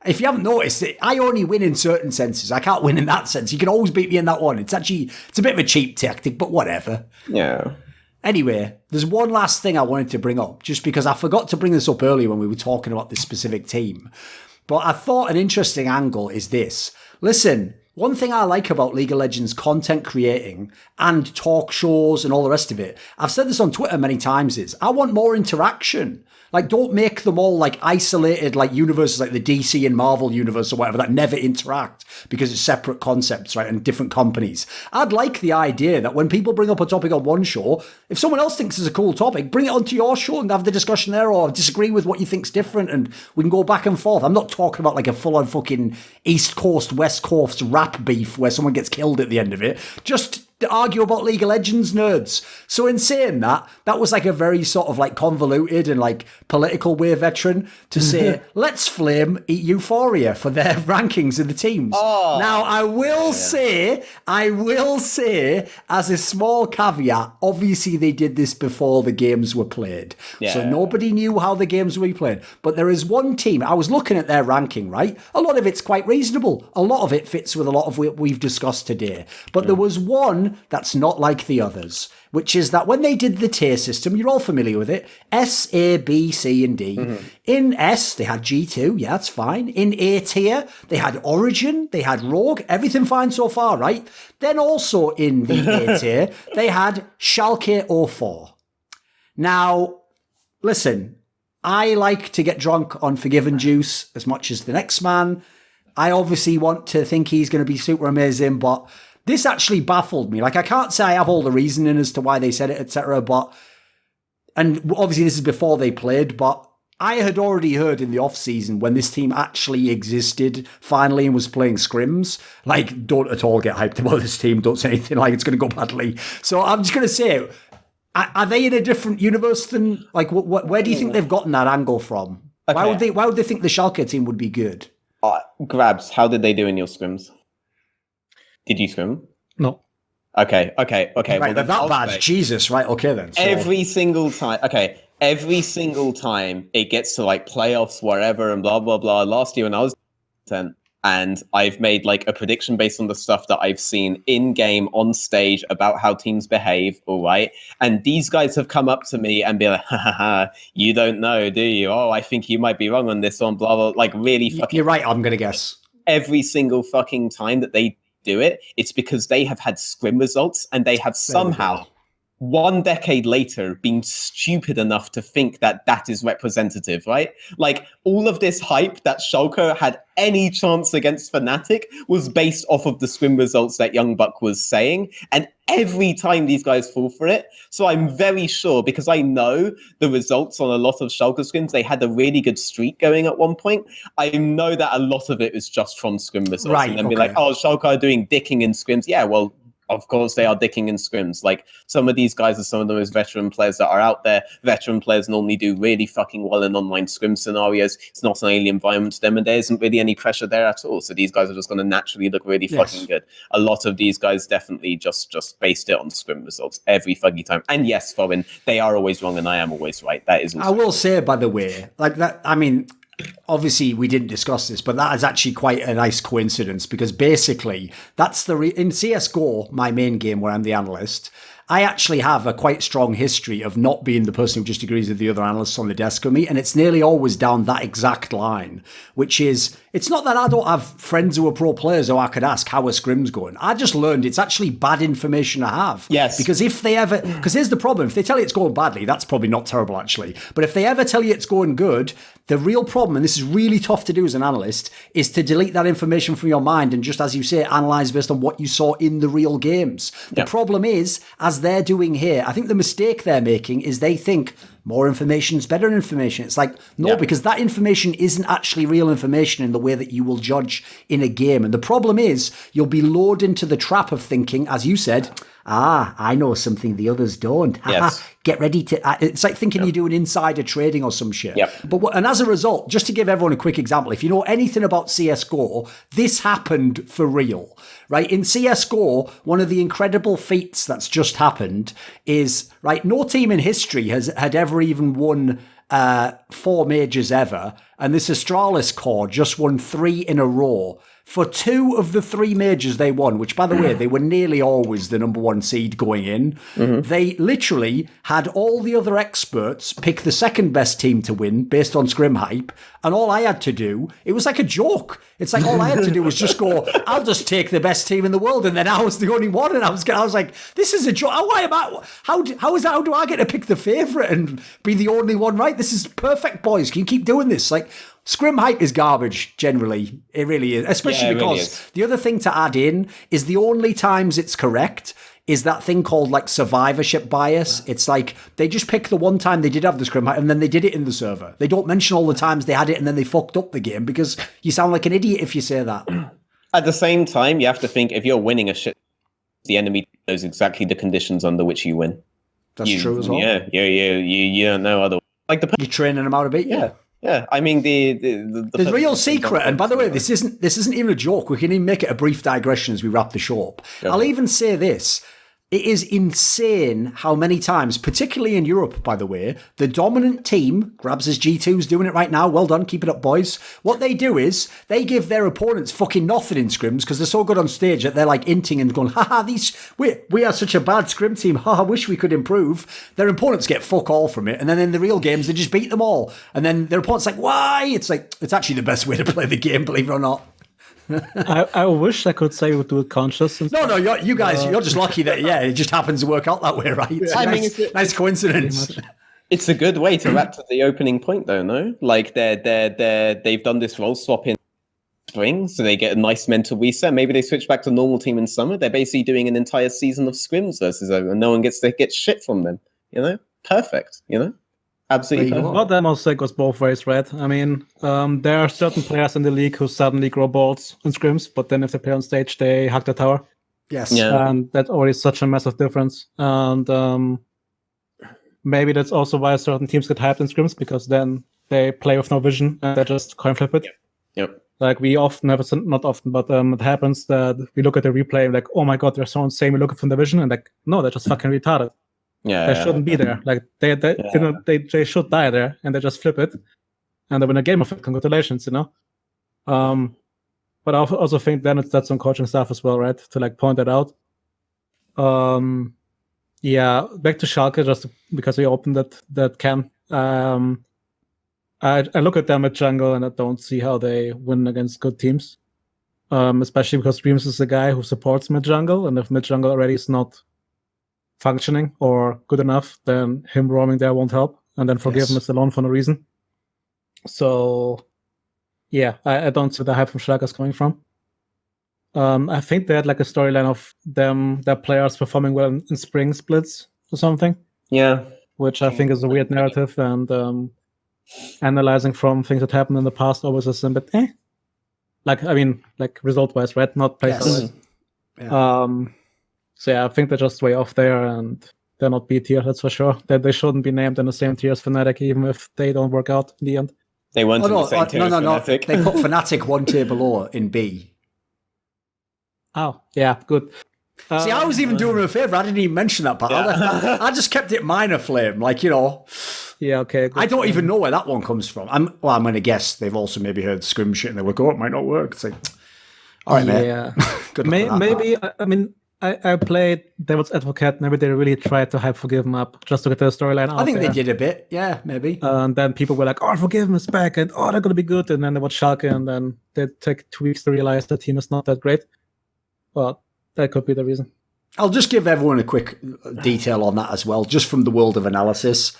if you haven't noticed, I only win in certain senses. I can't win in that sense. You can always beat me in that one. It's a bit of a cheap tactic, but whatever. Yeah. Anyway, there's one last thing I wanted to bring up, just because I forgot to bring this up earlier when we were talking about this specific team. But I thought an interesting angle is this. Listen, one thing I like about League of Legends content creating and talk shows and all the rest of it, I've said this on Twitter many times, is I want more interaction. Like, don't make them all like isolated, like universes like the DC and Marvel universe or whatever that never interact because it's separate concepts, right? And different companies. I'd like the idea that when people bring up a topic on one show, if someone else thinks it's a cool topic, bring it onto your show and have the discussion there, or disagree with what you think's different and we can go back and forth. I'm not talking about like a full on fucking East Coast, West Coast rap beef where someone gets killed at the end of it. Just argue about League of Legends, nerds. So in saying that, that was like a very sort of like convoluted and like political way, Veteran, to say, let's flame Euphoria for their rankings in the teams. Now, I will say, as a small caveat, obviously they did this before the games were played. So nobody knew how the games were played. But there is one team, I was looking at their ranking, right? A lot of it's quite reasonable. A lot of it fits with a lot of what we've discussed today. But there was one that's not like the others, which is that when they did the tier system, you're all familiar with it, S, A, B, C, and D. In S, they had G2, yeah, that's fine. In A tier, they had Origen, they had Rogue, everything fine so far, right? Then also in the A tier, they had Schalke 04. Now, listen, I like to get drunk on Forgiven Juice as much as the next man. I obviously want to think he's going to be super amazing, but this actually baffled me. Like, I can't say I have all the reasoning as to why they said it, etc. But, and obviously this is before they played, but I had already heard in the off season when this team actually existed finally and was playing scrims. Like, don't at all get hyped about this team. Don't say anything like it's going to go badly. So I'm just going to say, are they in a different universe than, like, where do you think they've gotten that angle from? Okay. Why would they think the Schalke team would be good? Grabbz, how did they do in your scrims? Did you scrim? No. Okay. Right, well, they're that bad. Jesus, right, okay then. So. Every single time it gets to like playoffs, wherever, and blah, blah, blah. Last year when I was 10, and I've made like a prediction based on the stuff that I've seen in-game, on stage, about how teams behave, all right? And these guys have come up to me and be like, you don't know, do you? Oh, I think you might be wrong on this one, blah, blah, like really fucking... You're right, I'm going to guess. Every single fucking time that they do it, it's because they have had scrim results and they have somehow 1 decade later been stupid enough to think that that is representative, right? Like all of this hype that Schalke had any chance against Fnatic was based off of the scrim results that Young Buck was saying, and every time these guys fall for it. So I'm very sure, because I know the results on a lot of Schalke scrims, they had a really good streak going at one point. I know that a lot of it is just from scrim results, right? And then be like, oh, Schalke are doing dicking in scrims. Yeah, well, of course they are dicking in scrims. Like, some of these guys are some of the most veteran players that are out there. Veteran players normally do really fucking well in online scrim scenarios. It's not an alien environment to them, and there isn't really any pressure there at all. So these guys are just going to naturally look really fucking good. A lot of these guys definitely just based it on scrim results every fucking time. And yes, Thorin, they are always wrong and I am always right. That is also... I will say, by the way, like that, I mean... Obviously, we didn't discuss this, but that is actually quite a nice coincidence, because basically that's in CSGO, my main game where I'm the analyst, I actually have a quite strong history of not being the person who just agrees with the other analysts on the desk with me, and it's nearly always down that exact line, which is It's not that I don't have friends who are pro players who I could ask how a scrim's going. I just learned it's actually bad information to have. Yes. Because because here's the problem. If they tell you it's going badly, that's probably not terrible actually. But if they ever tell you it's going good, the real problem, and this is really tough to do as an analyst, is to delete that information from your mind and just, as you say, analyse based on what you saw in the real games. The problem is, as they're doing here, I think the mistake they're making is they think more information is better information. It's like, no, because that information isn't actually real information in the way that you will judge in a game. And the problem is you'll be lured into the trap of thinking, as you said, I know something the others don't. Yes. Get ready to... It's like thinking you're doing insider trading or some shit. Yep. And as a result, just to give everyone a quick example, if you know anything about CSGO, this happened for real, right? In CSGO, one of the incredible feats that's just happened is, right, no team in history had ever even won 4 majors ever, and this Astralis core just won 3 in a row. For 2 of the 3 majors they won, which, by the way, they were nearly always the number 1 seed going in, they literally had all the other experts pick the second best team to win based on scrim hype, and all I had to do, it was like a joke. It's like all I had to do was just go, I'll just take the best team in the world, and then I was the only one, and I was like, this is a joke. How do I get to pick the favourite and be the only one right? This is perfect, boys. Can you keep doing this? Like, scrim hype is garbage, generally. It really is. Especially because the other thing to add in is the only times it's correct is that thing called like survivorship bias. It's like they just pick the one time they did have the scrim hype and then they did it in the server. They don't mention all the times they had it and then they fucked up the game, because you sound like an idiot if you say that. At the same time, you have to think, if you're winning a shit, the enemy knows exactly the conditions under which you win. That's true as well. Yeah, you don't know otherwise. Like you're training them out a bit. Yeah, I mean the real secret, and by the way, this isn't even a joke. We can even make it a brief digression as we wrap the show up. I'll even say this. It is insane how many times, particularly in Europe, by the way, the dominant team, Grabbz' G2's doing it right now. Well done, keep it up, boys. What they do is they give their opponents fucking nothing in scrims because they're so good on stage that they're like inting and going, haha, we are such a bad scrim team. I wish we could improve. Their opponents get fuck all from it. And then in the real games, they just beat them all. And then their opponent's like, why? It's like, it's actually the best way to play the game, believe it or not. I wish I could say we would do it conscious. No, you guys, you're just lucky that it just happens to work out that way, right? It's nice coincidence. It's a good way to wrap to the opening point, though. No, like they've done this role swap in spring, so they get a nice mental reset. Maybe they switch back to normal team in summer. They're basically doing an entire season of scrims versus and no one gets to get shit from them. Perfect. Absolutely. What I must say goes both ways, right? I mean, there are certain players in the league who suddenly grow balls in scrims, but then if they play on stage, they hack the tower. Yes. Yeah. And that's already such a massive difference. And maybe that's also why certain teams get hyped in scrims, because then they play with no vision and they just coin flip it. Yep. Like we often have, not often, but it happens that we look at the replay and like, oh my god, they're so insane. We look from the vision and like, no, they're just fucking retarded. They shouldn't be there. Like they should die there, and they just flip it, and they win a game of it. Congratulations, But I also think then that's some coaching stuff as well, right? To like point that out. Back to Schalke, just because we opened that can. I look at them at jungle and I don't see how they win against good teams, especially because Dreams is the guy who supports mid jungle, and if mid jungle already is not functioning or good enough, then him roaming there won't help, and then forgive him is alone for no reason. So I don't see the hype from Schalke is coming from. I think they had like a storyline of their players performing well in spring splits or something, which I think is a weird narrative, and analyzing from things that happened in the past always is a bit like result wise, right? Not place wise. So I think they're just way off there, and they're not B tier, that's for sure. That they shouldn't be named in the same tier as Fnatic, even if they don't work out in the end. They weren't in the same tier as Fnatic. They put Fnatic one tier below in B. Oh, yeah, good. See, I was even doing them a favour. I didn't even mention that part. I just kept it minor flame, Yeah, okay. I don't even know where that one comes from. I'm going to guess they've also maybe heard scrim shit and they were like, oh, it might not work. It's like, all right, mate. Good maybe, I mean, I played Devil's Advocate. Maybe they really tried to hype Forgiven up just to get the storyline out I think there. they did a bit. Yeah, maybe. And then people were like, "Oh, Forgiven is back, and oh, they're gonna be good." And then they watched Schalke, and then they take 2 weeks to realize the team is not that great. But that could be the reason. I'll just give everyone a quick detail on that as well, just from the world of analysis.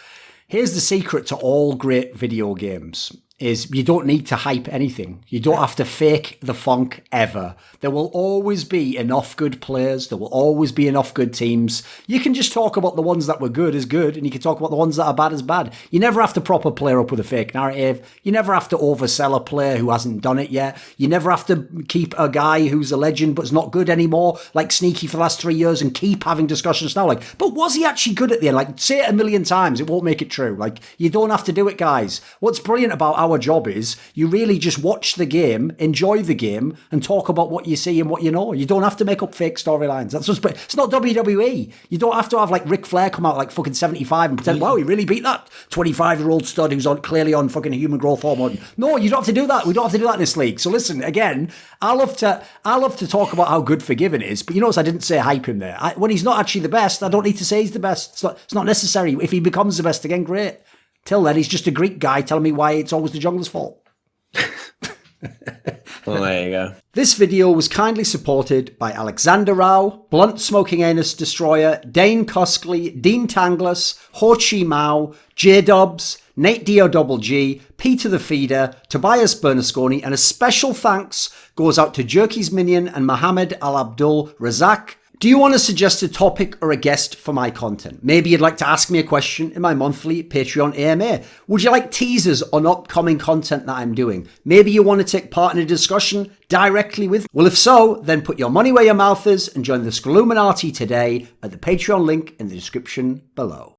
Here's the secret to all great video games. Is you don't need to hype anything. You don't have to fake the funk ever. There will always be enough good players. There will always be enough good teams. You can just talk about the ones that were good as good, and you can talk about the ones that are bad as bad. You never have to prop a player up with a fake narrative. You never have to oversell a player who hasn't done it yet. You never have to keep a guy who's a legend but's not good anymore, like Sneaky for the last 3 years, and keep having discussions now. Like, but was he actually good at the end? Like, say it a million times, it won't make it true. Like, you don't have to do it, guys. What's brilliant about our job is you really just watch the game, enjoy the game, and talk about what you see and what you know. You don't have to make up fake storylines. That's just, it's not WWE. You don't have to have like Ric Flair come out like fucking 75 and pretend, wow, he really beat that 25-year-old stud who's clearly on fucking human growth hormone. No, you don't have to do that. We don't have to do that in this league. So listen, again, I love to talk about how good Forgiven is, but you notice I didn't say hype him there. When he's not actually the best, I don't need to say he's the best. It's not necessary. If he becomes the best again, great. Till then, he's just a Greek guy telling me why it's always the jungler's fault. Well, there you go. This video was kindly supported by Alexander Rao, Blunt Smoking Anus Destroyer, Dane Cuskley, Dean Tanglis, Chi Mao, JDubs, NateDOhDoubleG, Peter the Feeder, Tobias Bernasconi, and a special thanks goes out to Jerky's Minion and Mohammed, Alabdul, Razzaq. Do you want to suggest a topic or a guest for my content? Maybe you'd like to ask me a question in my monthly Patreon AMA. Would you like teasers on upcoming content that I'm doing? Maybe you want to take part in a discussion directly with me? Well, if so, then put your money where your mouth is and join the Scrilluminati today at the Patreon link in the description below.